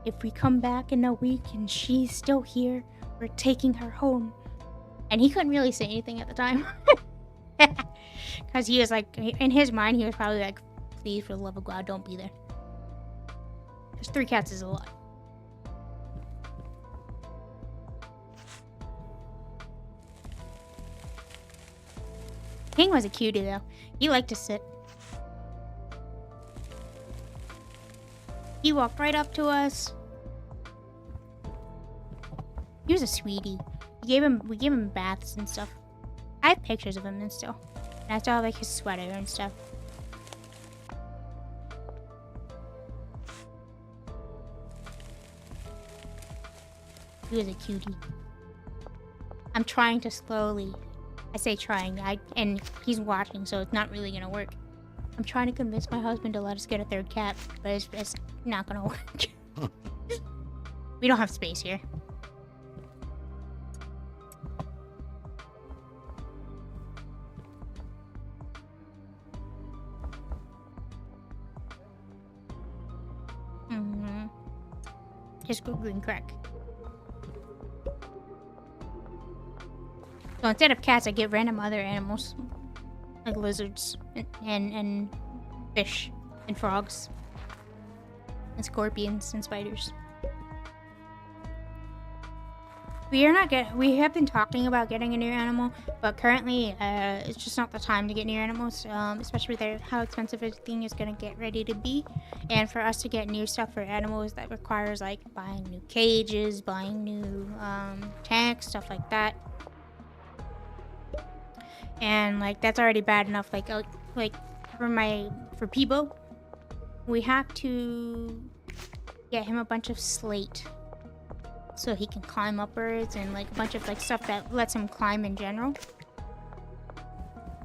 if we come back in a week and she's still here, we're taking her home. And he couldn't really say anything at the time. Because he was like, in his mind, he was probably like, please, for the love of God, don't be there. Because 3 cats is a lot. King was a cutie, though. He liked to sit. He walked right up to us. He was a sweetie. We gave him baths and stuff. I have pictures of him and still. And I still have like his sweater and stuff. He was a cutie. I'm trying to slowly, I say trying, and he's watching, so it's not really gonna work. I'm trying to convince my husband to let us get a 3rd cat, but it's not gonna work. We don't have space here. Just go green crack. So instead of cats, I get random other animals. Like lizards and fish and frogs and scorpions and spiders. We have been talking about getting a new animal, but currently it's just not the time to get new animals, especially with how expensive everything is going to get ready to be. And for us to get new stuff for animals, that requires like buying new cages, buying new tanks, stuff like that. And like that's already bad enough. Like for Peebo, we have to get him a bunch of slate so he can climb upwards, and like a bunch of like stuff that lets him climb in general.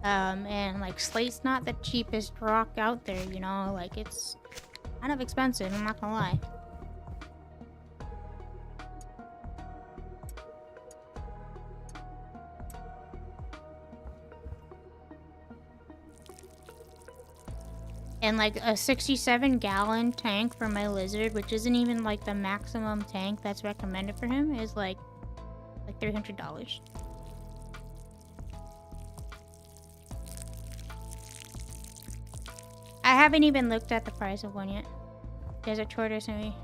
And like slate's not the cheapest rock out there, you know, like it's kind of expensive, I'm not gonna lie. And like a 67-gallon tank for my lizard, which isn't even like the maximum tank that's recommended for him, is like $300. I haven't even looked at the price of one yet. There's a tortoise in me.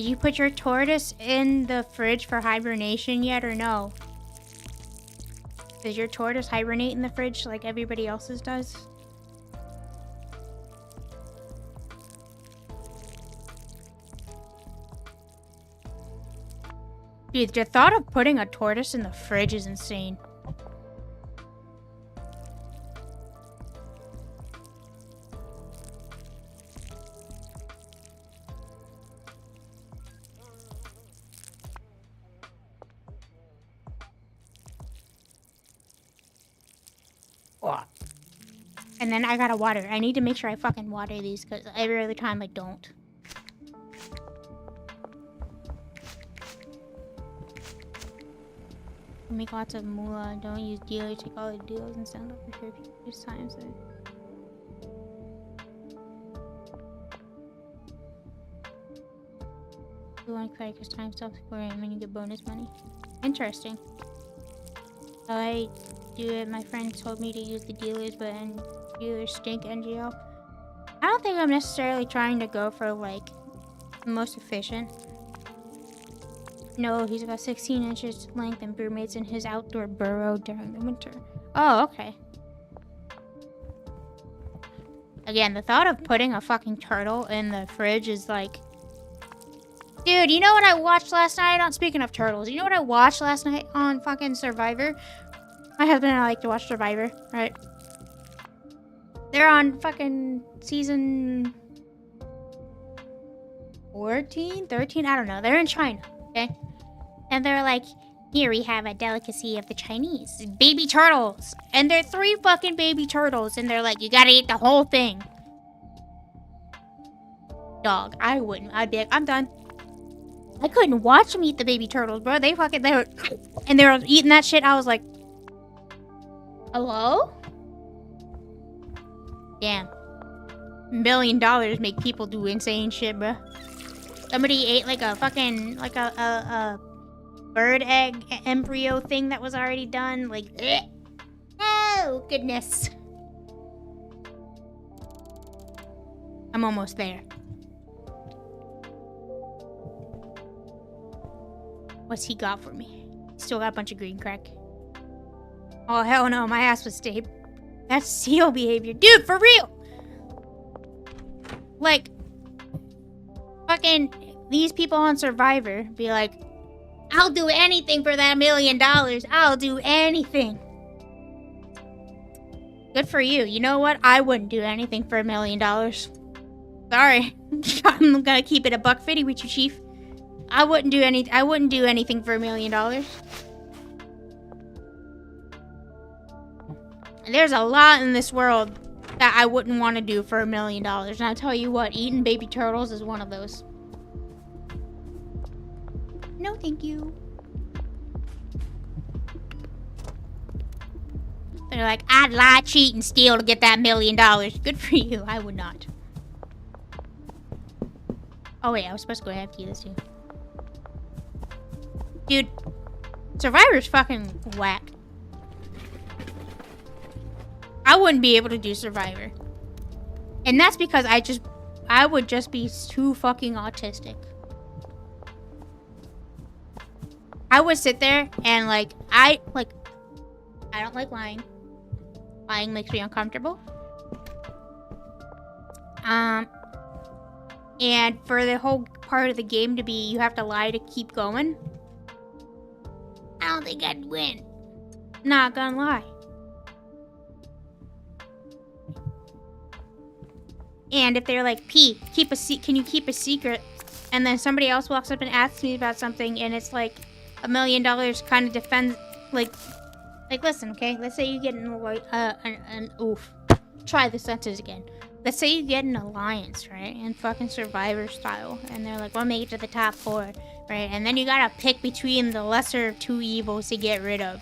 Did you put your tortoise in the fridge for hibernation yet or no? Does your tortoise hibernate in the fridge like everybody else's does? Dude, the thought of putting a tortoise in the fridge is insane. And then I gotta water. I need to make sure I fucking water these because every other time I don't. Make lots of moolah. Don't use dealers. Take all the deals and stand up for sure. There's times that. You want to credit because time stops scoring when you get bonus money. Interesting. So I do it. My friend told me to use the dealers, but dealers stink NGL. I don't think I'm necessarily trying to go for like the most efficient. No, he's got 16 inches length and brewmates in his outdoor burrow during the winter. Oh, okay. Again, the thought of putting a fucking turtle in the fridge is like... Dude, you know what I watched last night on... Speaking of turtles, you know what I watched last night on fucking Survivor? My husband and I like to watch Survivor, right? They're on fucking season... 14? 13? I don't know. They're in China, okay? And they're like, here we have a delicacy of the Chinese. Baby turtles. And they're 3 fucking baby turtles. And they're like, you gotta eat the whole thing. Dog, I wouldn't. I'd be like, I'm done. I couldn't watch them eat the baby turtles, bro. They were... And they were eating that shit. I was like, hello? Damn. $1 million make people do insane shit, bro. Somebody ate like a fucking... Like a bird egg embryo thing that was already done. Like, bleh. Oh, goodness. I'm almost there. What's he got for me? Still got a bunch of green crack. Oh, hell no. My ass was stayed. That's seal behavior. Dude, for real! Like, fucking these people on Survivor be like, I'll do anything for that $1 million. I'll do anything. Good for you. You know what? I wouldn't do anything for $1 million. Sorry. I'm gonna keep it $150 with you, Chief. I wouldn't do anything for $1 million. There's a lot in this world that I wouldn't want to do for $1 million. And I'll tell you what, eating baby turtles is one of those. No, thank you. They're like, I'd lie, cheat, and steal to get that $1 million. Good for you. I would not. Oh, wait. I was supposed to go after you this too. Dude, Survivor's fucking whack. I wouldn't be able to do Survivor. And that's because I would just be too fucking autistic. I would sit there and I don't like lying. Lying makes me uncomfortable. And for the whole part of the game to be you have to lie to keep going, I don't think I'd win. Not gonna lie. And if they're like, P, can you keep a secret? And then somebody else walks up and asks me about something and it's like $1 million kind of defends, like listen, okay? Let's say you get try the sentence again. Let's say you get an alliance, right? In fucking Survivor style. And they're like, we'll make it to the top 4, right? And then you gotta pick between the lesser of 2 evils to get rid of.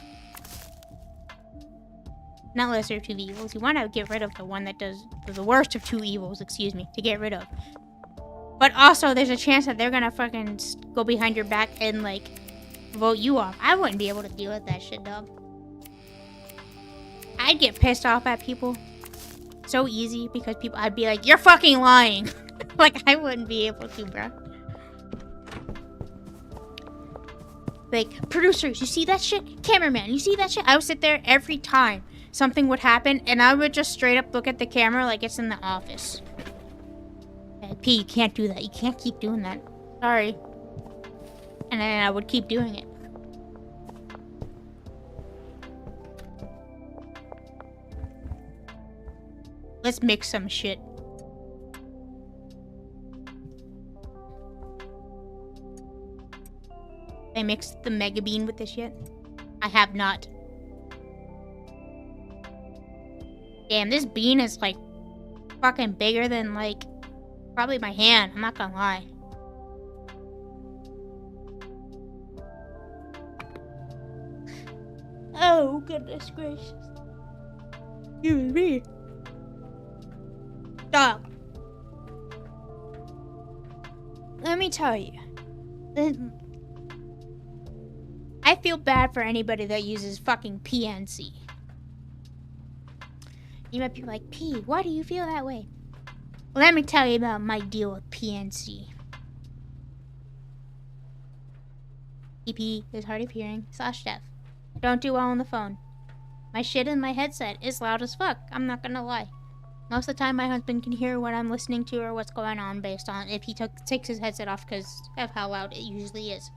Not lesser of 2 evils. You want to get rid of the one that does the worst of 2 evils, excuse me, to get rid of. But also, there's a chance that they're gonna fucking go behind your back and, vote you off. I wouldn't be able to deal with that shit, dog. I'd get pissed off at people so easy because I'd be like, you're fucking lying. I wouldn't be able to, bro. Like, producers, you see that shit? Cameraman, you see that shit? I would sit there every time something would happen, and I would just straight up look at the camera like it's in the office. Hey, P, you can't do that. You can't keep doing that. Sorry. And then I would keep doing it. Let's mix some shit. I mixed the mega bean with this yet? I have not. Damn, this bean is like fucking bigger than like probably my hand. I'm not gonna lie. Oh, goodness gracious. Excuse me. Stop. Let me tell you. I feel bad for anybody that uses fucking PNC. You might be like, P, why do you feel that way? Well, let me tell you about my deal with PNC. EP is hard of hearing / deaf. Don't do well on the phone. My shit in my headset is loud as fuck. I'm not gonna lie. Most of the time, my husband can hear what I'm listening to or what's going on based on if he takes his headset off because of how loud it usually is.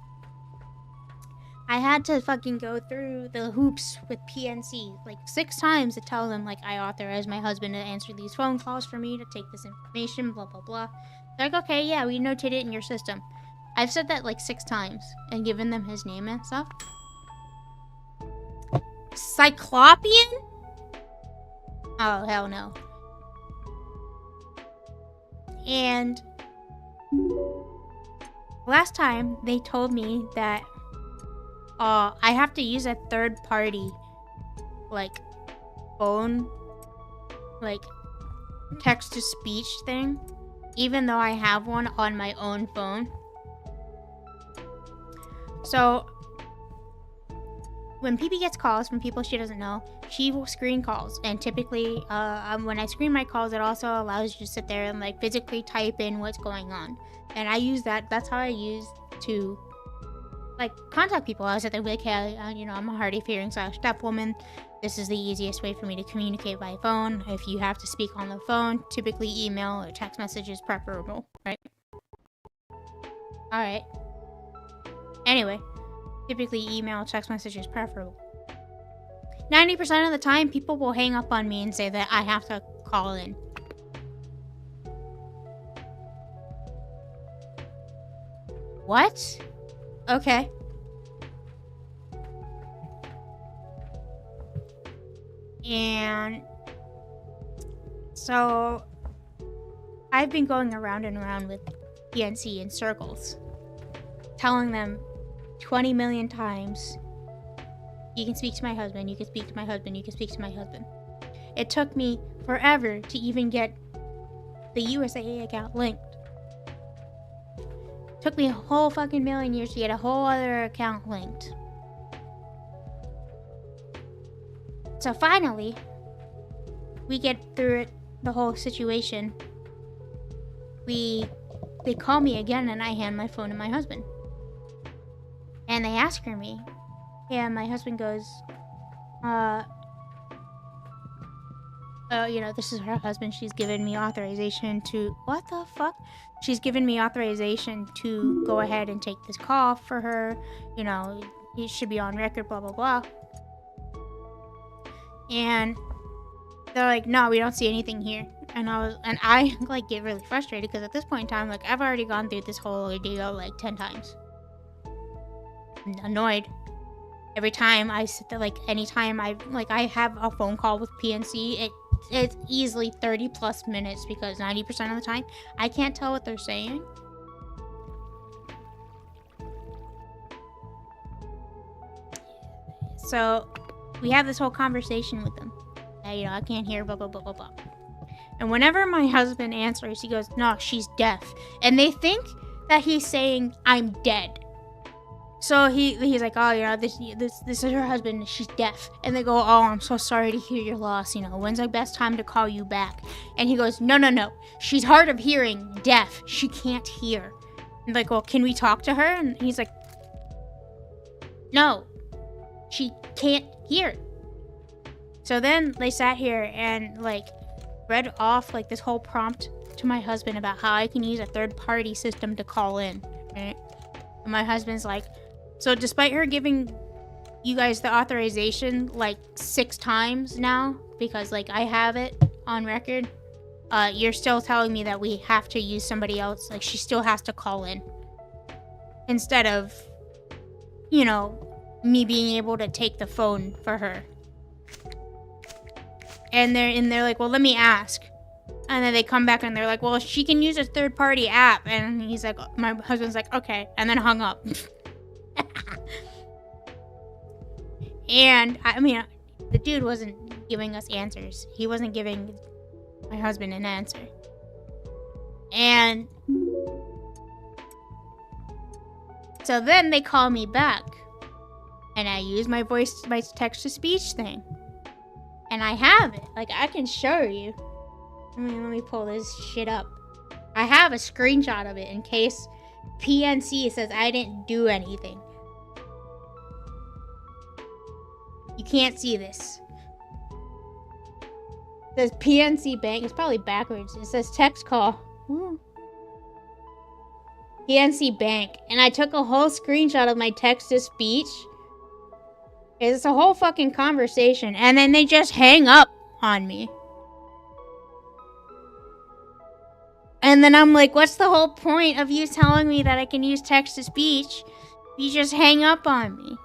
I had to fucking go through the hoops with PNC like 6 times to tell them like I authorize my husband to answer these phone calls for me to take this information, blah blah blah. They're like, okay, yeah, we notate it in your system. I've said that like 6 times and given them his name and stuff. Cyclopean? Oh, hell no. And last time they told me that I have to use a third party like phone like text to speech thing even though I have one on my own phone. So when PP gets calls from people she doesn't know, she will screen calls, and typically when I screen my calls, it also allows you to sit there and like physically type in what's going on, and I use that's how I use to like contact people. I was at the like, hey, you know, I'm a hard of hearing / deaf woman. This is the easiest way for me to communicate by phone. If you have to speak on the phone, typically email or text message is preferable, right? Alright. Anyway, typically email or text message is preferable. 90% of the time, people will hang up on me and say that I have to call in. What? Okay. And so I've been going around and around with PNC in circles, telling them 20 million times, you can speak to my husband, you can speak to my husband, you can speak to my husband. It took me forever to even get the USAA account linked. Took me a whole fucking million years to get a whole other account linked. So finally, we get through it, the whole situation. They call me again and I hand my phone to my husband. And they ask for me. And my husband goes, you know, this is her husband. She's given me authorization to... What the fuck? She's given me authorization to go ahead and take this call for her. You know, it should be on record, blah, blah, blah. And they're like, no, we don't see anything here. And I like get really frustrated because at this point in time, like I've already gone through this whole ordeal like 10 times. I'm annoyed. Every time I sit there, like anytime I have a phone call with PNC, it's easily 30 plus minutes because 90% of the time I can't tell what they're saying. So we have this whole conversation with them. You know, I can't hear, blah, blah, blah, blah, blah. And whenever my husband answers, he goes, no, she's deaf. And they think that he's saying, I'm dead. So he's like, oh, you know, this is her husband, she's deaf. And they go, oh, I'm so sorry to hear your loss. You know, when's the best time to call you back? And he goes, no. She's hard of hearing, deaf. She can't hear. And they go, well, can we talk to her? And he's like, No, she can't hear. So then they sat here and like read off like this whole prompt to my husband about how I can use a third-party system to call in, right? And my husband's like, so despite her giving you guys the authorization like 6 times now, because like I have it on record, you're still telling me that we have to use somebody else. Like she still has to call in instead of, you know, me being able to take the phone for her. And they're like, well, let me ask. And then they come back and they're like, well, she can use a third-party app. And he's like, my husband's like, okay. And then hung up. And, I mean, the dude wasn't giving us answers. He wasn't giving my husband an answer. And so then they call me back. And I use my text-to-speech thing. And I have it. Like, I can show you. Let me pull this shit up. I have a screenshot of it in case PNC says I didn't do anything. You can't see this. It says PNC Bank. It's probably backwards. It says text call. Ooh. PNC Bank. And I took a whole screenshot of my text-to-speech. It's a whole fucking conversation. And then they just hang up on me. And then I'm like, what's the whole point of you telling me that I can use text-to-speech? You just hang up on me.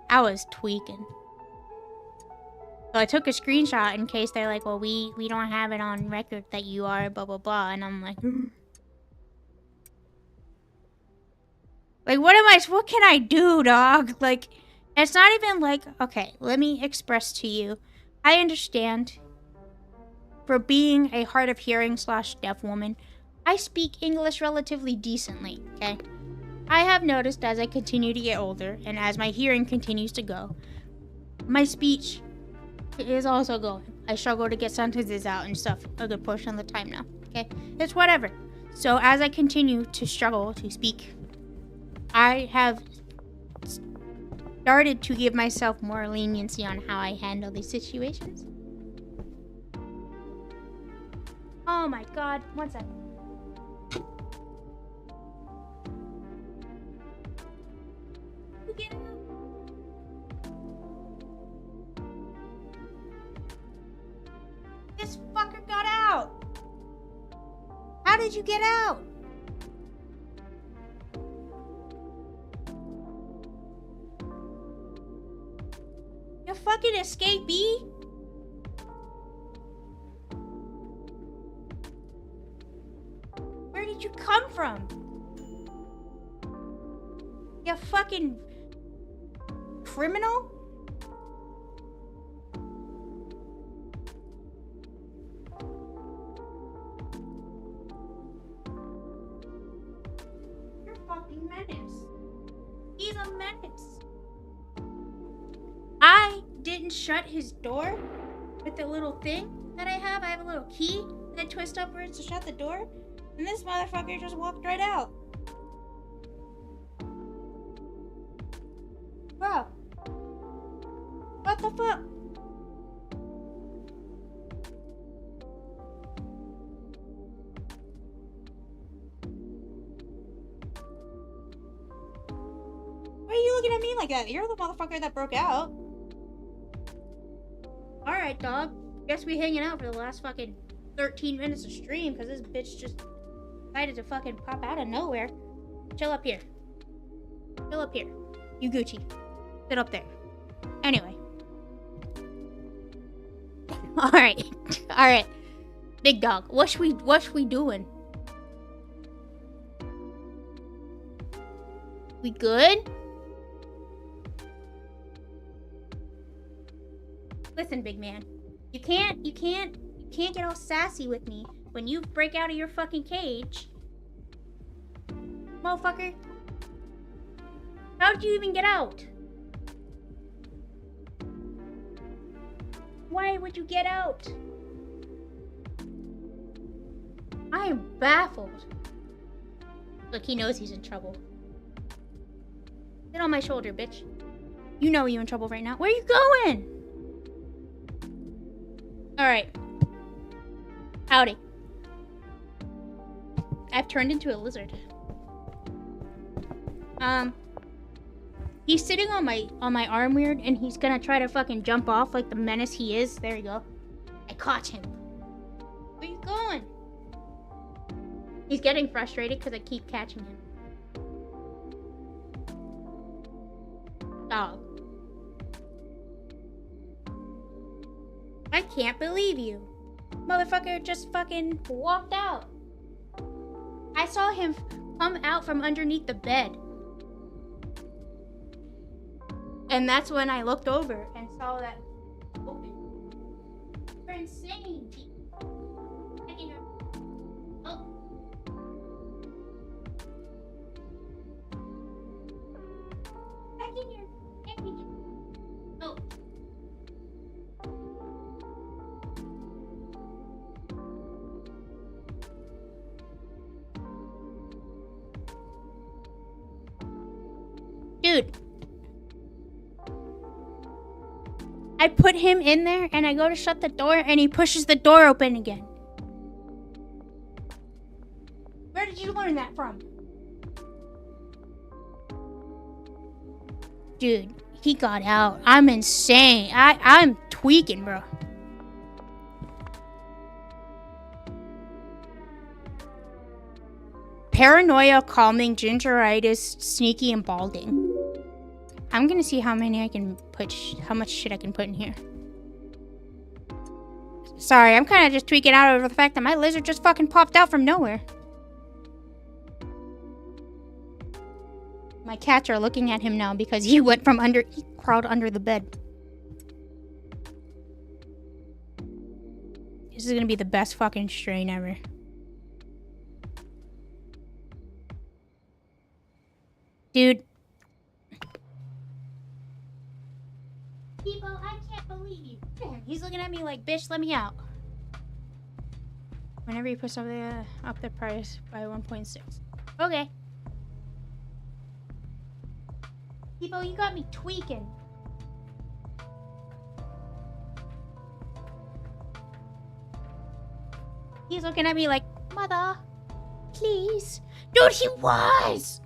I was tweaking. So I took a screenshot in case they're like, well, we don't have it on record that you are blah, blah, blah. And I'm like... Like, what can I do, dog? Like, it's not even like, okay, let me express to you. I understand. For being a hard of hearing / deaf woman, I speak English relatively decently, okay? I have noticed as I continue to get older, and as my hearing continues to go, my speech is also going. I struggle to get sentences out and stuff a good portion of the time now, okay? It's whatever. So as I continue to struggle to speak, I have started to give myself more leniency on how I handle these situations. Oh my god, one second. Get out. This fucker got out. How did you get out? You fucking escapee? Where did you come from? You fucking criminal? You're a fucking menace. He's a menace. I didn't shut his door with the little thing that I have. I have a little key that I twist upwards to shut the door. And this motherfucker just walked right out. Bro. What the fuck? Why are you looking at me like that? You're the motherfucker that broke out. Alright, dog. Guess we hanging out for the last fucking 13 minutes of stream because this bitch just decided to fucking pop out of nowhere. Chill up here. Chill up here. You Gucci. Sit up there. Anyway. Alright. Alright. Big dog. What's we doing? We good? Listen, big man. You can't get all sassy with me when you break out of your fucking cage. Motherfucker. How'd you even get out? Why would you get out? I am baffled. Look, he knows he's in trouble. Sit on my shoulder, bitch. You know you're in trouble right now. Where are you going? Alright. Howdy. I've turned into a lizard. He's sitting on my arm weird, and he's gonna try to fucking jump off like the menace he is. There you go. I caught him. Where you going? He's getting frustrated because I keep catching him. Dog. I can't believe you. Motherfucker just fucking walked out. I saw him come out from underneath the bed. And that's when I looked over and saw that open. You're insane. Oh. Back in here. Oh. Dude. I put him in there and I go to shut the door and he pushes the door open again. Where did you learn that from? Dude, he got out. I'm insane. I'm tweaking, bro. Paranoia, calming, gingeritis, sneaky, and balding. I'm gonna see how many I can put, how much shit I can put in here. Sorry, I'm kind of just tweaking out over the fact that my lizard just fucking popped out from nowhere. My cats are looking at him now because he went from under, he crawled under the bed. This is gonna be the best fucking strain ever. Dude. People, I can't believe you. Damn, he's looking at me like, bitch, let me out. Whenever you push up the price by 1.6. Okay. People, you got me tweaking. He's looking at me like, mother, please. Dude, he was!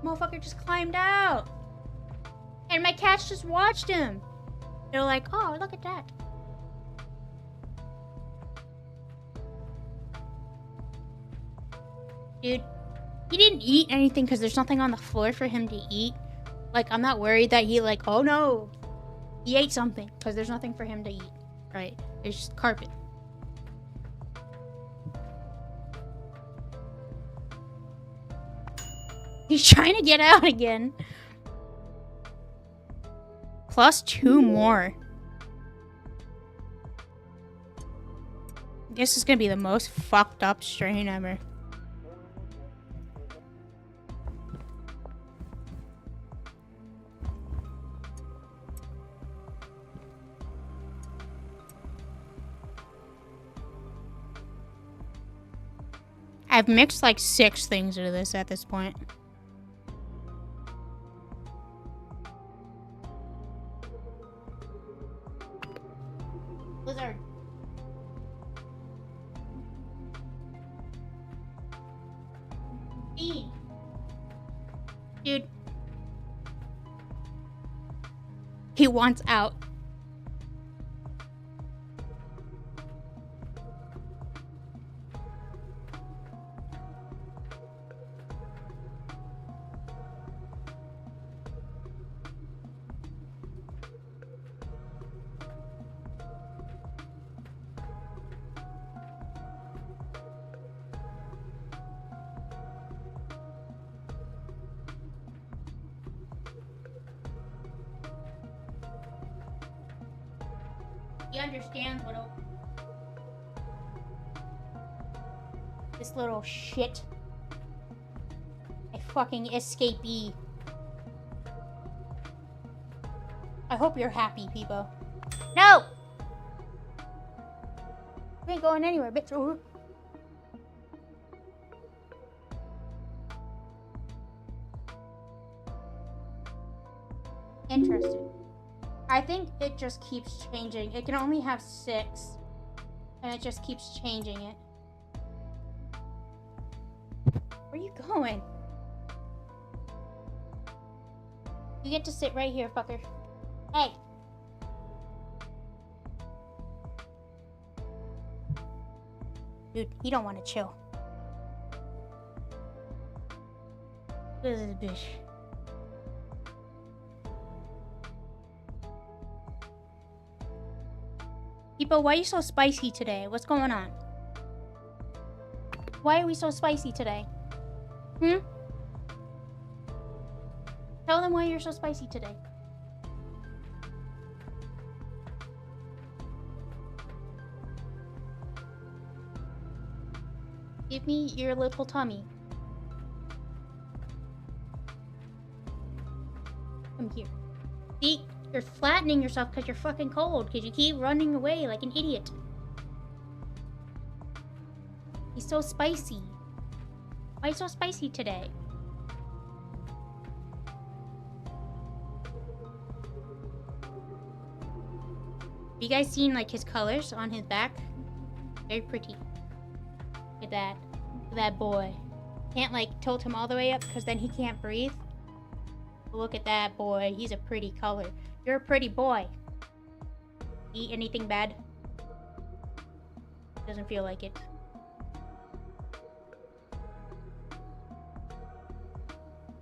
Motherfucker just climbed out. And my cats just watched him. They're like, oh, look at that. Dude, he didn't eat anything because there's nothing on the floor for him to eat. Like, I'm not worried that he like, oh no. He ate something because there's nothing for him to eat. Right? There's just carpet. He's trying to get out again. Plus 2 more. This is gonna be the most fucked up strain ever. I've mixed like 6 things into this at this point. Lizard. Bean. Dude. He wants out. He understands what this little shit. A fucking escapee. I hope you're happy, people. No! We ain't going anywhere, bitch. interesting. I think it just keeps changing. It can only have 6. And it just keeps changing it. Where are you going? You get to sit right here, fucker. Hey. Dude, he don't want to chill. Look at this bitch. People, why are you so spicy today? What's going on? Why are we so spicy today? Tell them why you're so spicy today. Give me your little tummy. Come here. See? You're flattening yourself because you're fucking cold. Because you keep running away like an idiot. He's so spicy. Why are you so spicy today? Have you guys seen like his colors on his back? Very pretty. Look at that. Look at that boy. Can't like tilt him all the way up because then he can't breathe. Look at that boy. He's a pretty color. You're a pretty boy. Eat anything bad? Doesn't feel like it.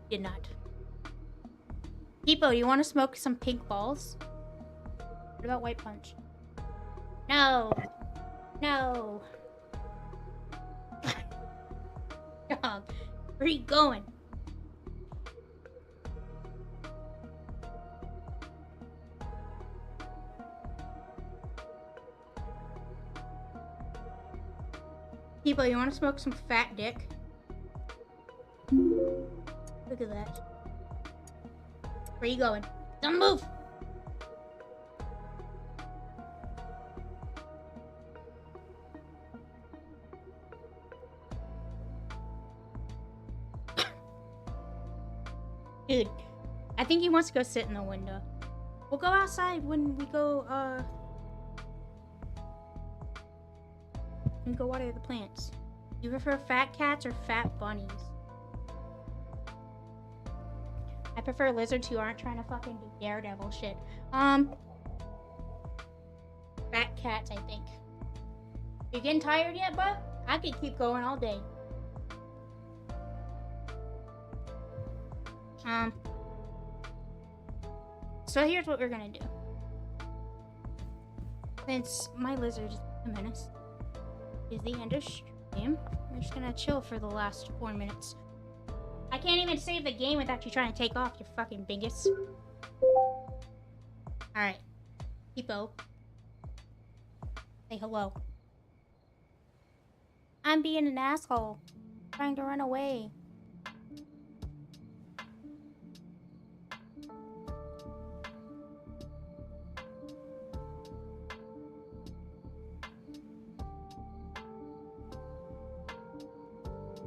Did not. People, you want to smoke some pink balls? What about white punch? No. No. Dog, where are you going? People, you want to smoke some fat dick? Look at that. Where are you going? Don't move! Dude, I think he wants to go sit in the window. We'll go outside when we go, and go water the plants. You prefer fat cats or fat bunnies? I prefer lizards who aren't trying to fucking do daredevil shit. Fat cats, I think. You getting tired yet, bud? I could keep going all day. So here's what we're gonna do. Since my lizard is a menace, is the end of stream. We're just gonna chill for the last 4 minutes. I can't even save the game without you trying to take off, you fucking bingus. Alright. People. Say hello. I'm being an asshole. Trying to run away.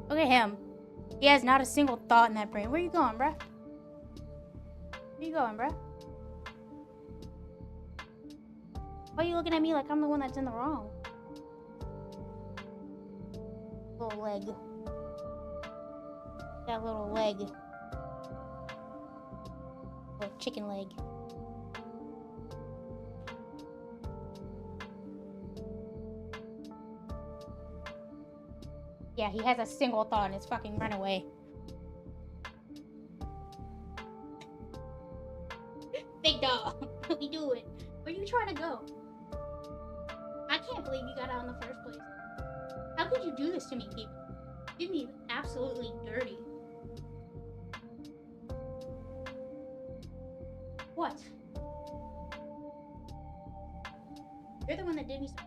Look at him. He has not a single thought in that brain. Where you going, bruh? Where you going, bruh? Why are you looking at me like I'm the one that's in the wrong? Little leg. That little leg. Little chicken leg. Yeah, he has a single thought and it's fucking run away. Big dog, what we doing? Where you trying to go? I can't believe you got out in the first place. How could you do this to me, people? You did me absolutely dirty. What? You're the one that did me something.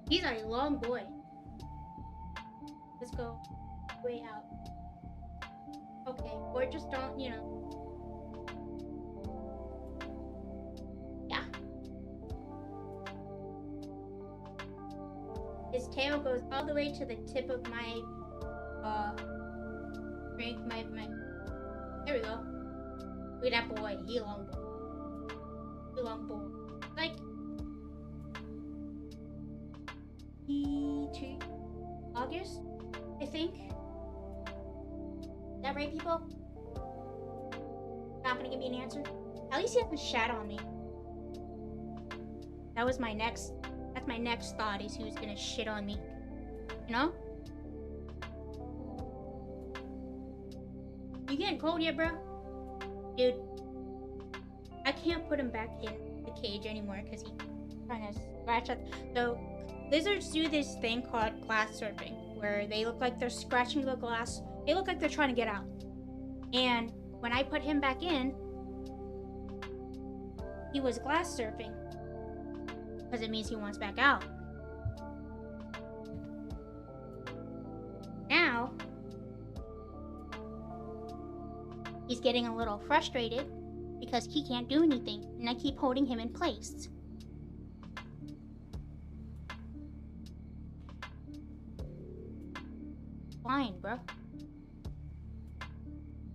He's a long boy. Let's go way out. Okay, or just don't, you know. Yeah. His tail goes all the way to the tip of my, drink, my, there we go. Look at that boy. He long boy. He long boy. Like, August, I think. Is that right, people? Not gonna give me an answer? At least he hasn't shat on me. That's my next thought, is who's gonna shit on me. You know? You getting cold yet, bro? Dude, I can't put him back in the cage anymore because he's trying to scratch at. So, lizards do this thing called glass surfing, where they look like they're scratching the glass. They look like they're trying to get out. And when I put him back in, he was glass surfing because it means he wants back out. Now, he's getting a little frustrated because he can't do anything, and I keep holding him in place. Fine, bro.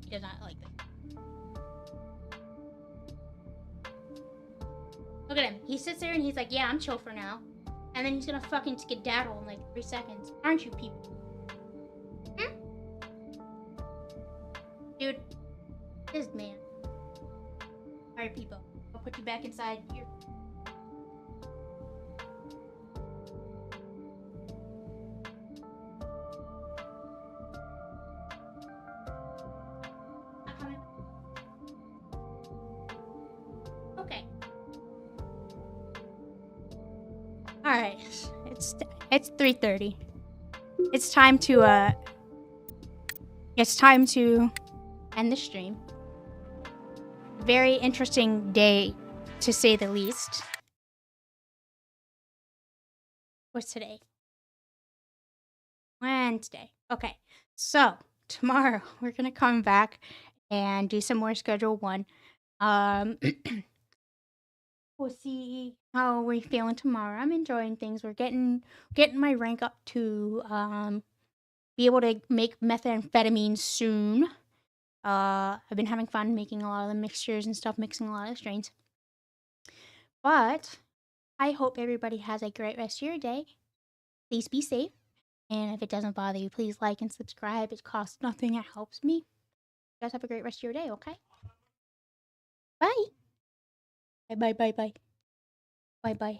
He does not like that. Look at him. He sits there and he's like, yeah, I'm chill for now. And then he's gonna fucking skedaddle in like 3 seconds. Aren't you, people? Hmm? Dude, this man. Alright, people. I'll put you back inside here. Okay. Alright. It's 3:30. It's time to end the stream. Very interesting day, to say the least. What's today? Wednesday. Okay. So, tomorrow we're going to come back and do some more Schedule 1. We'll see how we're feeling tomorrow. I'm enjoying things. We're getting my rank up to be able to make methamphetamine soon. I've been having fun making a lot of the mixtures and stuff, mixing a lot of the strains. But I hope everybody has a great rest of your day. Please be safe. And if it doesn't bother you, please like and subscribe. It costs nothing. It helps me. You guys have a great rest of your day, okay? Bye. Bye. Bye. Bye. Bye. Bye.